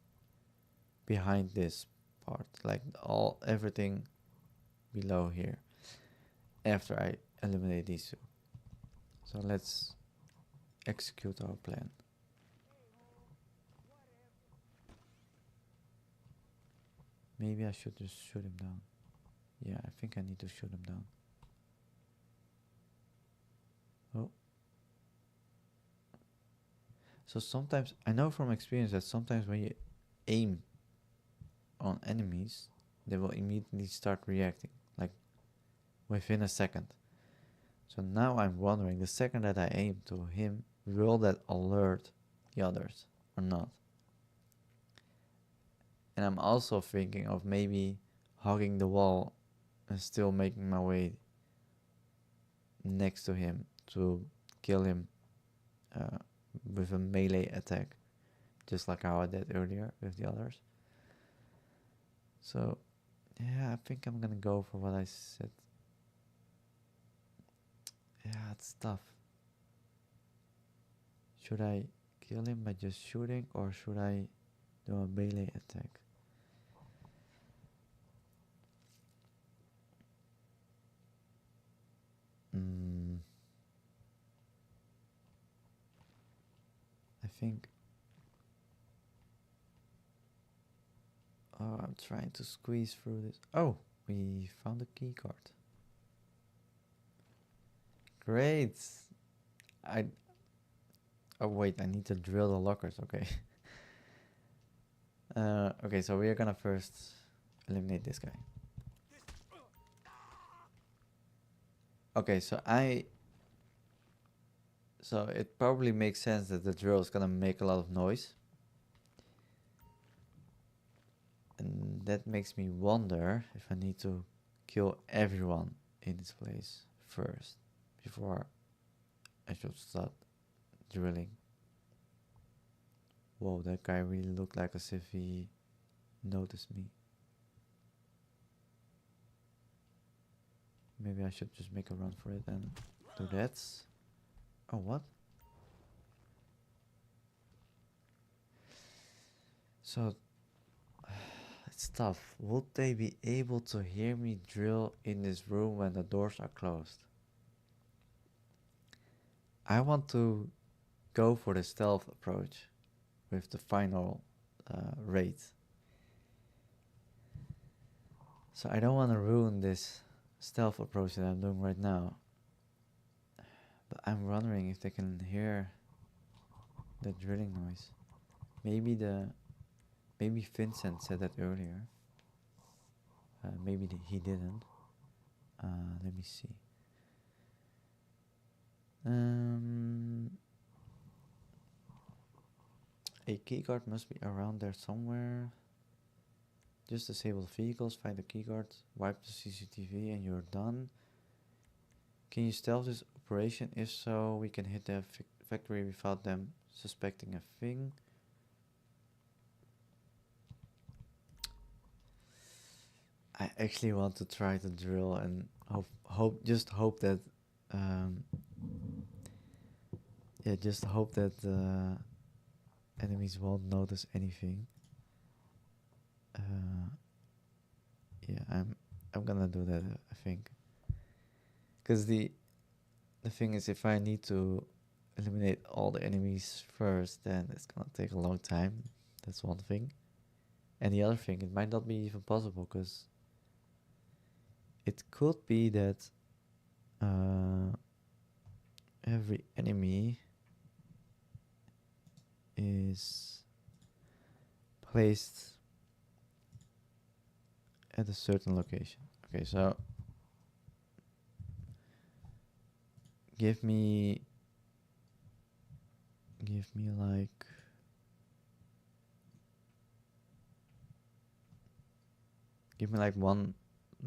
S1: behind this part, like everything below here, after I eliminate these two. So let's execute our plan. Maybe I should just shoot him down. Yeah, I think I need to shoot him down. Oh. So sometimes, I know from experience that sometimes when you aim on enemies, they will immediately start reacting, like within a second. So now I'm wondering, the second that I aim to him, will that alert the others or not? And I'm also thinking of maybe hugging the wall and still making my way next to him to kill him with a melee attack, just like how I did earlier with the others. So yeah, I think I'm gonna go for what I said. Yeah, it's tough. Should I kill him by just shooting, or should I do a melee attack? I think. Oh, I'm trying to squeeze through this. Oh, we found a key card. Great. Oh wait, I need to drill the lockers. Okay. Okay, so we are gonna first eliminate this guy. Okay, so it probably makes sense that the drill is gonna make a lot of noise. And that makes me wonder if I need to kill everyone in this place first before I should start drilling. Whoa, that guy really looked like as if he noticed me. Maybe I should just make a run for it and do that. Oh, what? So, it's tough. Would they be able to hear me drill in this room when the doors are closed? I want to go for the stealth approach with the final raid. So I don't want to ruin this stealth approach that I'm doing right now. But I'm wondering if they can hear the drilling noise. Maybe Vincent said that earlier. Maybe he didn't. Let me see. A keyguard must be around there somewhere. Just disable vehicles, find the keyguard, wipe the CCTV, and you're done. Can you stealth this operation? If so, we can hit the factory without them suspecting a thing. I actually want to try to drill and hope that enemies won't notice anything. I'm gonna do that, I think. Because the thing is, if I need to eliminate all the enemies first, then it's gonna take a long time. That's one thing. And the other thing, it might not be even possible, because it could be that every enemy is placed at a certain location. Okay, so give me like give me like 1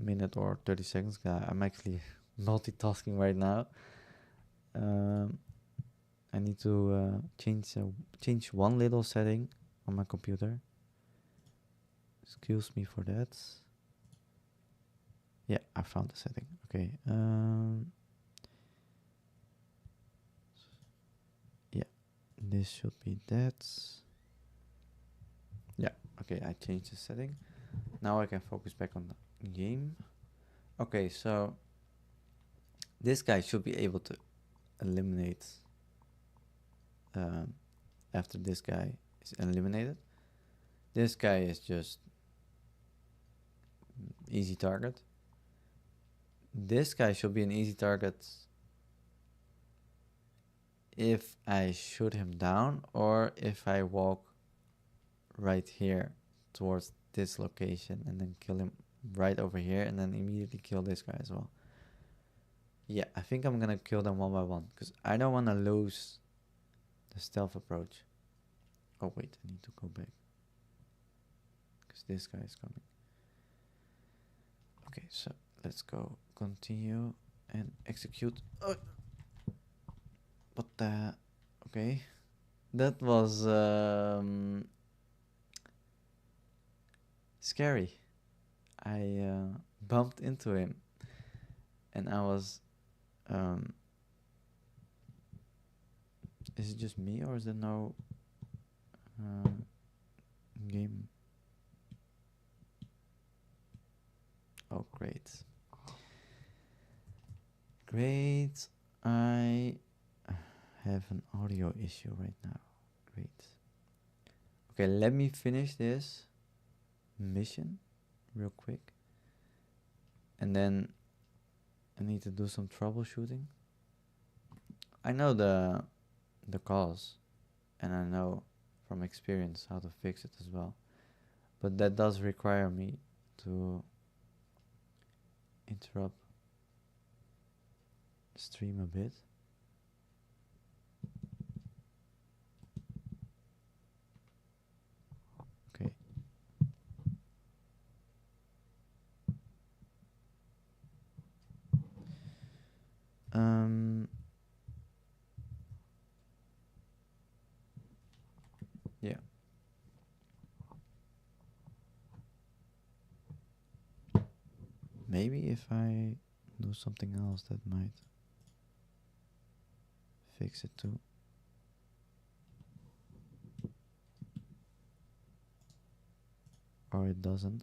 S1: minute or 30 seconds. I'm actually multitasking right now. I need to change one little setting on my computer. Excuse me for that. Yeah, I found the setting. Okay. Yeah, this should be that. Yeah, okay, I changed the setting. Now I can focus back on the game. Okay, so this guy should be able to eliminate after this guy is eliminated. This guy is just easy target. This guy should be an easy target if I shoot him down or if I walk right here towards this location and then kill him right over here and then immediately kill this guy as well. Yeah, I think I'm gonna kill them one by one because I don't want to lose the stealth approach. Oh wait, I need to go back because this guy is coming. Okay, so let's go continue and execute. What the? Okay, that was scary. I bumped into him and I was is it just me or is there no game? Oh great. Great. I have an audio issue right now. Great. Okay, let me finish this mission real quick. And then I need to do some troubleshooting. I know the cause and I know from experience how to fix it as well. But that does require me to interrupt the stream a bit. Okay. maybe if I do something else that might fix it too. Or it doesn't.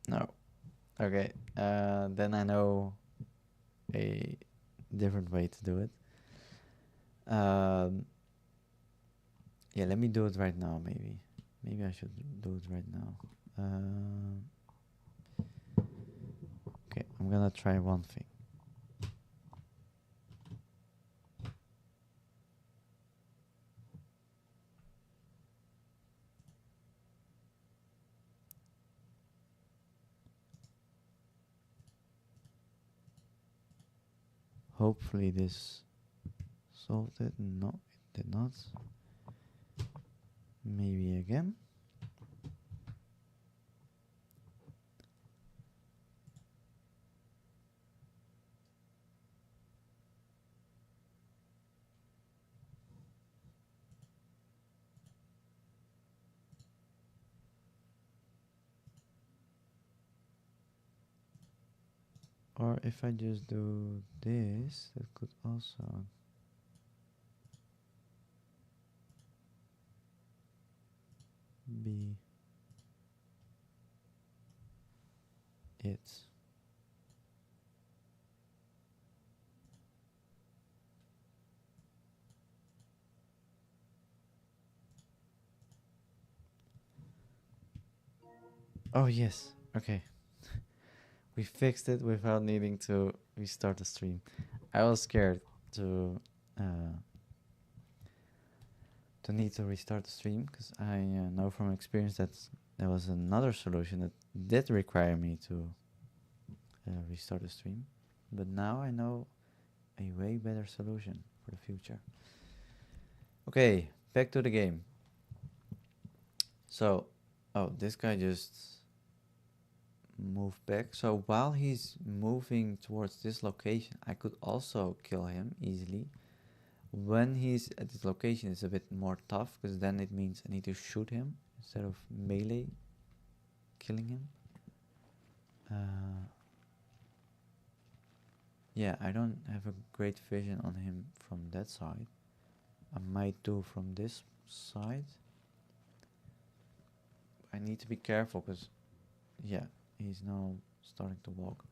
S1: No. Okay. Then I know a different way to do it. Yeah, let me do it right now. Maybe I should do it right now. Okay, I'm gonna try one thing. Hopefully this solved it. No, it did not. Maybe again. Or if I just do this, that could also be it. Oh yes, okay. We fixed it without needing to restart the stream. I was scared to need to restart the stream because I know from experience that there was another solution that did require me to restart the stream. But now I know a way better solution for the future. Okay, back to the game. So, oh, this guy just moved back. So while he's moving towards this location, I could also kill him easily. When he's at this location, it's a bit more tough because then it means I need to shoot him instead of melee killing him. Yeah, I don't have a great vision on him from that side. I might do from this side. I need to be careful because, yeah, he's now starting to walk.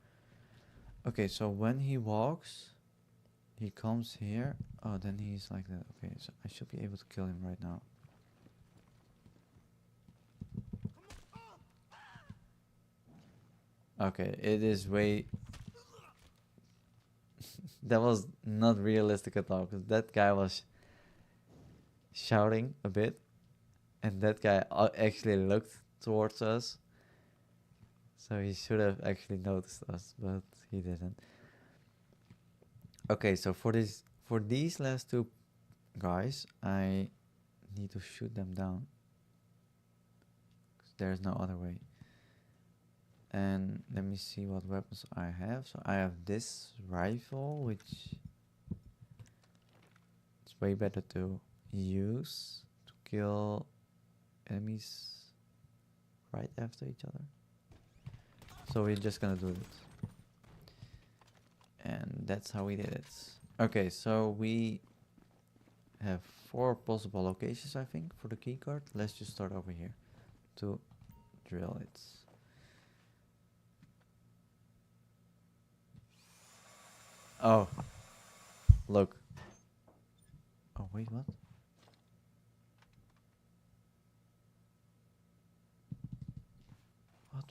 S1: Okay, so when he walks, he comes here. Oh, then he's like that. Okay, so I should be able to kill him right now. Okay, it is way... That was not realistic at all, because that guy was shouting a bit, and that guy actually looked towards us. So he should have actually noticed us, but he didn't. Okay, so for these last two guys, I need to shoot them down, 'cause there's no other way. And let me see what weapons I have. So I have this rifle, which it's way better to use to kill enemies right after each other. So we're just gonna do it. And that's how we did it. Okay, so we have 4 possible locations, I think, for the keycard. Let's just start over here to drill it. Oh, look. Oh, wait, what? What?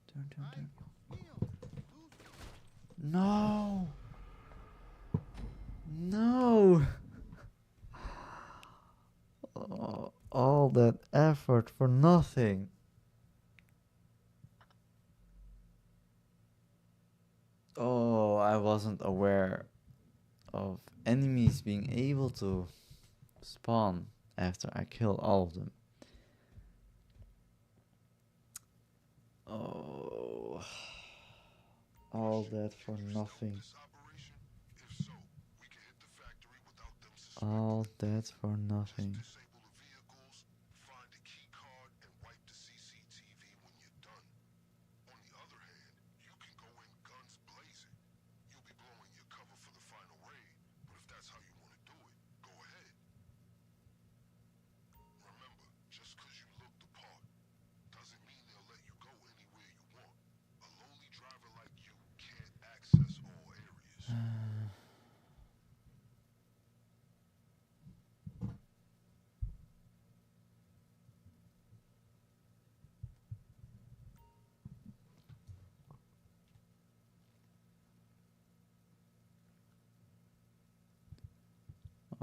S1: Turn. No! No! Oh, all that effort for nothing. Oh, I wasn't aware of enemies being able to spawn after I killed all of them. Oh, all that for nothing.
S3: This operation? If so, we can hit the factory without them suspecting.
S1: All that for nothing.
S3: Just disable the vehicles, find a key card, and wipe the CCTV when you're done. On the other hand, you can go in guns blazing. You'll be blowing your cover for the final raid, but if that's how you want to do it, go ahead. Remember, just because you look the part doesn't mean they'll let you go anywhere you want. A lowly driver like you can't access all areas.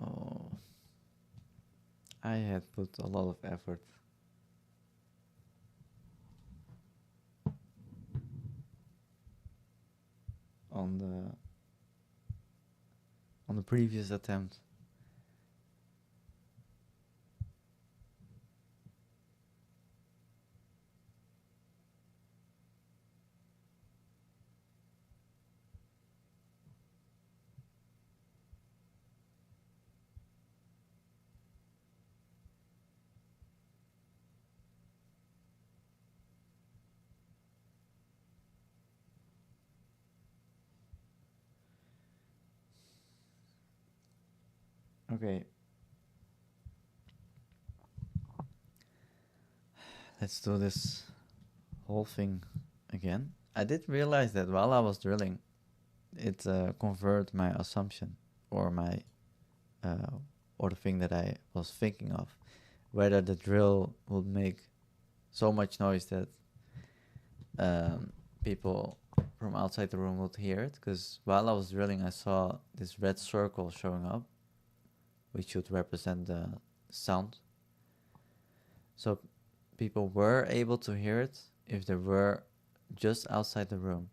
S1: Oh, I had put a lot of effort. On the previous attempt. Okay. Let's do this whole thing again. I did realize that while I was drilling, it converted my assumption or my or the thing that I was thinking of, whether the drill would make so much noise that people from outside the room would hear it. Because while I was drilling, I saw this red circle showing up, which should represent the sound. So people were able to hear it if they were just outside the room.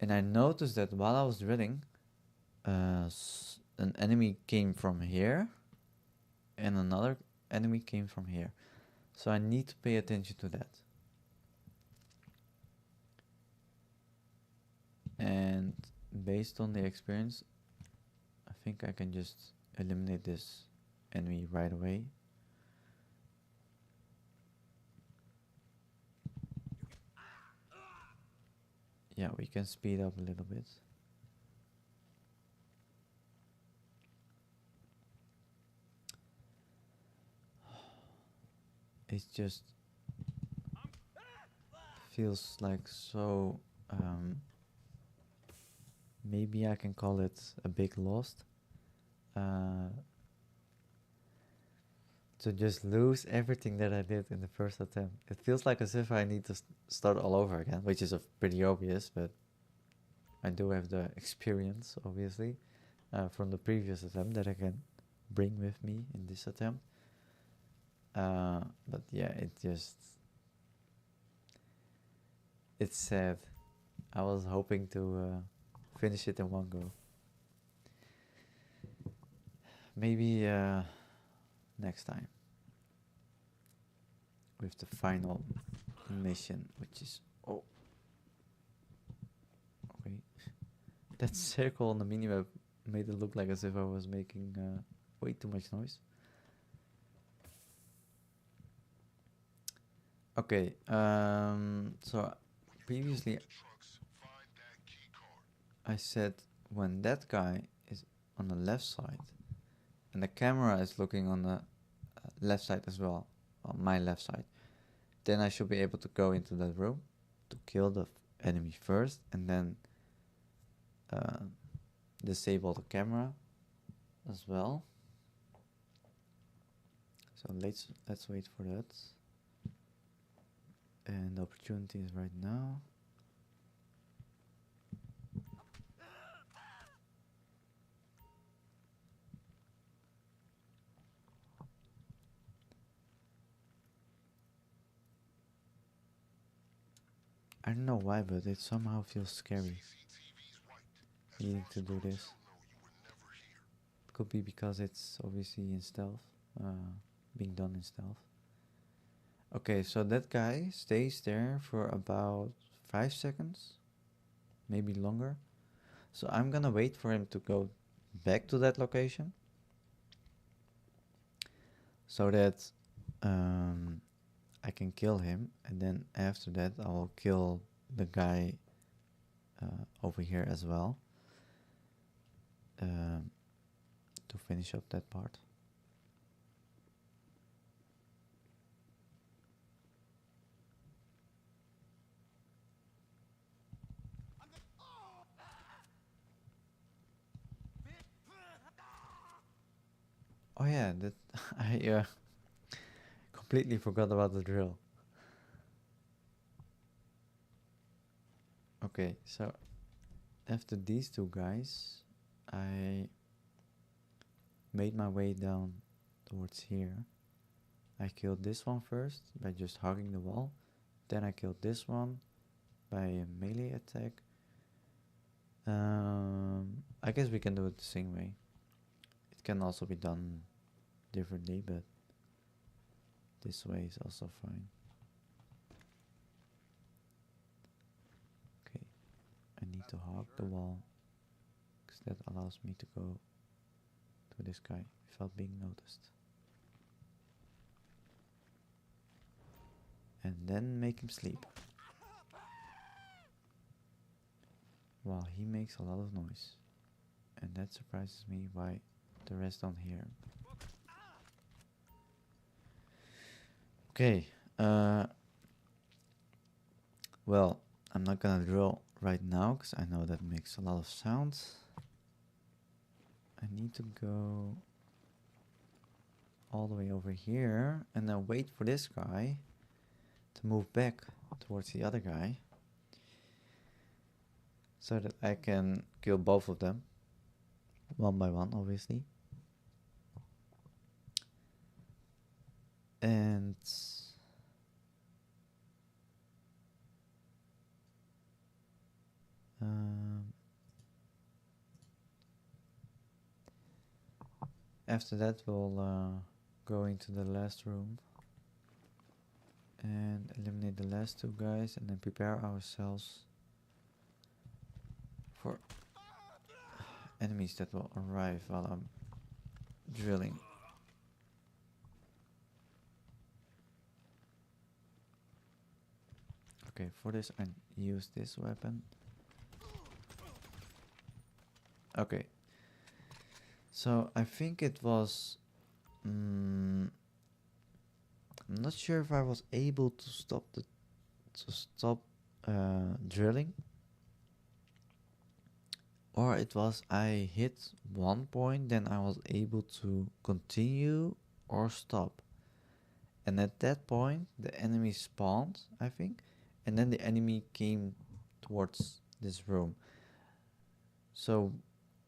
S1: And I noticed that while I was drilling, an enemy came from here and another enemy came from here. So I need to pay attention to that. And based on the experience, I think I can just eliminate this enemy right away. Yeah, we can speed up a little bit. It just feels like so, maybe I can call it a big loss. To just lose everything that I did in the first attempt. It feels like as if I need to start all over again, which is pretty obvious, but I do have the experience, obviously, from the previous attempt that I can bring with me in this attempt. But yeah, it's sad. I was hoping to finish it in one go. Maybe next time with the final mission, which is okay. That circle on the minimap made it look like as if I was making way too much noise. Okay, so previously I said when that guy is on the left side and the camera is looking on the left side as well, on my left side, then I should be able to go into that room to kill the enemy first and then disable the camera as well. So let's wait for that. And the opportunity is right now. I don't know why, but it somehow feels scary needing to do this. It could be because it's obviously in stealth, being done in stealth. Okay, so that guy stays there for about 5 seconds, maybe longer. So I'm gonna wait for him to go back to that location so that I can kill him, and then after that I will kill the guy over here as well to finish up that part. Oh yeah, that I completely forgot about the drill. Okay, so after these two guys, I made my way down towards here. I killed this one first by just hugging the wall. Then I killed this one by a melee attack. I guess we can do it the same way. It can also be done differently, but this way is also fine. Okay, I need to hug the wall because that allows me to go to this guy without being noticed. And then make him sleep. Wow, he makes a lot of noise. And that surprises me why the rest don't hear him. Okay, well, I'm not gonna drill right now because I know that makes a lot of sounds. I need to go all the way over here and then wait for this guy to move back towards the other guy so that I can kill both of them one by one, obviously. And after that we'll go into the last room and eliminate the last two guys and then prepare ourselves for enemies that will arrive while I'm drilling. Okay, for this I use this weapon. Okay, so I think it was I'm not sure if I was able to stop drilling, or it was I hit one point, then I was able to continue or stop. And at that point, the enemy spawned, I think, and then the enemy came towards this room. So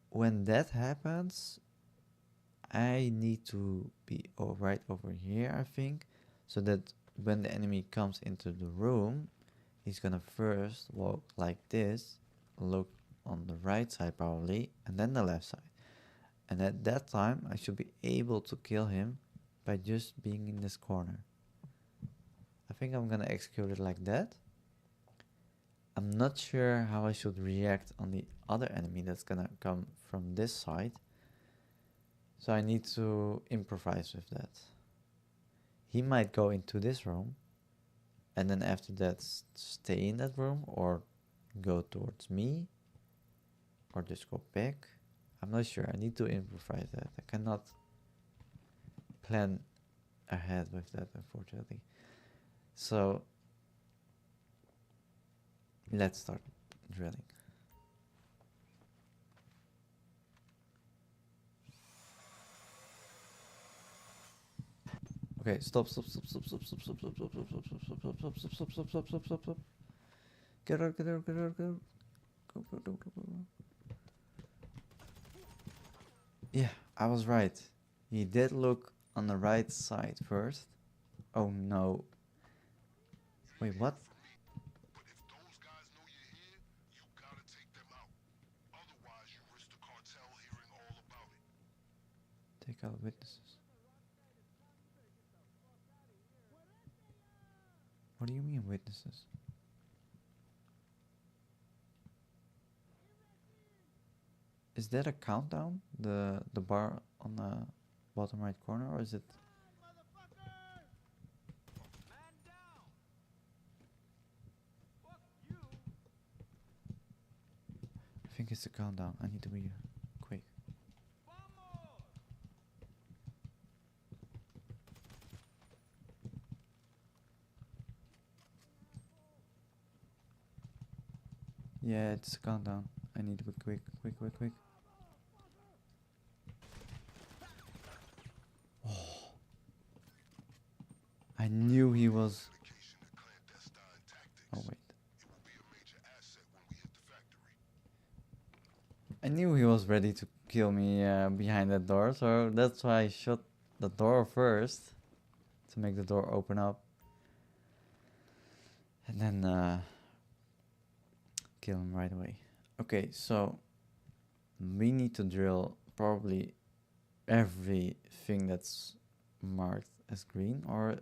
S1: when that happens, I need to be right over here, I think, so that when the enemy comes into the room, he's gonna first walk like this, look on the right side probably, and then the left side. And at that time, I should be able to kill him by just being in this corner. I think I'm gonna execute it like that. I'm not sure how I should react on the other enemy that's gonna come from this side. So I need to improvise with that. He might go into this room and then after that stay in that room or go towards me or just go back. I'm not sure. I need to improvise that. I cannot plan ahead with that, unfortunately. So let's start drilling. Okay, stop. Get out. Go. Yeah, I was right. He did look on the right side first. Oh no. Wait, what?
S3: But if those guys know you're here, you gotta take them out. Otherwise, you risk the cartel hearing all about it.
S1: Take out witnesses. What do you mean witnesses? Is that a countdown? The bar on the bottom right corner, or is it?
S5: Man down! Fuck you!
S1: I think it's a countdown. I need to be quick.
S5: Vamos!
S1: Yeah, it's a countdown. I need to be quick, quick, quick, quick. Oh. I knew he was.
S3: Indication of clandestine tactics.
S1: Oh wait.
S3: It will be a major asset when we hit the factory.
S1: I knew he was ready to kill me behind that door, so that's why I shut the door first to make the door open up, and then kill him right away. Okay, so we need to drill probably everything that's marked as green, or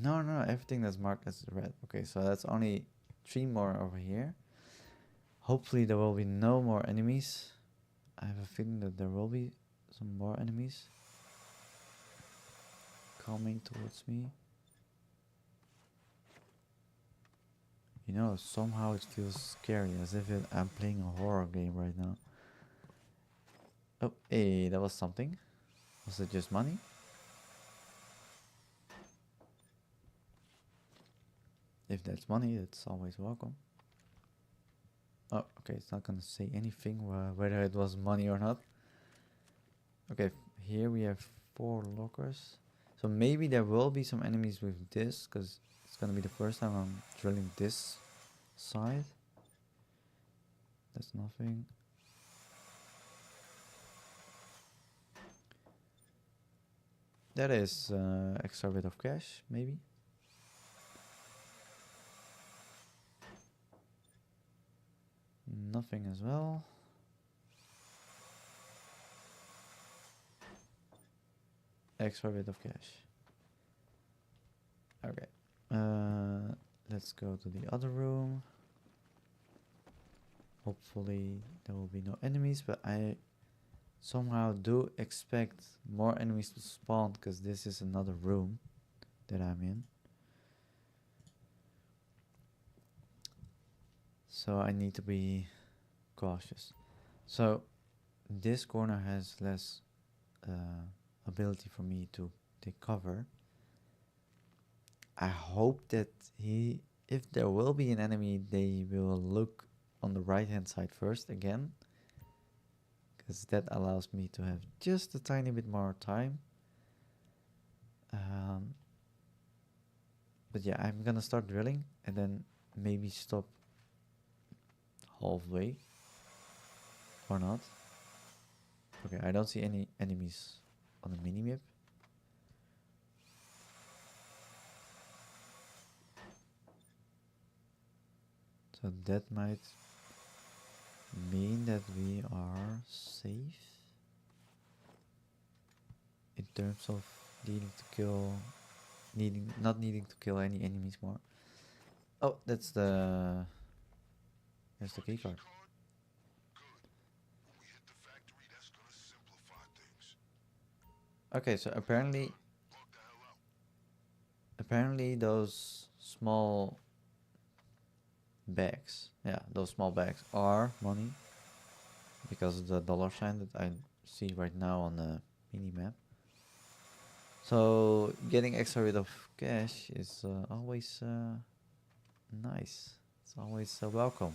S1: no, everything that's marked as red. Okay, so that's only 3 more over here. Hopefully there will be no more enemies. I have a feeling that there will be some more enemies coming towards me. You know, somehow it feels scary, as if I'm playing a horror game right now. Oh, hey, that was something. Was it just money? If that's money, it's always welcome. Oh, okay, it's not gonna say anything whether it was money or not. Okay, here we have 4 lockers. So maybe there will be some enemies with this, because it's gonna be the first time I'm drilling this side. That's nothing. That is extra bit of cash, maybe. Nothing as well. Extra bit of cash. Okay. Let's go to the other room. Hopefully there will be no enemies, but I somehow do expect more enemies to spawn, because this is another room that I'm in. So I need to be cautious. So this corner has less ability for me to take cover. I hope that if there will be an enemy, they will look on the right hand side first again, because that allows me to have just a tiny bit more time. But yeah, I'm gonna start drilling and then maybe stop halfway or not. Okay, I don't see any enemies on the mini-map. So that might mean that we are safe in terms of not needing to kill any enemies more. Oh, there's the key card.
S3: When we hit the factory, that's gonna simplify things.
S1: Okay, so apparently
S3: Log the hell out.
S1: apparently those small bags, yeah, those small bags are money, because of the dollar sign that I see right now on the mini map. So getting extra rid of cash is always nice. It's always welcome.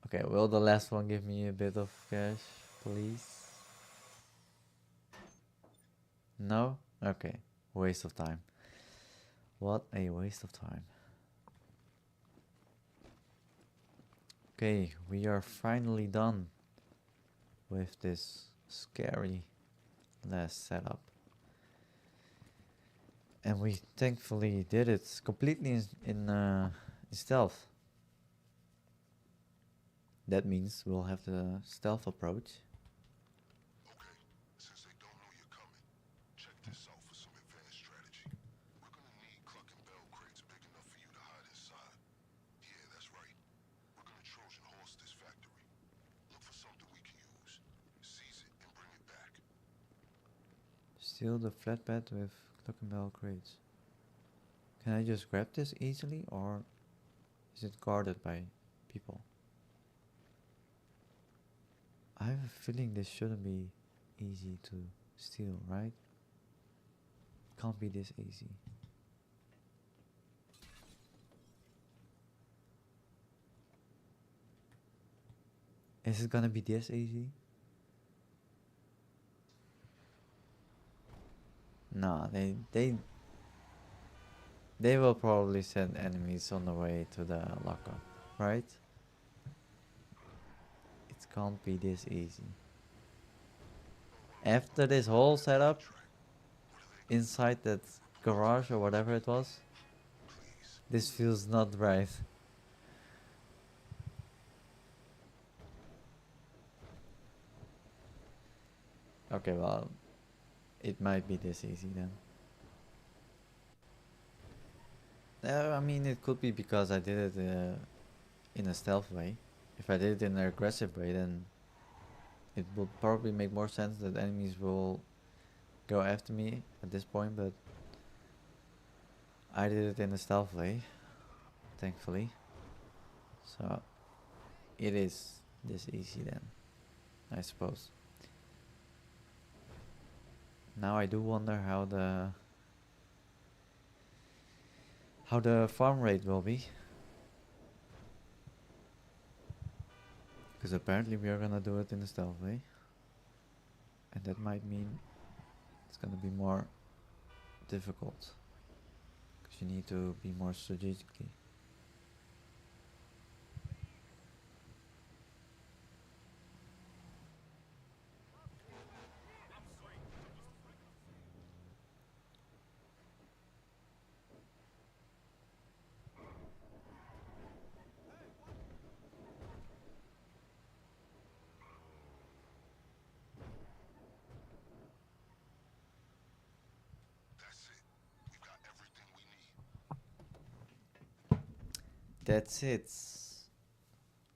S1: Okay, will the last one give me a bit of cash, please? No? Okay, waste of time. What a waste of time. Okay, we are finally done with this scary last setup. And we thankfully did it completely in stealth. That means we'll have the stealth approach.
S3: Okay, since they don't know you're coming, check this out for
S1: Steal the flatbed with Cluckin Bell crates. Can I just grab this easily, or is it guarded by people? I have a feeling this shouldn't be easy to steal, right? Can't be this easy. Is it gonna be this easy? Nah, they will probably send enemies on the way to the lockup, right? It can't be this easy. After this whole setup, inside that garage or whatever it was, this feels not right. Okay, well, it might be this easy then. I mean, it could be because I did it in a stealth way. If I did it in an aggressive way, then it would probably make more sense that enemies will go after me at this point, but I did it in a stealth way, thankfully. So it is this easy then, I suppose. Now I do wonder how the farm raid will be. Because apparently we are gonna do it in a stealth way. And that might mean it's gonna be more difficult. Because you need to be more strategically.
S3: That's it. We've got everything we need.
S1: That's it.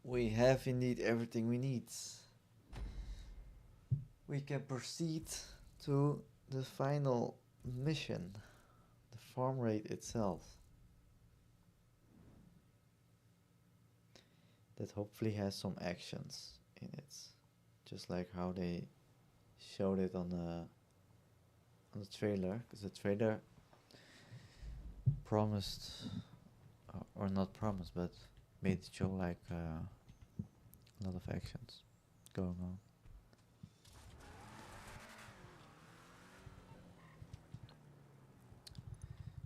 S1: We have indeed everything we need. We can proceed to the final mission, the farm raid itself. That hopefully has some actions in it, just like how they showed it on the trailer, because the trailer promised, or not promised, but made it show like a lot of actions going on.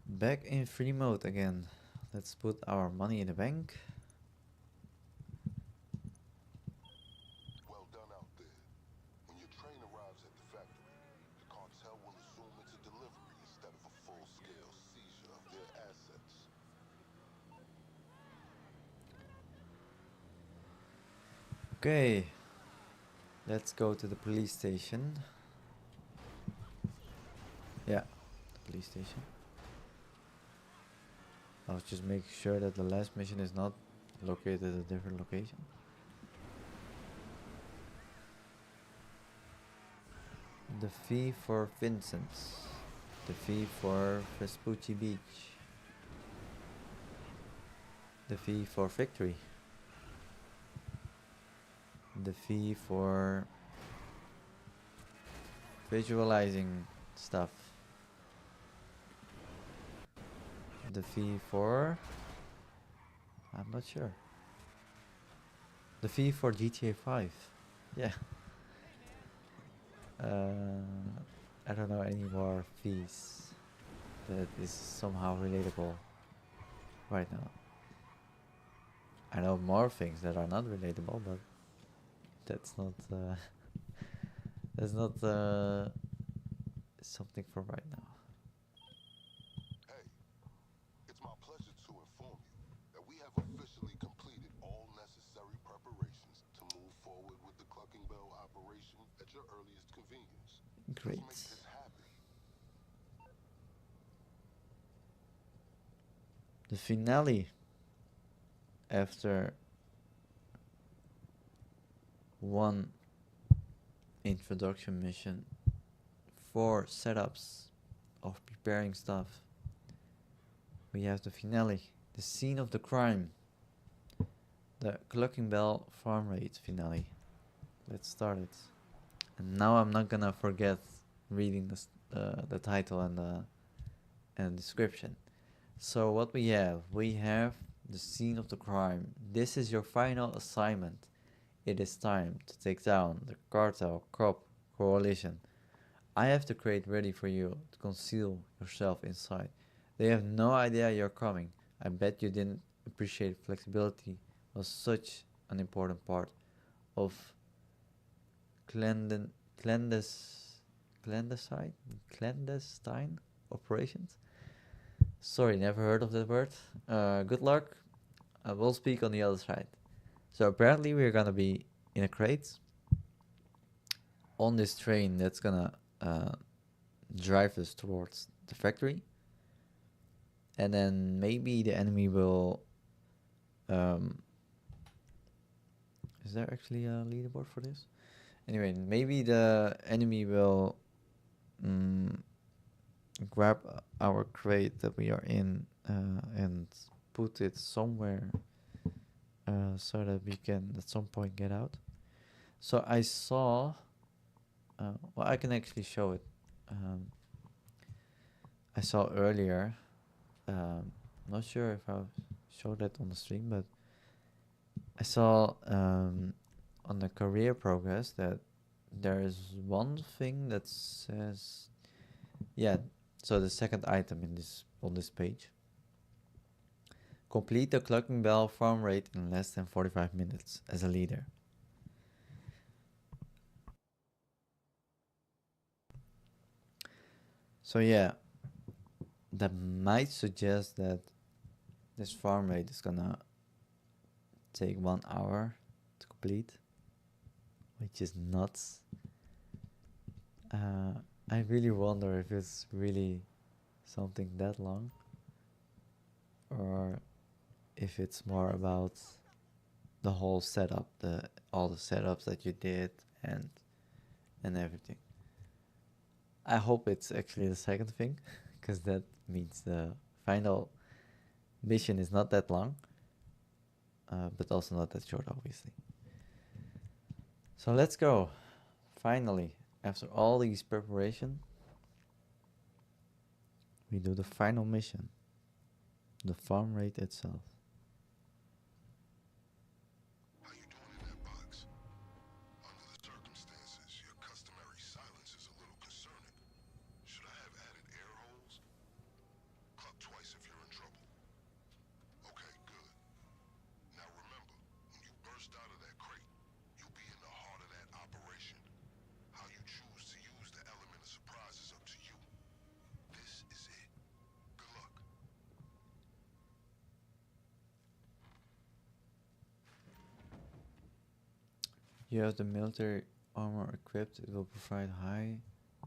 S1: Back in free mode again. Let's put our money in the bank.
S3: Well done out there. When your train arrives at the factory, the cartel will assume it's a delivery instead of a full-scale seizure of their assets.
S1: Okay, let's go to the police station. Yeah, the police station. I was just making sure that the last mission is not located at a different location. The fee for Vincent's. The fee for Vespucci Beach. The fee for Victory. The fee for visualizing stuff. The fee for... I'm not sure. The fee for GTA 5. Yeah. I don't know any more fees that is somehow relatable right now. I know more things that are not relatable, but that's not that's not something for right now.
S3: Hey, it's my pleasure to inform you that we have officially completed all necessary preparations to move forward with the Cluckin Bell operation at your earliest convenience.
S1: Great.
S3: Let's make this happen.
S1: The finale after one introduction mission 4 setups of preparing stuff. We have the finale, the scene of the crime, the Cluckin Bell Farm Raid finale. Let's start it. And now I'm not gonna forget reading the title and the description. So what we have the scene of the crime. This is your final assignment. It is time to take down the cartel cop coalition. I have the crate ready for you to conceal yourself inside. They have no idea you're coming. I bet you didn't appreciate flexibility was such an important part of clandestine operations. Sorry, never heard of that word. Good luck. I will speak on the other side. So apparently we're gonna be in a crate on this train that's gonna drive us towards the factory, and then maybe the enemy will. Is there actually a leaderboard for this? Anyway, maybe the enemy will grab our crate that we are in and put it somewhere so that we can at some point get out. So I saw, well, I can actually show it. I saw earlier, not sure if I showed that on the stream, but I saw on the career progress that there is one thing that says, yeah, so the second item in this on this page. Complete the Cluckin Bell Farm Raid in less than 45 minutes as a leader. So yeah, that might suggest that this farm raid is gonna take 1 hour to complete, which is nuts. I really wonder if it's really something that long, or if it's more about the whole setup, all the setups that you did and everything. I hope it's actually the second thing, because that means the final mission is not that long, but also not that short, obviously. So let's go. Finally, after all these preparation, we do the final mission, the farm raid itself.
S3: How you doing in that box? Under the circumstances, your customary silence is a little concerning. Should I have added air holes? Cluck twice if you're in trouble. Okay, good. Now remember, when you burst out of that crate, you'll be in the heart of that operation. How you choose to use the element of surprise is up to you. This is it. Good luck.
S1: You have the military armor equipped. It will provide high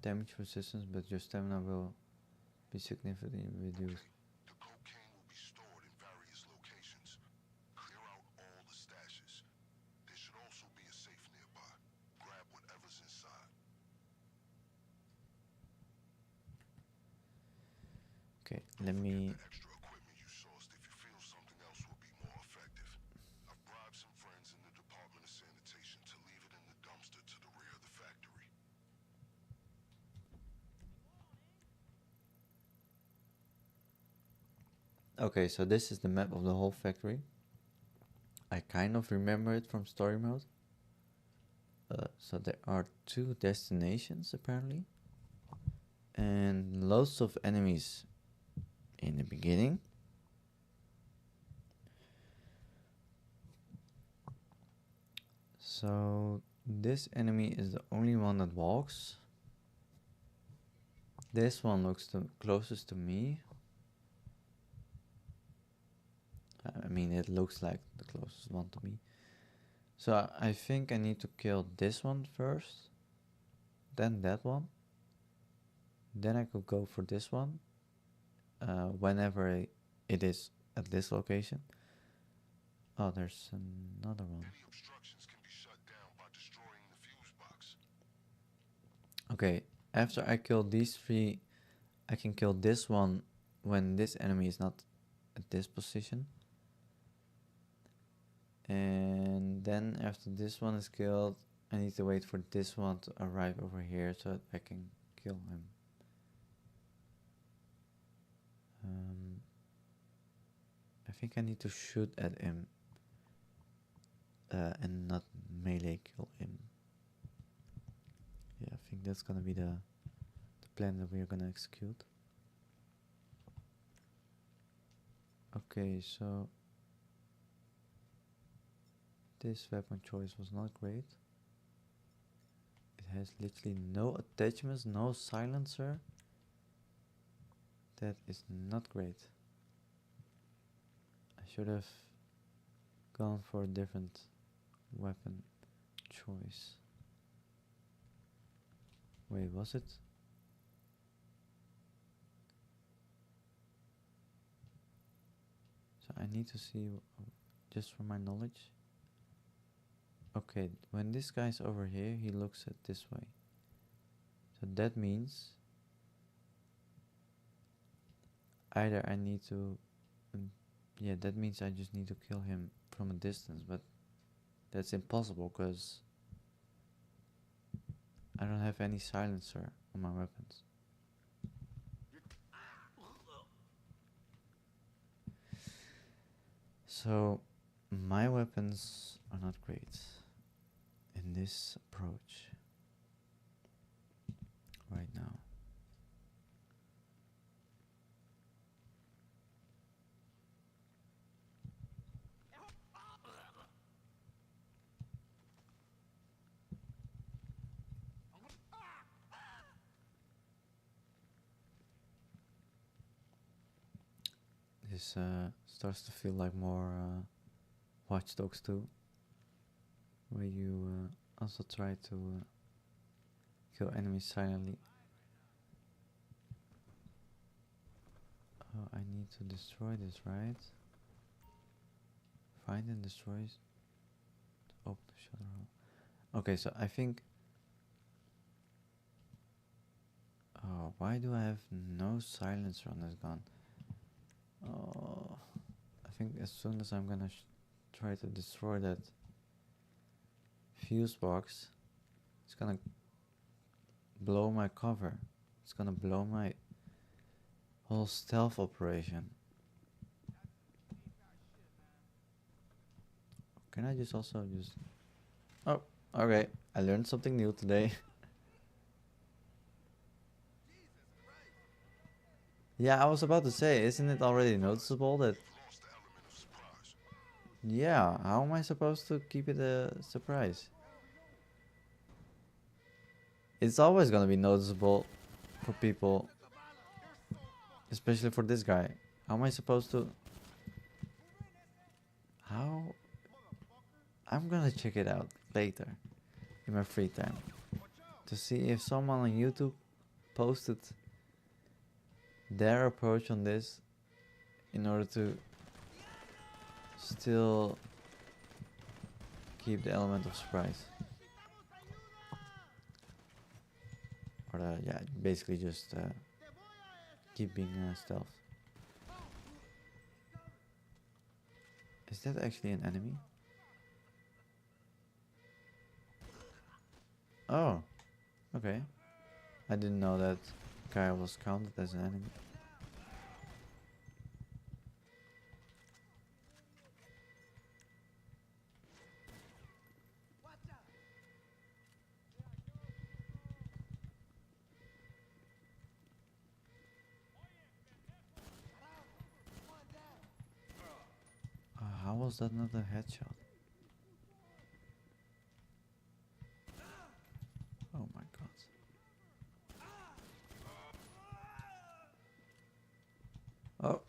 S1: damage resistance, but your stamina will be significantly reduced.
S3: The cocaine will be stored in various locations. Clear out all the stashes. There should also be a safe nearby. Grab whatever's inside.
S1: Okay, let me.
S3: The extra equipment you sourced if you feel something else will be more effective. I've bribed some friends in the Department of Sanitation to leave it in the dumpster to the rear of the factory.
S1: Okay, so this is the map of the whole factory. I kind of remember it from story mode. So there are 2 destinations apparently, and loads of enemies in the beginning. So this enemy is the only one that walks. This one looks the closest to me. I mean, it looks like the closest one to me. So I think I need to kill this one first, then that one. Then I could go for this one whenever it is at this location. Oh, there's another one.
S3: Any obstructions can be shut down by destroying the fuse box.
S1: Okay, after I kill these 3, I can kill this one when this enemy is not at this position. And then after this one is killed, I need to wait for this one to arrive over here so that I can kill him. I think I need to shoot at him and not melee kill him. Yeah, I think that's gonna be the plan that we're gonna execute. Okay, so this weapon choice was not great. It has literally no attachments, no silencer. That is not great. I should have gone for a different weapon choice. Wait, was it? So I need to see, just for my knowledge. Okay, when this guy's over here, he looks at this way. So that means either I need to, yeah, that means I just need to kill him from a distance, but that's impossible because I don't have any silencer on my weapons. So my weapons are not great in this approach right now. This starts to feel like more Watch Dogs 2, where you also try to kill enemies silently. Oh, I need to destroy this, right? Find and destroy to open the shutter hole. Okay, so I think... Oh, why do I have no silencer on this gun? Oh, I think as soon as I'm gonna try to destroy that fuse box, it's gonna blow my cover. It's gonna blow my whole stealth operation. Can I just also just... Oh, okay. I learned something new today. Yeah, I was about to say, isn't it already noticeable that... Yeah, how am I supposed to keep it a surprise? It's always gonna be noticeable for people. Especially for this guy. How am I supposed to... How... I'm gonna check it out later. In my free time. To see if someone on YouTube posted their approach on this in order to still keep the element of surprise. Or yeah, basically just keep being stealth. Is that actually an enemy? Oh, okay. I didn't know that guy was counted as an enemy. How was that not a headshot? Oh my god. Oh.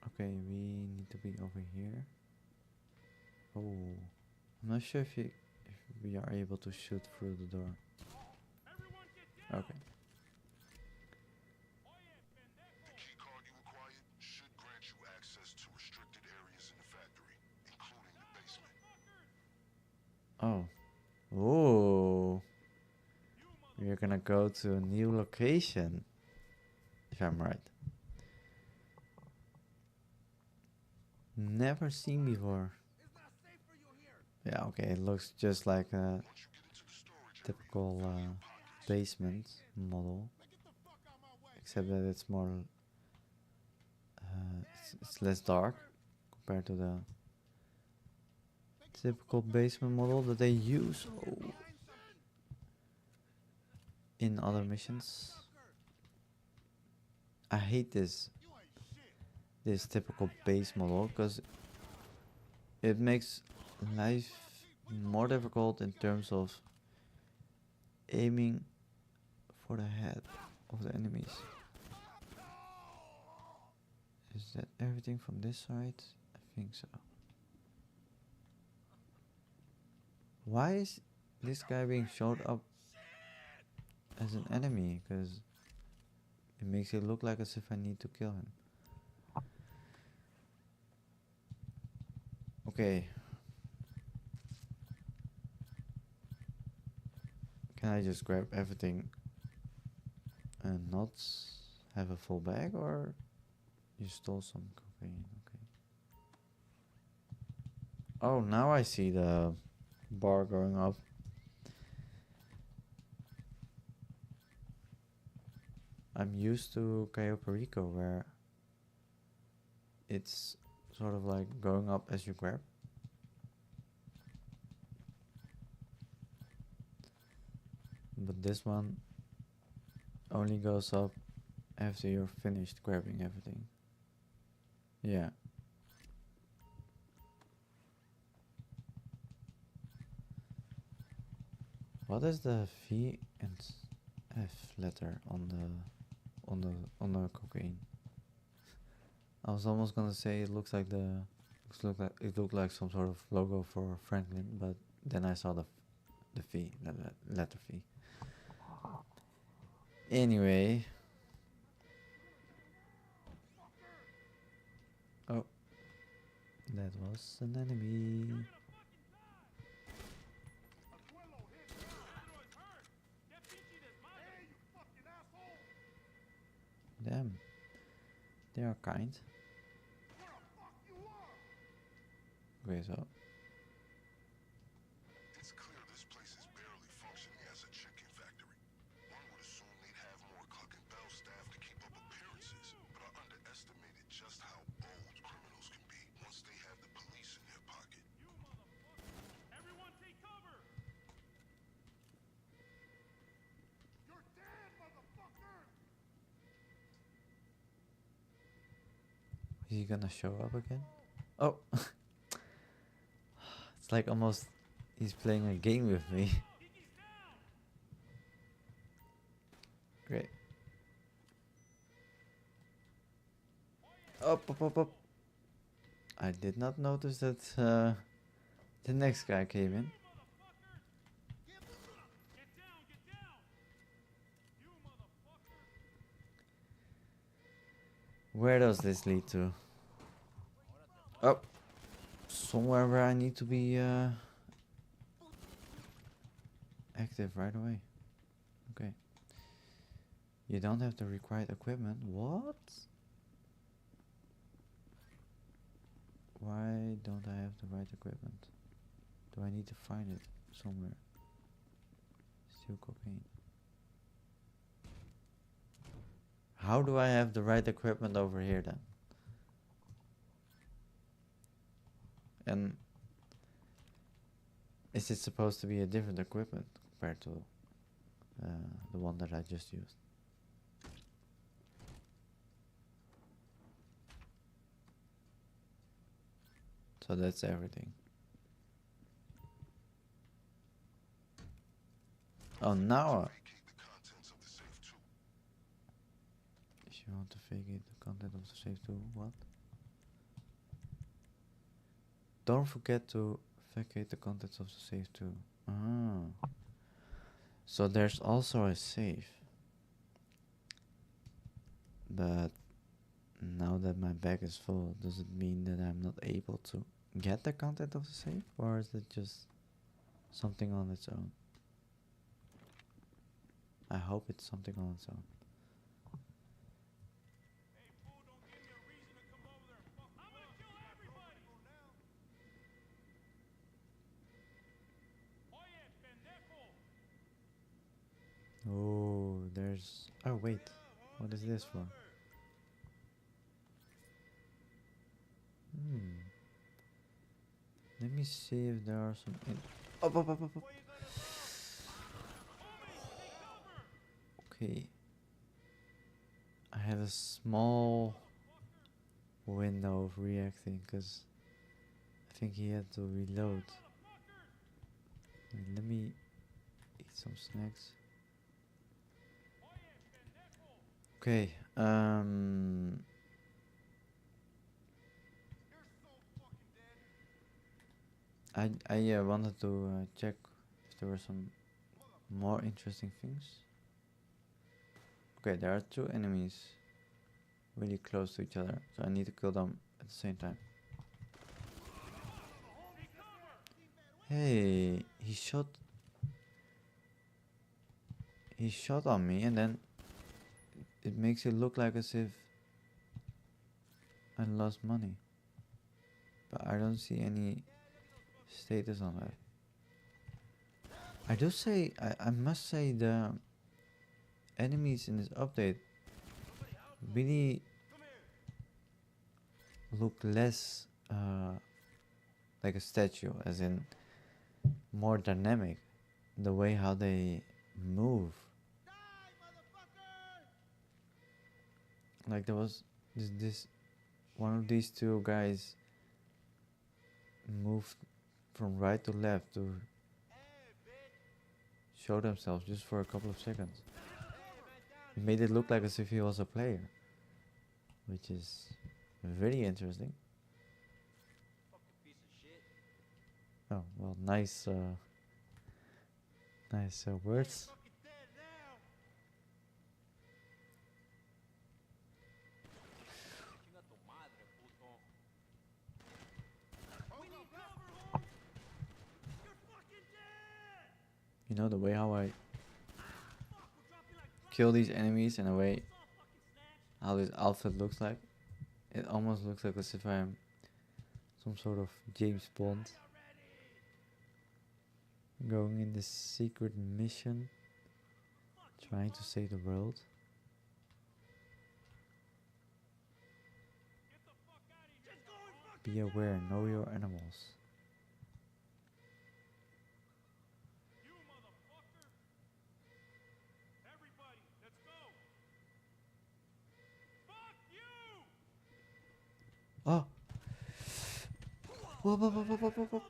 S1: Okay, we need to be over here. Oh. I'm not sure if we are able to shoot through the door. Okay.
S3: The key card you acquired should grant you access to restricted areas in the factory, including the basement.
S1: Oh. Oh. We're gonna go to a new location. If I'm right. Never seen before. Yeah, okay, it looks just like a typical basement model. Except that it's more... it's less dark compared to the typical basement model that they use in other missions. I hate this typical base model because it makes life more difficult in terms of aiming for the head of the enemies. Is that everything from this side? I think so. Why is this guy being showed up as an enemy? Because it makes it look like as if I need to kill him. Okay. Can I just grab everything and not have a full bag, or you stole some cocaine? Okay. Oh, now I see the bar going up. I'm used to Cayo Perico where it's sort of like going up as you grab. But this one only goes up after you're finished grabbing everything. Yeah. What is the V and F letter on the cocaine? I was almost gonna say it looks like it looked like some sort of logo for Franklin, but then I saw the V, letter V. Anyway. Oh, that was an enemy. Damn, they are kind. Okay, so
S3: It's clear this place is barely functioning as a chicken factory. One would assume they'd have more Cluckin Bell staff to keep up appearances, but I underestimated just how bold criminals can be once they have the police in their pocket.
S5: You motherfucker! Everyone take cover! You're dead, motherfucker!
S1: is he gonna show up again? Oh, it's like almost he's playing a game with me. Great. Up. I did not notice that the next guy came in.
S5: Get down! You motherfucker!
S1: Where does this lead to? Oh, somewhere where I need to be active right away. Okay. You don't have the required equipment. What? Why don't I have the right equipment? Do I need to find it somewhere? Still cocaine. How do I have the right equipment over here then? And is it supposed to be a different equipment compared to the one that I just used? So that's everything. Oh, now
S3: Vacate the contents of the safe too.
S1: if you want to vacate the content of the safe too, what? Don't forget to vacate the contents of the safe too. Ah. So there's also a safe. But now that my bag is full, does it mean that I'm not able to get the content of the safe? Or is it just something on its own. I hope it's something on its own.
S5: Hey, fool, don't give me a reason to come over there and fuck you up. I'm gonna kill everybody! Oye, pendejo!
S1: Oh, there's... Oh, wait. What is this for? Let me see if there are some... Up, up, up, up, up. Okay. I had a small window of reacting because I think he had to reload. Wait, let me eat some snacks. Okay, I wanted to check if there were some more interesting things. Okay, there are two enemies really close to each other, so I need to kill them at the same time. Hey, he shot on me, and then it makes it look like as if I lost money, but I don't see any status on that. I must say the enemies in this update really look less like a statue, as in more dynamic, the way how they move. Like there was this one of these two guys moved from right to left to show themselves just for a couple of seconds. It made it look like as if he was a player, which is very interesting. Oh well, nice words. You know the way how I kill these enemies in a way how this outfit looks like? It almost looks like as if I'm some sort of James Bond going in this secret mission trying to save the world. Be aware, know your animals.
S5: You motherfucker! Everybody, let's go! Fuck you!
S1: Oh! Whoa, whoa, whoa, whoa, whoa, whoa,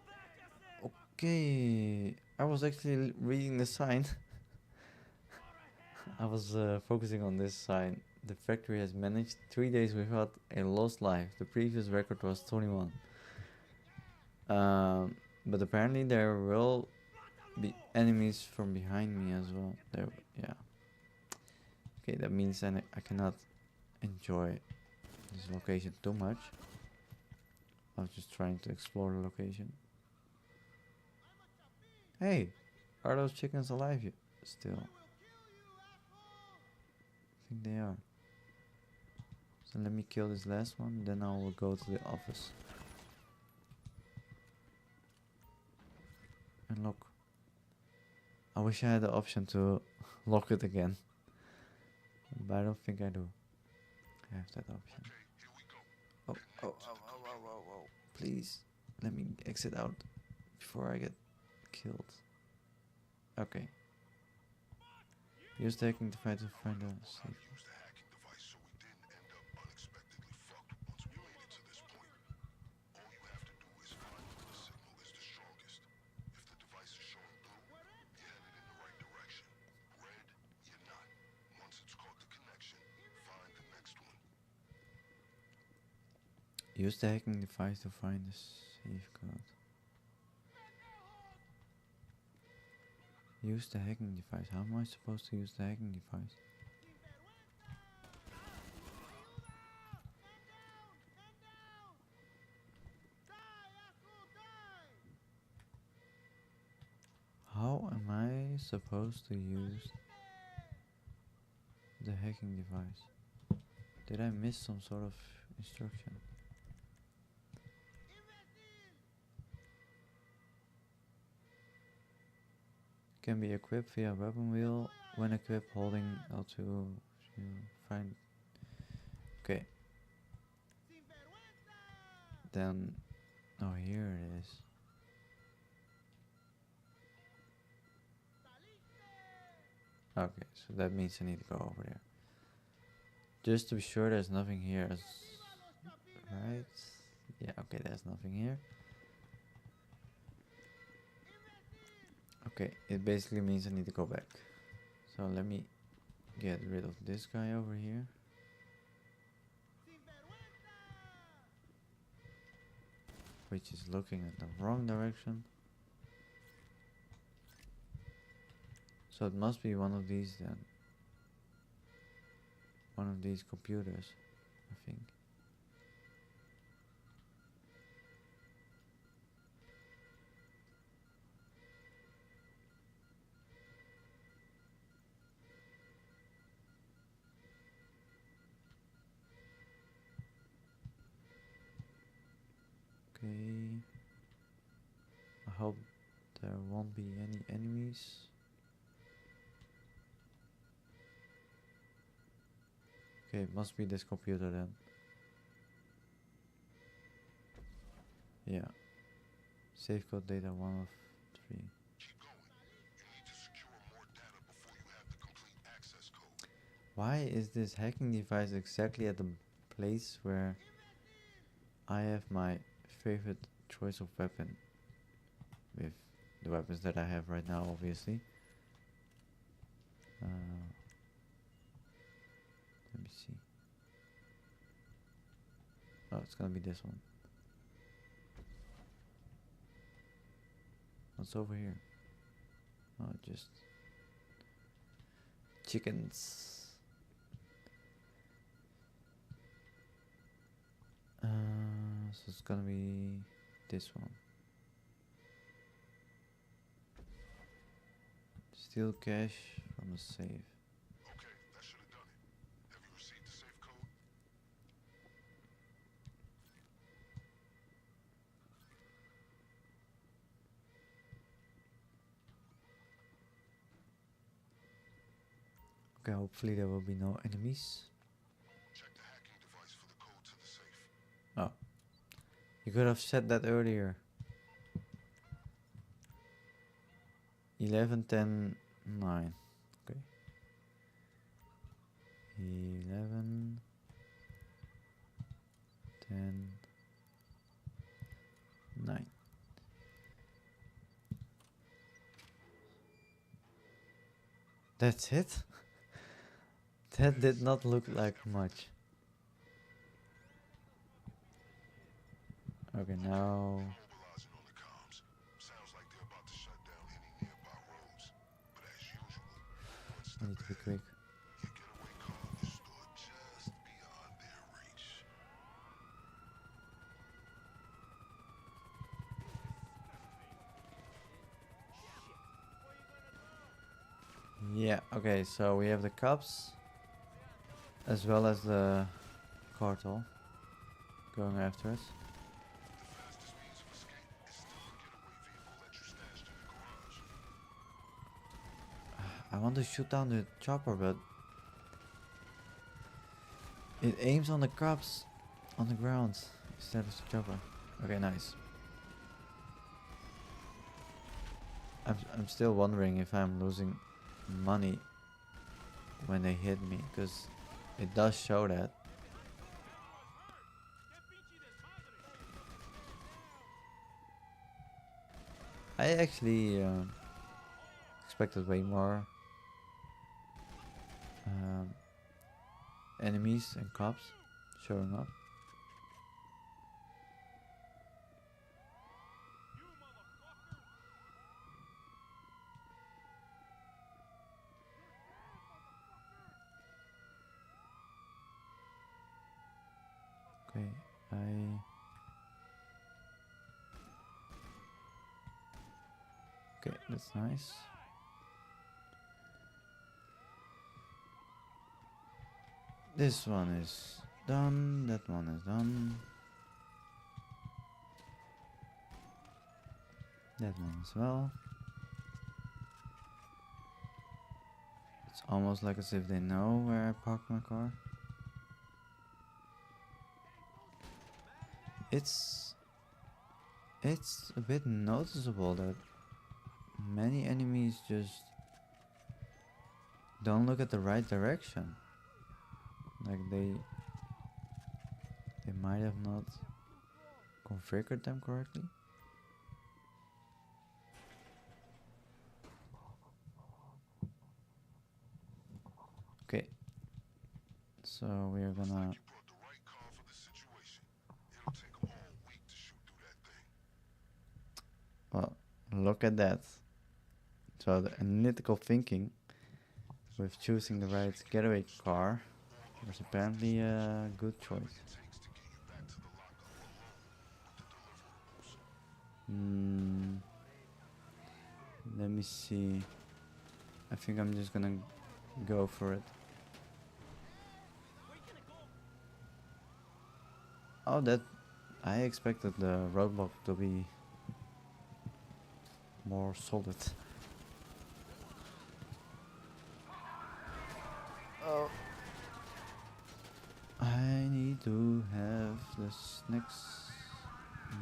S1: whoa. Okay, I was actually reading the sign. I was focusing on this sign. The factory has managed 3 days without a lost life. The previous record was 21. But apparently there will be enemies from behind me as well. Yeah. Okay, that means then I cannot enjoy this location too much. I was just trying to explore the location. Hey, are those chickens alive still? I think they are. So let me kill this last one, then I will go to the office. And look. I wish I had the option to lock it again. But I don't think I do. I have that option. Oh. Please, let me exit out before I get killed. Okay. Use the hacking device to find a safe.
S3: Use the hacking device so we didn't end up unexpectedly fucked once we made it to this point. All you have to do is find where the signal is the strongest. If the device is showing blue, you're headed in the right direction. Red, you're not. Once it's caught the connection, find the next one.
S1: Use the hacking device to find the safe code. Use the hacking device. How am I supposed to use the hacking device? supposed to use the hacking device? Did I miss some sort of instruction? Can be equipped via weapon wheel. When equipped, holding L2 to find. Okay. Then, oh, here it is. Okay, so that means I need to go over there. Just to be sure there's nothing here. Right? Yeah, okay, there's nothing here. Okay, it basically means I need to go back. So let me get rid of this guy over here. Which is looking at the wrong direction. So it must be one of these then. One of these computers, I think. Okay. I hope there won't be any enemies. Okay, it must be this computer then. Yeah. Safeguard data 1 of 3.
S3: Keep going. You need to secure more data before you have the complete access code.
S1: Why is this hacking device exactly at the place where I have my favorite choice of weapon? With the weapons that I have right now, obviously. Let me see. Oh, it's gonna be this one. What's over here? Oh, just chickens. So it's gonna be this one. Steal cash from a safe.
S3: Okay, that should have done it. Have you received the safe code?
S1: Okay, hopefully there will be no enemies.
S3: Check the hacking device for the code to the safe.
S1: Oh. You could have said that earlier. 11, 10, 9. Okay. 11, 10, 9. That's it? That did not look like much. Okay, now
S3: Mobilizing on the comms. Sounds like they're about to shut down any nearby roads. But as usual, one
S1: I
S3: step
S1: need to be
S3: ahead.
S1: quick.
S3: Your getaway car is stored just beyond their reach.
S1: Yeah, okay, so we have the cops as well as the cartel going after us.
S3: The fastest means of escape is still a getaway vehicle that you stashed in the garage.
S1: I want to shoot down the chopper, but it aims on the cops on the ground instead of the chopper. Okay, nice. I'm still wondering if I'm losing money when they hit me, because it does show that. I actually expected way more enemies and cops showing up. Okay, okay, that's nice. This one is done. That one is done. That one as well. It's almost like as if they know where I parked my car. It's a bit noticeable that many enemies just don't look at the right direction. Like they might have not configured them correctly. Okay. So we are gonna
S3: You brought the right car for the situation. It'll take them all week to shoot through that thing.
S1: well, look at that. So the analytical thinking with choosing the right getaway car was apparently a good choice.
S3: It takes to get you back to the lockup alone with the deliverables.
S1: Let me see. I think I'm just gonna go for it. Oh, that I expected the roadblock to be more solid. Oh, I need to have the snacks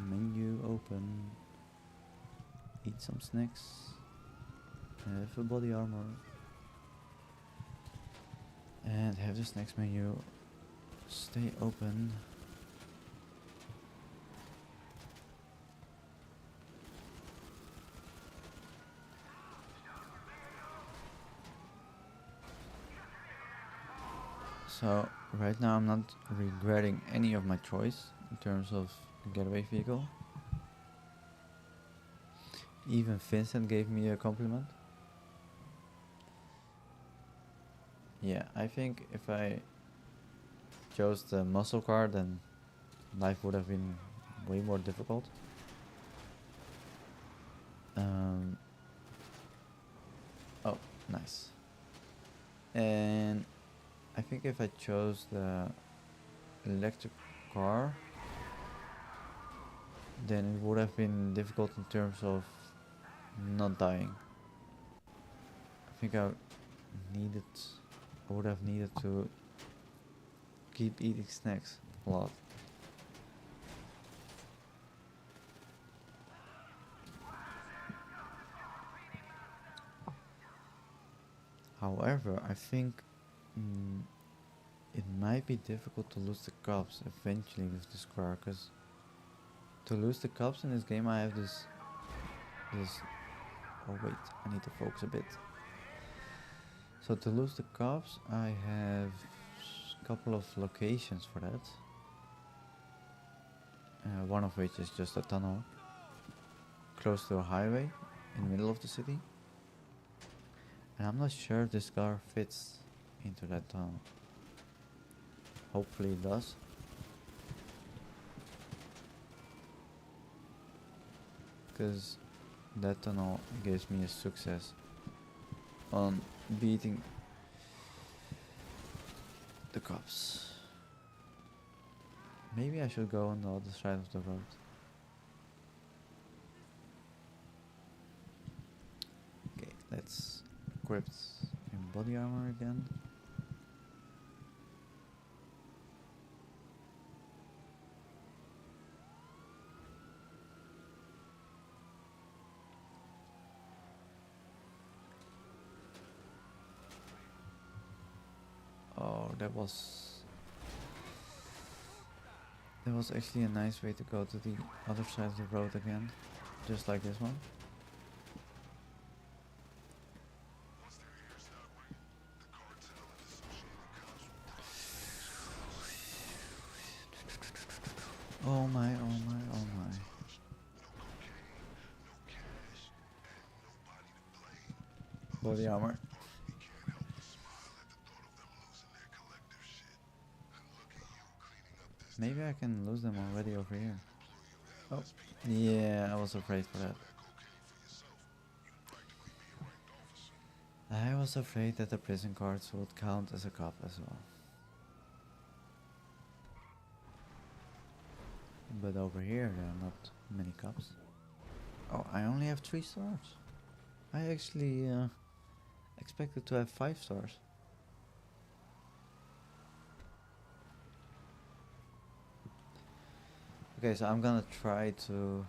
S1: menu open. Eat some snacks. Have a body armor. And have the snacks menu stay open. So right now I'm not regretting any of my choice in terms of the getaway vehicle. Even Vincent gave me a compliment. Yeah, I think if I chose the muscle car, then life would have been way more difficult. Oh, nice. And I think if I chose the electric car, then it would have been difficult in terms of not dying. I think I would have needed to keep eating snacks a lot. However, I think it might be difficult to lose the cops eventually with this car, because to lose the cops in this game I have this oh wait, I need to focus a bit. So to lose the cops I have a couple of locations for that. One of which is just a tunnel close to a highway in the middle of the city. And I'm not sure if this car fits into that tunnel. Hopefully it does. Because that tunnel gives me a success on beating the cops. Maybe I should go on the other side of the road. Okay, let's equip in body armor again. Oh, that was actually a nice way to go to the other side of the road again, just like this one.
S3: Once their ears not ring, the cartel and associated casualties.
S1: Oh my, oh my, oh my.
S3: No cocaine, no cash, and nobody to blame.
S1: Body armor.
S3: You can't help but smile at the thought of them losing their collective shit. And look at you cleaning up this
S1: Maybe I can lose them already over here. Oh, yeah, I was afraid for that. I was afraid that the prison cards would count as a cop as well. But over here there are not many cops. Oh, I only have 3 stars. I actually expected to have 5 stars. Okay, so I'm gonna try to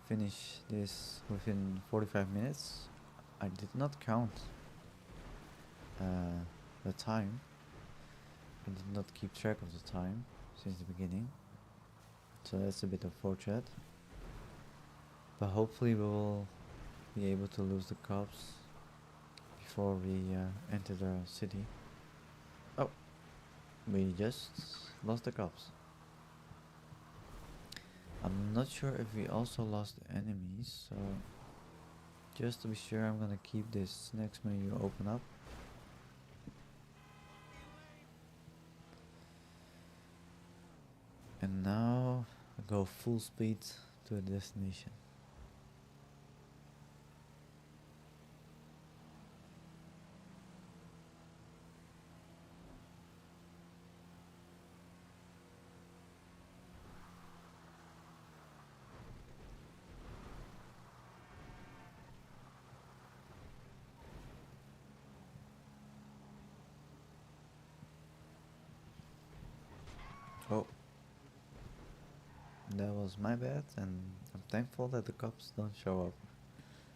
S1: finish this within 45 minutes. I did not count the time. I did not keep track of the time since the beginning. So that's a bit unfortunate. But hopefully we will be able to lose the cops before we enter the city. Oh, we just lost the cops. I'm not sure if we also lost enemies, so just to be sure I'm gonna keep this next menu open up. And now I go full speed to the destination. Oh, that was my bad, and I'm thankful that the cops don't show up.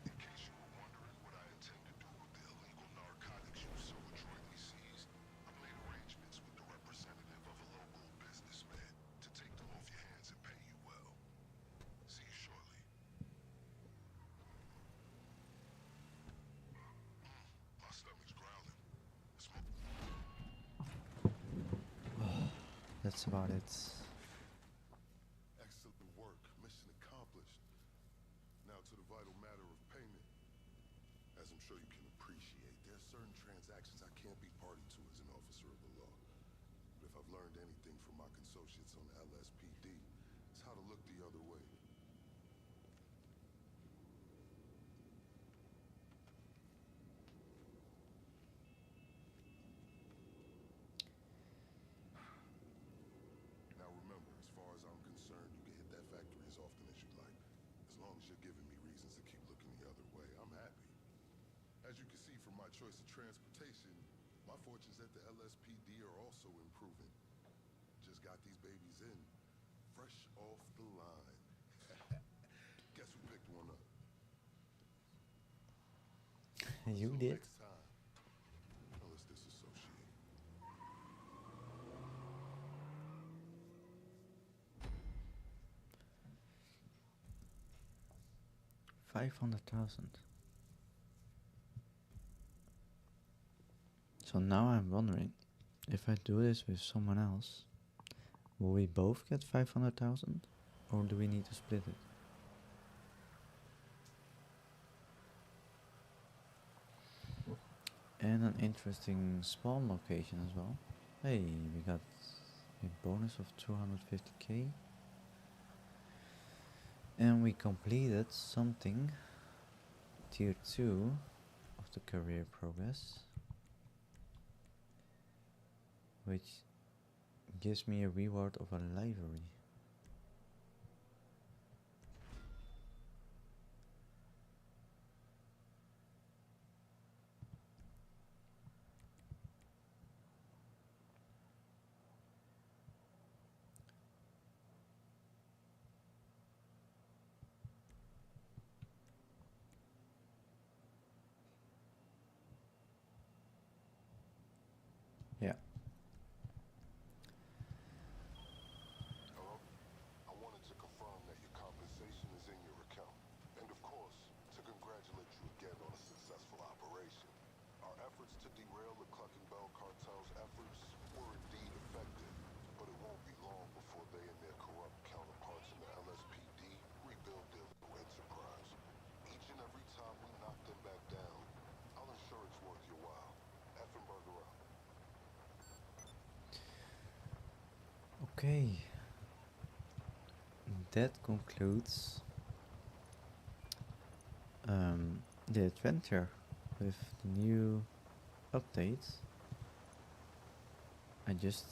S3: In case you were wondering what I intend to do with the illegal narcotics you so adroitly seized, I've made arrangements with the representative of a local businessman to take them off your hands and pay you well. See you shortly. My stomach's growling.
S1: That's about it.
S3: Excellent work. Mission accomplished. Now to the vital matter of payment. As I'm sure you can appreciate, there are certain transactions I can't be party to as an officer of the law. But if I've learned anything from my consociates on the LSPD, it's how to look the other way. Now remember, as far as I'm concerned, you can hit that factory as often as you like. As long as you're giving me reasons to keep looking the other way, I'm happy. As you can see from my choice of transportation, my fortunes at the LSPD are also improving. Just got these babies in, fresh off the line. Guess who picked one up?
S1: You
S3: Until
S1: did.
S3: next time. Now let's disassociate.
S1: 500,000. So now I'm wondering, if I do this with someone else, will we both get 500,000, or do we need to split it? And an interesting spawn location as well. Hey, we got a bonus of 250k. And we completed something, tier 2 of the career progress, which gives me a reward of a livery. Yeah.
S3: Hello? I wanted to confirm that your compensation is in your account. And of course, to congratulate you again on a successful operation. Our efforts to derail the Cluckin Bell cartel's efforts were indeed effective, but it won't be long before they and their corrupt counterparts in the LSPD rebuild their little enterprise. Each and every time we knock them back down, I'll ensure it's worth your while. Effenberger out.
S1: Okay. That concludes the adventure with the new updates. I just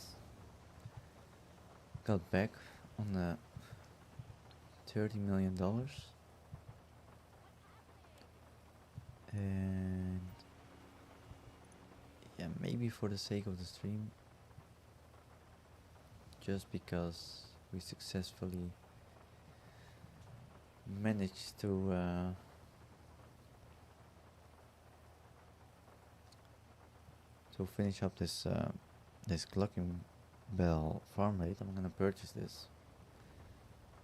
S1: got back on the $30 million. And yeah, maybe for the sake of the stream, just because we successfully managed to finish up this this Cluckin Bell Farm Raid, I'm gonna purchase this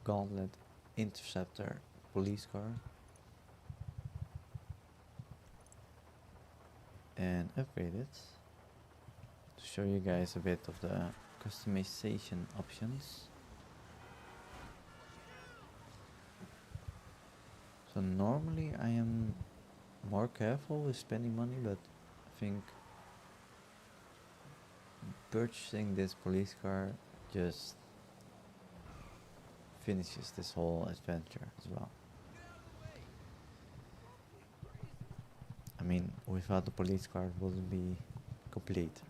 S1: Gauntlet Interceptor police car and upgrade it to show you guys a bit of the customization options. So normally I am more careful with spending money, but I think purchasing this police car just finishes this whole adventure as well. I mean, without the police car it wouldn't be complete.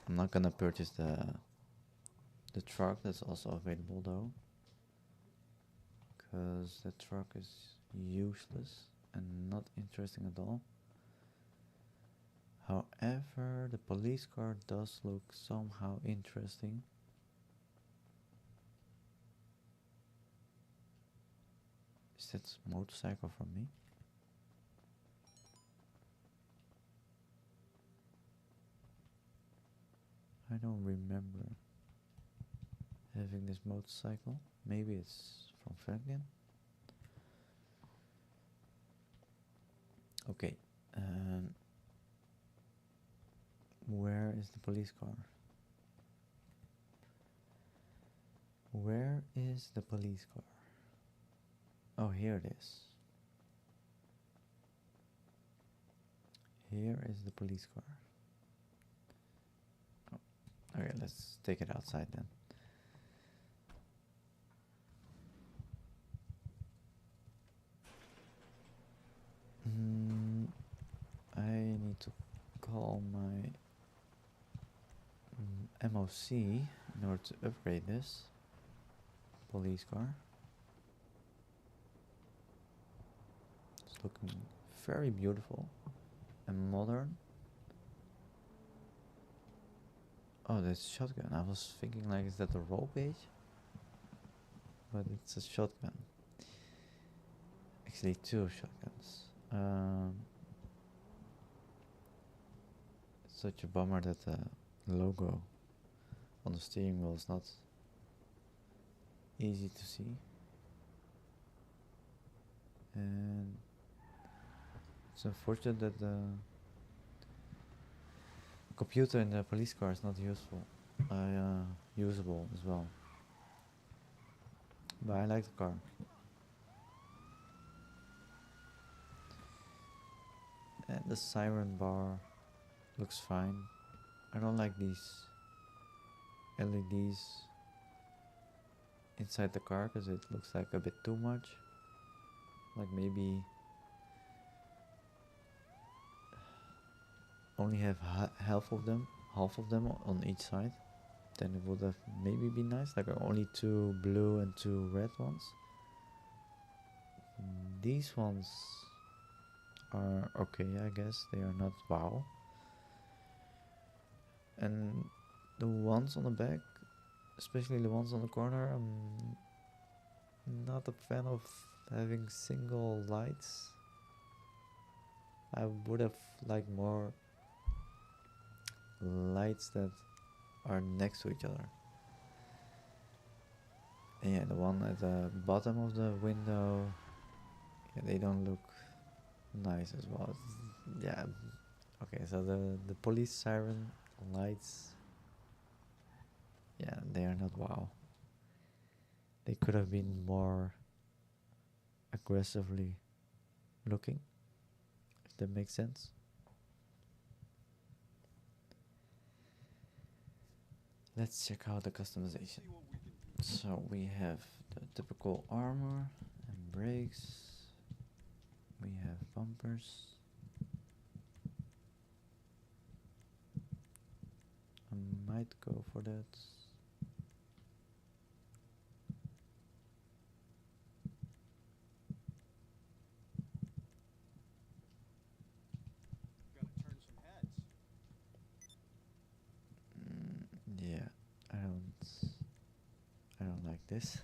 S1: I'm not gonna purchase the truck that's also available though, because the truck is useless and not interesting at all. However, the police car does look somehow interesting. Is that motorcycle for me? I don't remember having this motorcycle. Maybe it's from Franklin. Okay. Where is the police car? Where is the police car? Oh, here it is. Here is the police car. Oh, okay, let's take it outside then. I need to call my MOC in order to upgrade this police car. It's looking very beautiful and modern. Oh, that's shotgun. I was thinking like, is that a roll page? But it's a shotgun. Actually, two shotguns. It's such a bummer that the logo on the steering wheel is not easy to see. And it's unfortunate that the computer in the police car is not useful, usable as well. But I like the car. And the siren bar looks fine. I don't like these LEDs inside the car because it looks like a bit too much. Like maybe only have half of them on each side. Then it would have maybe been nice. Like only two blue and two red ones. These ones are okay, I guess. They are not wow. And the ones on the back, especially the ones on the corner, I'm not a fan of having single lights. I would have liked more lights that are next to each other. And yeah, the one at the bottom of the window, yeah, they don't look nice as well. Yeah, okay, so the police siren lights, yeah, they are not wow. They could have been more aggressively looking, if that makes sense. Let's check out the customization. So we have the typical armor and brakes. We have bumpers. I might go for that. this.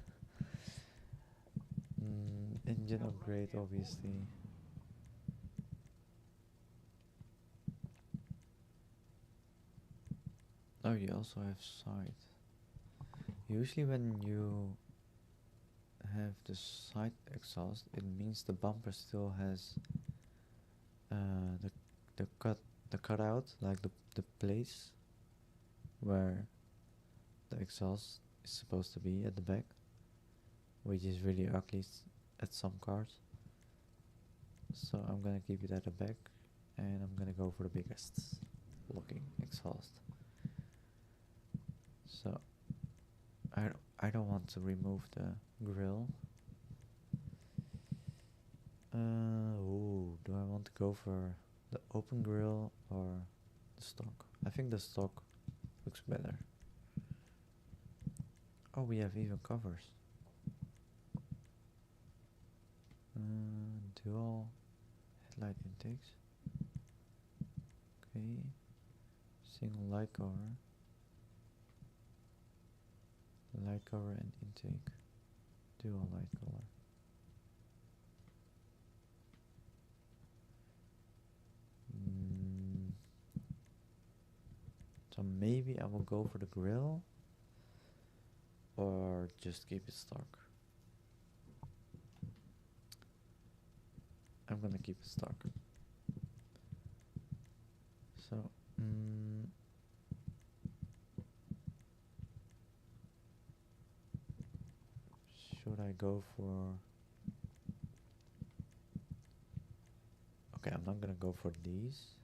S1: Engine upgrade, obviously. Oh, you also have side. Usually when you have the side exhaust, it means the bumper still has the the cutout, like the place where the exhaust is supposed to be at the back, which is really ugly at some cars. So I'm gonna keep it at the back, and I'm gonna go for the biggest looking exhaust. So I don't want to remove the grill. Do I want to go for the open grill or the stock? I think the stock looks better. Oh, we have even covers. Dual headlight intakes. Okay. Single light cover. Light cover and intake. Dual light cover. So maybe I will go for the grill or just keep it stock. I'm gonna keep it stock. So should I go for... Okay, I'm not gonna go for these.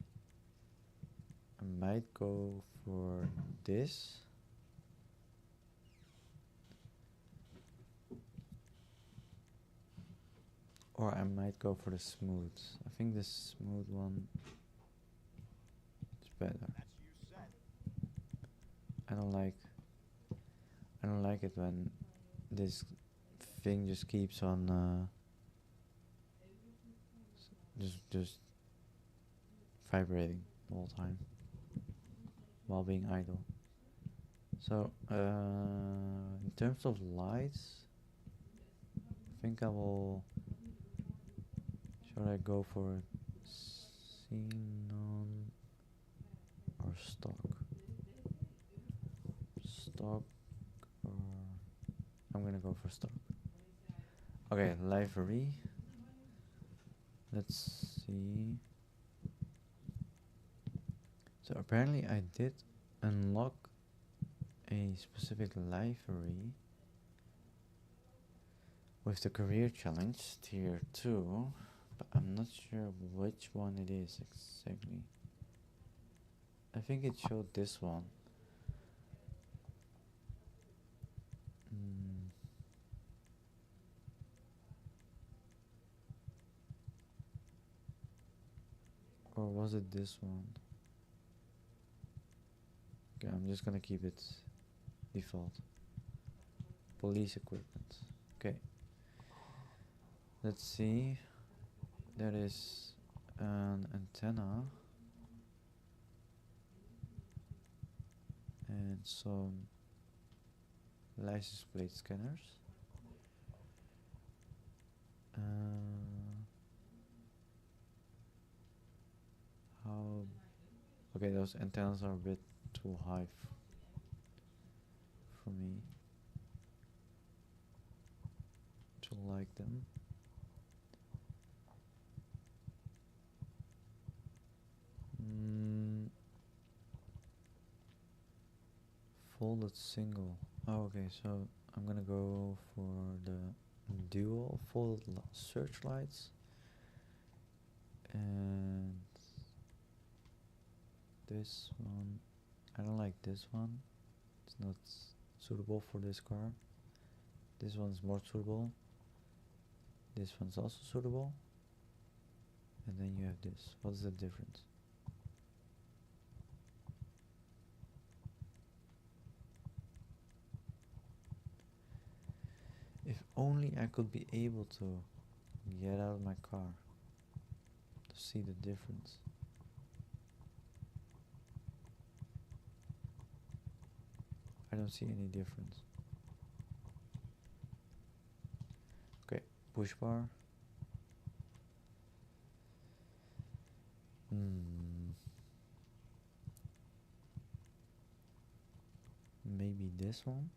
S1: I might go for this. Or I might go for the smooth. I think the smooth one is better. I don't like it when this thing just keeps on just vibrating the whole time while being idle. So in terms of lights, I think I will... Should I go for xenon or stock? Stock, or I'm gonna go for stock. Okay, livery. Let's see. So apparently I did unlock a specific livery with the career challenge tier 2, but I'm not sure which one it is exactly. I think it showed this one. Or was it this one? Okay, I'm just gonna keep it default. Police equipment. Okay. Let's see. There is an antenna and some license plate scanners. How... Okay, those antennas are a bit too high for me to like them. Folded single. Oh, okay, so I'm gonna go for the dual folded searchlights, and this one, I don't like this one. It's not suitable for this car. This one's more suitable. This one's also suitable. And then you have this. What's the difference? If only I could be able to get out of my car to see the difference. I don't see any difference. push bar. Maybe this one.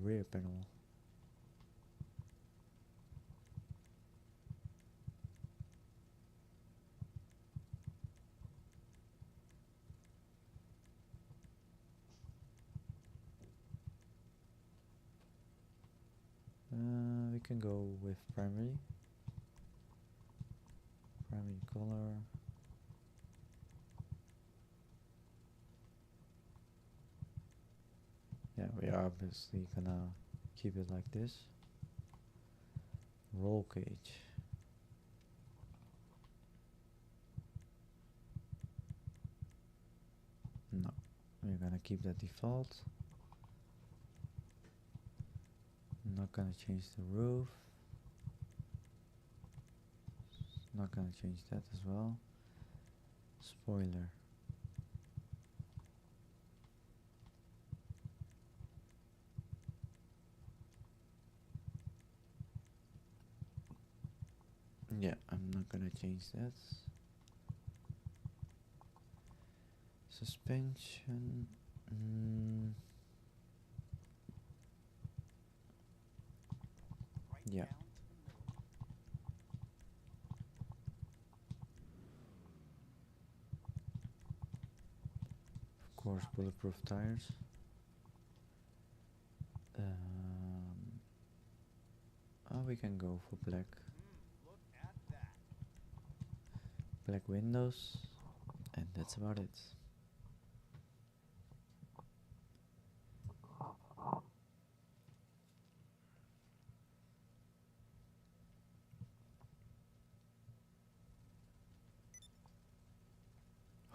S1: Rear panel. We can go with primary color. Yeah, we are obviously gonna keep it like this. Roll cage. No, we're gonna keep that default. I'm not gonna change the roof. Not gonna change that as well. Spoiler. Yeah, I'm not gonna change that. Suspension. Yeah. Of course, bulletproof tires. Oh, we can go for black.
S5: Look at that.
S1: Black windows, and that's about it.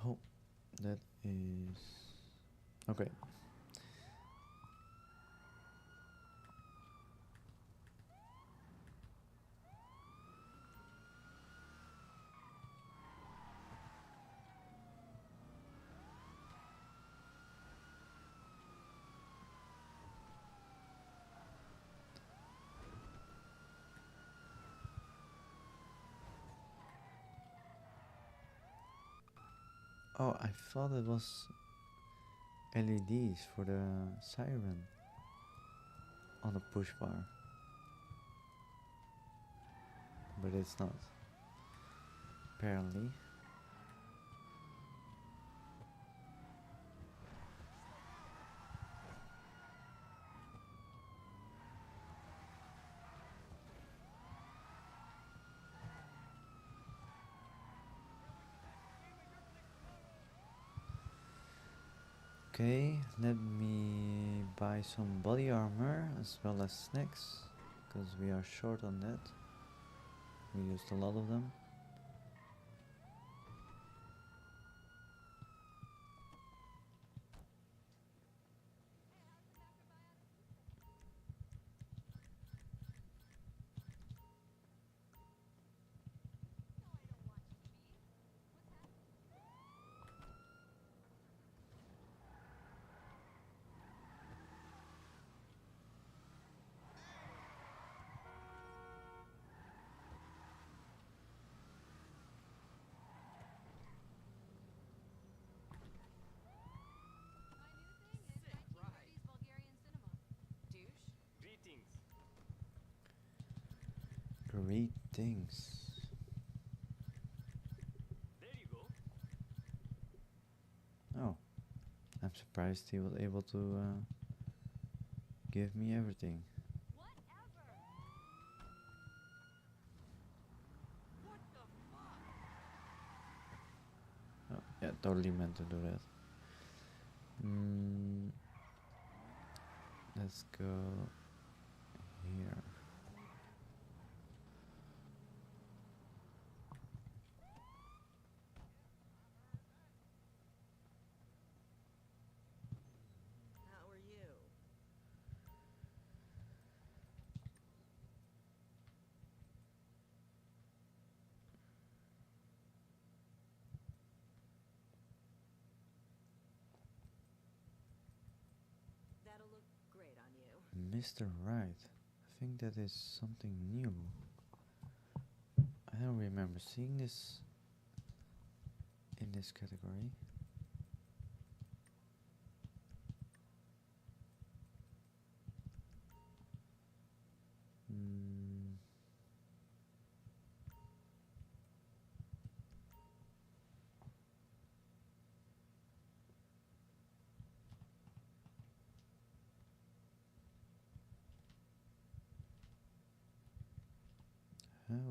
S1: Oh, that is okay. Oh, I thought it was LEDs for the siren on the push bar, but it's not, apparently. Okay, let me buy some body armor as well as snacks, because we are short on that. We used a lot of them. Great things.
S5: There you go.
S1: Oh, I'm surprised he was able to give me everything. Oh, yeah, totally meant to do that. Let's go here.
S6: How are you?
S1: Mr. Right. I think that is something new. I don't remember seeing this in this category.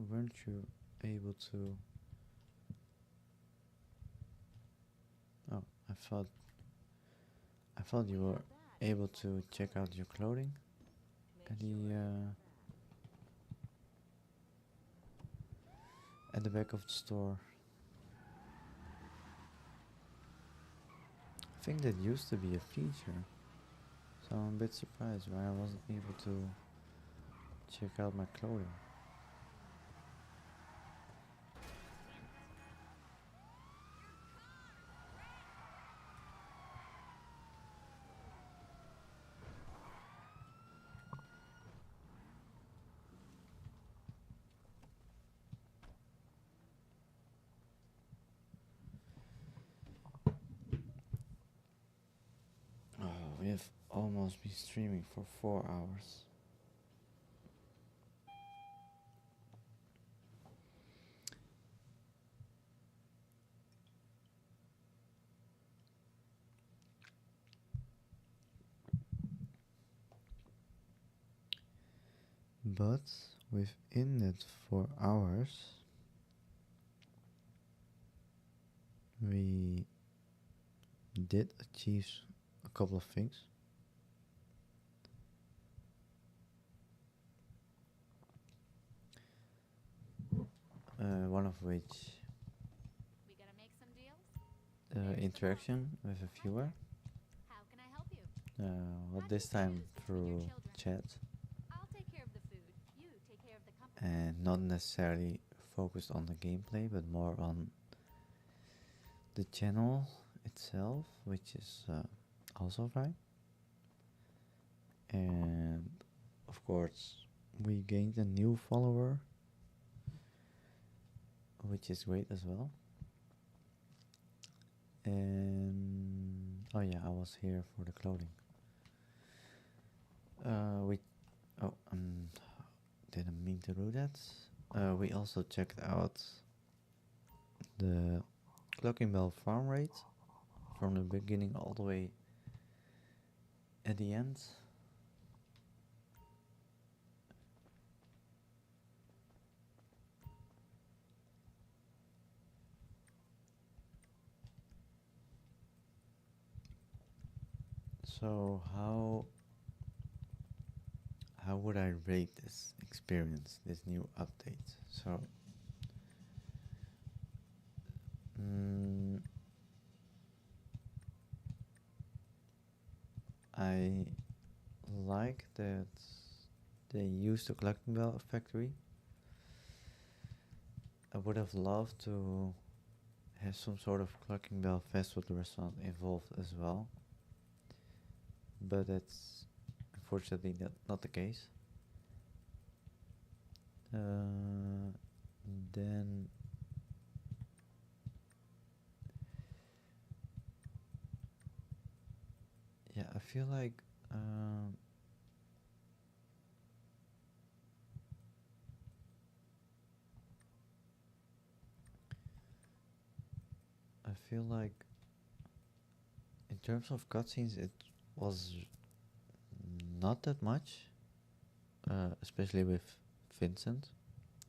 S1: Weren't you able to? Oh, I thought you were able to check out your clothing at the back of the store. I think that used to be a feature, so I'm a bit surprised why I wasn't able to check out my clothing. Oh, we have almost been streaming for 4 hours. But within that 4 hours, we did achieve a couple of things. One of which
S2: We gonna make some deals?
S1: interaction with a viewer.
S2: How can I help you?
S1: Well,
S2: How do
S1: this
S2: you
S1: time
S2: choose between
S1: through
S2: your children?
S1: chat
S2: I'll take care of the food. You take care of the company.
S1: and not necessarily focused on the gameplay, but more on the channel itself, which is also fine. And of course, we gained a new follower, which is great as well. And oh yeah, I was here for the clothing. Didn't mean to do that. We also checked out the Cluckin Bell Farm Raid from the beginning all the way at the end. So how would I rate this experience, this new update? So I like that they used the Cluckin Bell factory. I would have loved to have some sort of Cluckin Bell fast food restaurant involved as well, but that's unfortunately not the case. Then yeah, I feel like in terms of cutscenes, it was not that much, especially with Vincent,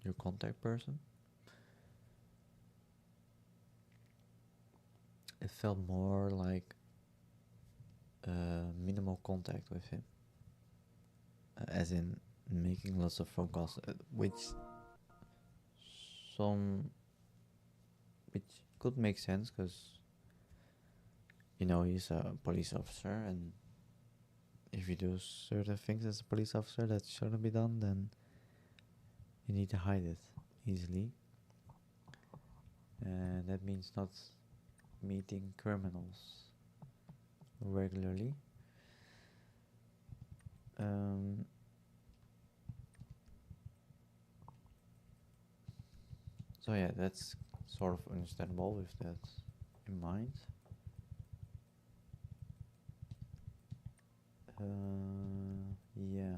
S1: your contact person. It felt more like minimal contact with him, as in making lots of phone calls, which could make sense because he's a police officer, and if you do certain things as a police officer that shouldn't be done, then you need to hide it easily, and that means not meeting criminals regularly. Um, so yeah, that's sort of understandable with that in mind. Yeah.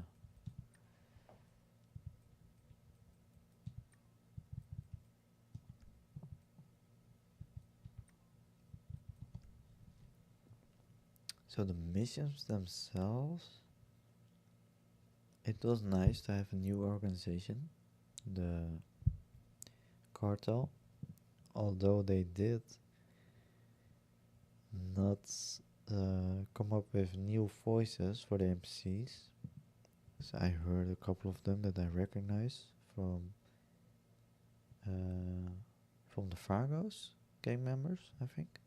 S1: So the missions themselves, it was nice to have a new organization, the cartel, although they did not come up with new voices for the NPCs. So I heard a couple of them that I recognize uh, from the Fargos gang members, I think.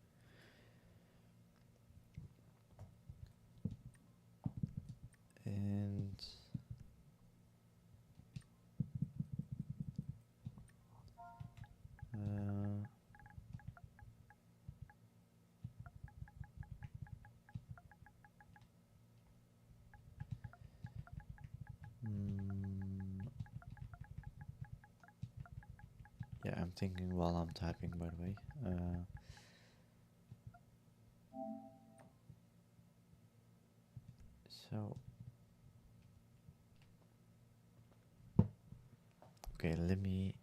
S1: And uh, mm, yeah, I'm thinking while I'm typing, by the way. So, okay, let me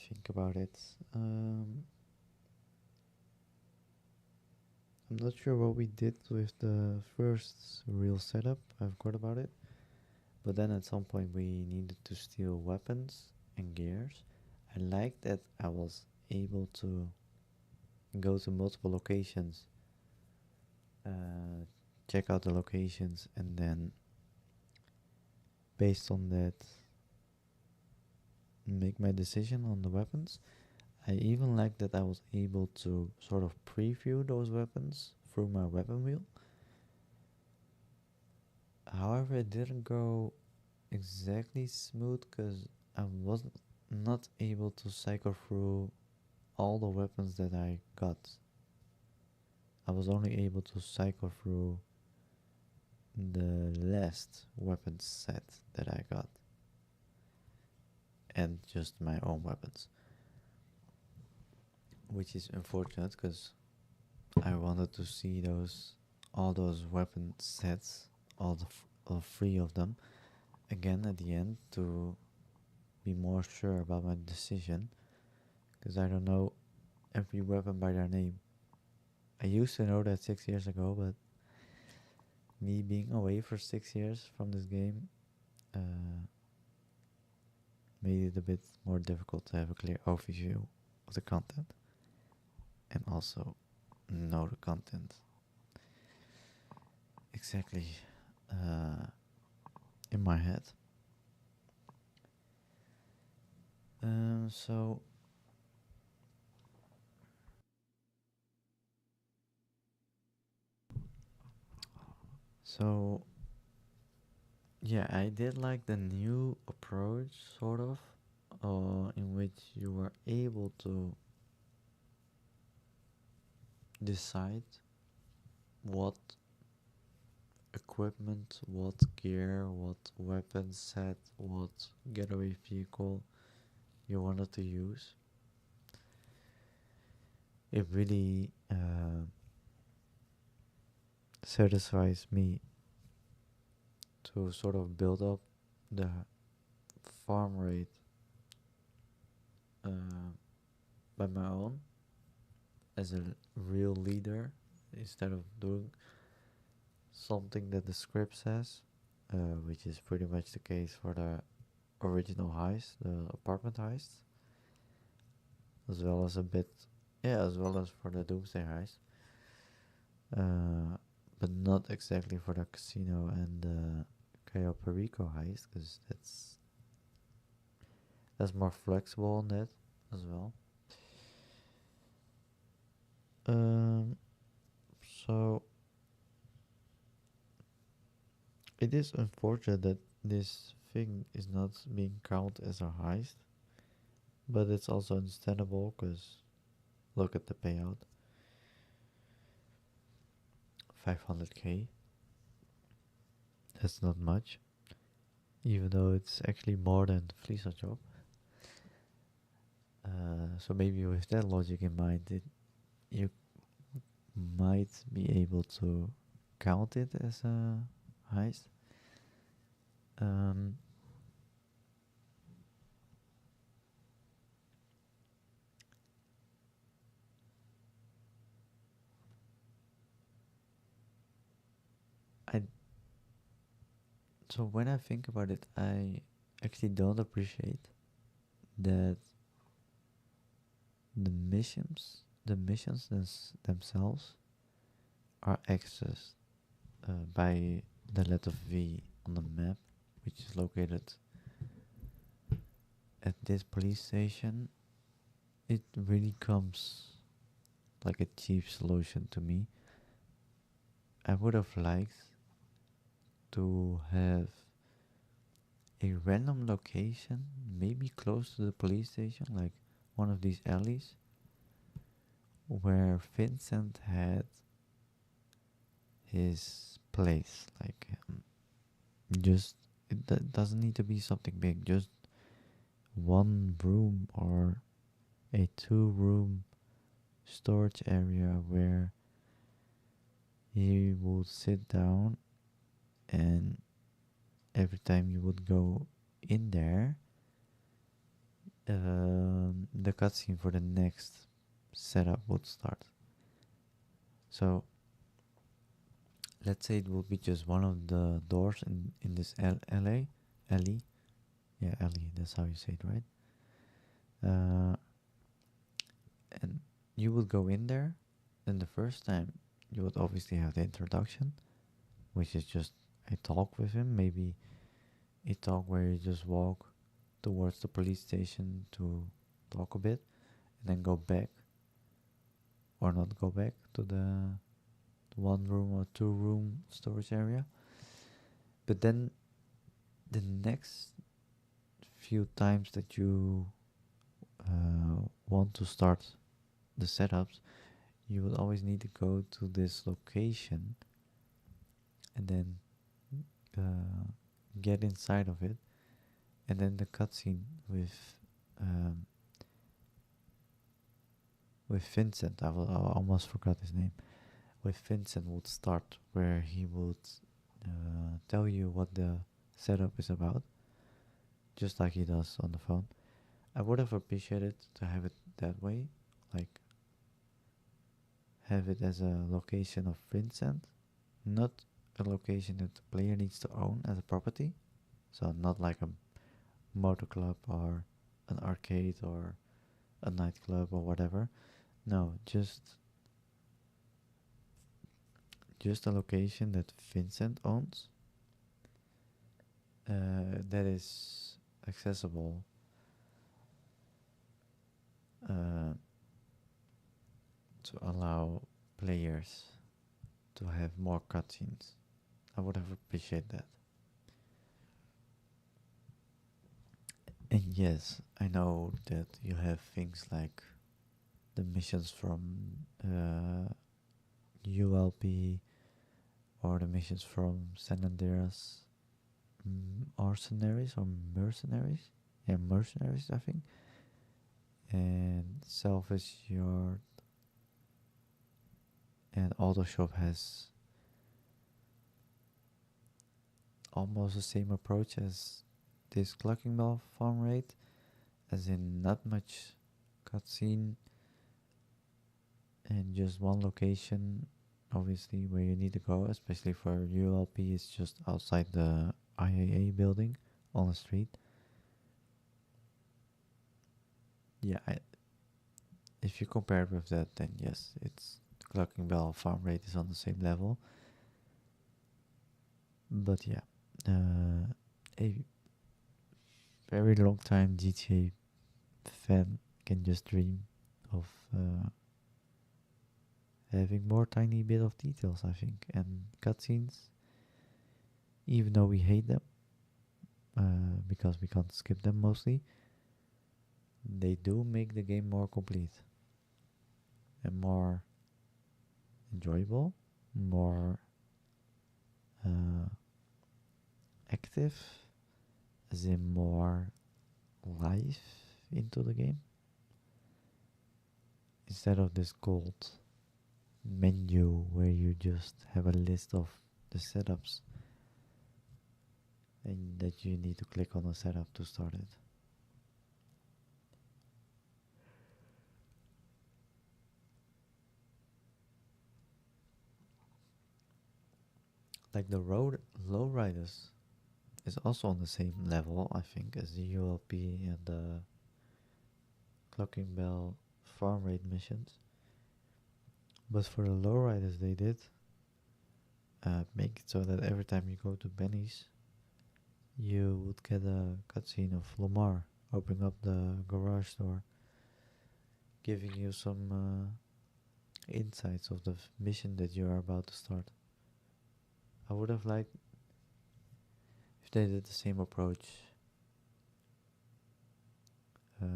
S1: think about it. I'm not sure what we did with the first real setup. I forgot about it. But then at some point we needed to steal weapons and gears. I like that I was able to go to multiple locations, check out the locations, and then based on that make my decision on the weapons. I even like that I was able to sort of preview those weapons through my weapon wheel. However, it didn't go exactly smooth because I was not able to cycle through all the weapons that I got. I was only able to cycle through the last weapon set that I got and just my own weapons, which is unfortunate because I wanted to see all those weapon sets, all three of them again at the end to be more sure about my decision, because I don't know every weapon by their name. I used to know that 6 years ago, but me being away for 6 years from this game made it a bit more difficult to have a clear overview of the content and also know the content exactly in my head. So yeah, I did like the new approach, sort of, in which you were able to decide what equipment, what gear, what weapon set, what getaway vehicle you wanted to use. It really satisfies me to sort of build up the farm rate by my own as a real leader instead of doing something that the script says, which is pretty much the case for the original heist, the apartment heist, as well as a bit, yeah, as well as for the Doomsday heist, but not exactly for the casino and the Cayo Perico heist, because that's more flexible on that as well. So it is unfortunate that this thing is not being counted as a heist, but it's also understandable because look at the payout, 500k. that's not much, even though it's actually more than Fleecer job. So maybe with that logic in mind, you might be able to count it as a heist. Um, I so when I think about it, I actually don't appreciate that the missions themselves are accessed by the letter V on the map, which is located at this police station. It really comes like a cheap solution to me. I would have liked to have a random location, maybe close to the police station, like one of these alleys, where Vincent had his place. Like, just it doesn't need to be something big, just one room or a 2 room storage area where he would sit down, and every time you would go in there, the cutscene for the next setup would start. So let's say it will be just one of the doors in this alley. Yeah, alley, that's how you say it, right? And you would go in there, then the first time you would obviously have the introduction, which is just a talk with him, maybe a talk where you just walk towards the police station to talk a bit, and then go back, or not go back, to the 1 room or 2 room storage area. But then the next few times that you want to start the setups, you would always need to go to this location and then get inside of it, and then the cutscene um, with Vincent. I almost forgot his name. With Vincent would start, where he would tell you what the setup is about, just like he does on the phone. I would have appreciated to have it that way, like have it as a location of Vincent, not a location that the player needs to own as a property. So not like a motor club or an arcade or a nightclub or whatever. No, just a location that Vincent owns, that is accessible to allow players to have more cutscenes. I would have appreciated that. And yes, I know that you have things like the missions from ULP, or the missions from San Andreas, Mercenaries or Mercenaries? Yeah, Mercenaries, I think. And Salvage Yard and Auto Shop has almost the same approach as this Cluckin Bell Farm Raid, as in not much cutscene and just one location, obviously, where you need to go, especially for ULP. It's just outside the IAA building on the street. Yeah, if you compare it with that, then yes, it's Cluckin Bell Farm Raid is on the same level. But yeah, a very long time GTA fan can just dream of having more tiny bit of details, I think, and cutscenes. Even though we hate them, because we can't skip them mostly, they do make the game more complete and more enjoyable, more active, as in more life into the game, instead of this cold menu where you just have a list of the setups and that you need to click on a setup to start it. Like the road lowriders is also on the same level, I think, as the ULP and the Cluckin Bell Farm Raid missions. But for the lowriders, they did make it so that every time you go to Benny's, you would get a cutscene of Lamar opening up the garage door, giving you some insights of the mission that you are about to start. I would have liked if they did the same approach for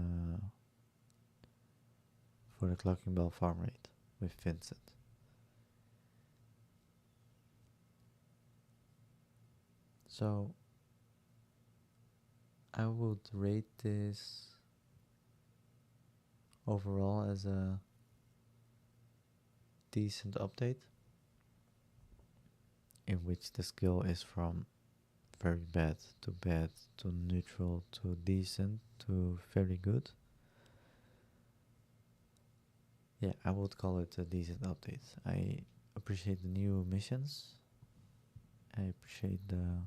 S1: the Cluckin Bell Farm Raid with Vincent. So I would rate this overall as a decent update, in which the skill is from very bad to neutral to decent to very good. Yeah, I would call it a decent update. I appreciate the new missions. I appreciate the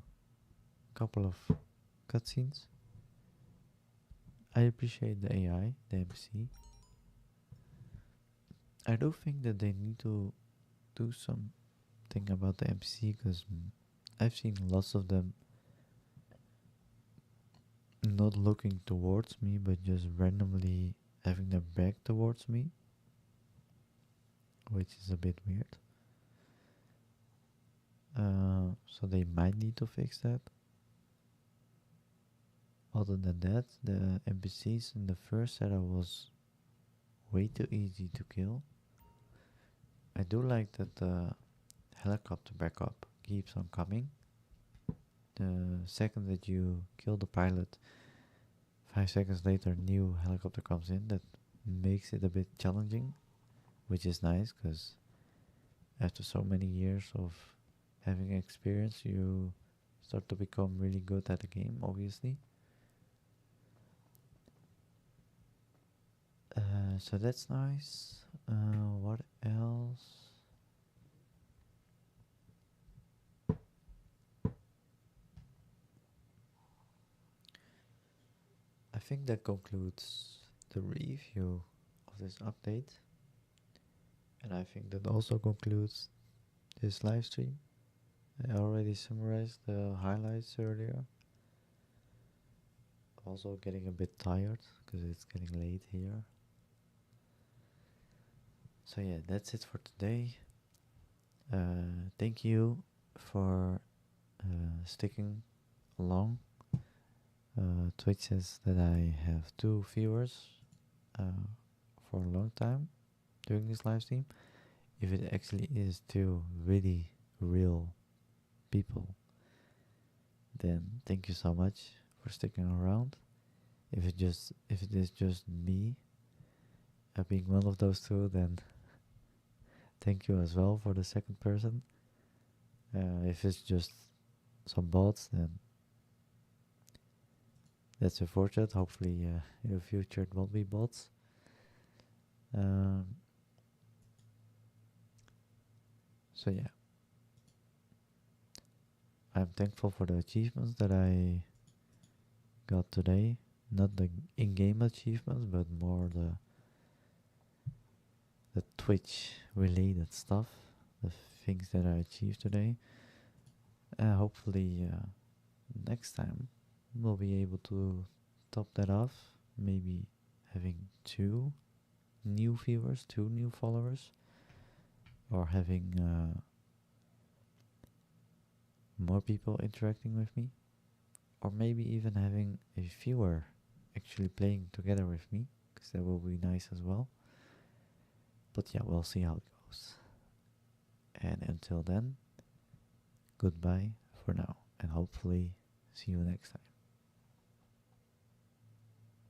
S1: couple of cutscenes. I appreciate the AI, the NPC. I do think that they need to do something about the NPC, because I've seen lots of them not looking towards me but just randomly having their back towards me, which is a bit weird. So they might need to fix that. Other than that, the NPCs in the first setup was way too easy to kill. I do like that the helicopter backup keeps on coming. The second that you kill the pilot, 5 seconds later new helicopter comes in. That makes it a bit challenging, which is nice, because after so many years of having experience, you start to become really good at the game, obviously. So that's nice. What else? I think that concludes the review of this update, and I think that also concludes this live stream. I already summarized the highlights earlier. Also getting a bit tired because it's getting late here. So yeah, that's it for today. Thank you for sticking along. Twitch says that I have 2 viewers for a long time during this live stream. If it actually is 2 really real people, then thank you so much for sticking around. If it is just me being one of those 2, then thank you as well for the second person. If it's just some bots, then that's unfortunate. Hopefully in the future it won't be bots. So yeah, I'm thankful for the achievements that I got today. Not the in-game achievements, but more the Twitch related stuff, the things that I achieved today. Hopefully next time we'll be able to top that off, maybe having 2 new viewers, 2 new followers, or having more people interacting with me, or maybe even having a viewer actually playing together with me, because that will be nice as well. But yeah, we'll see how it goes. And until then, goodbye for now, and hopefully See you next time.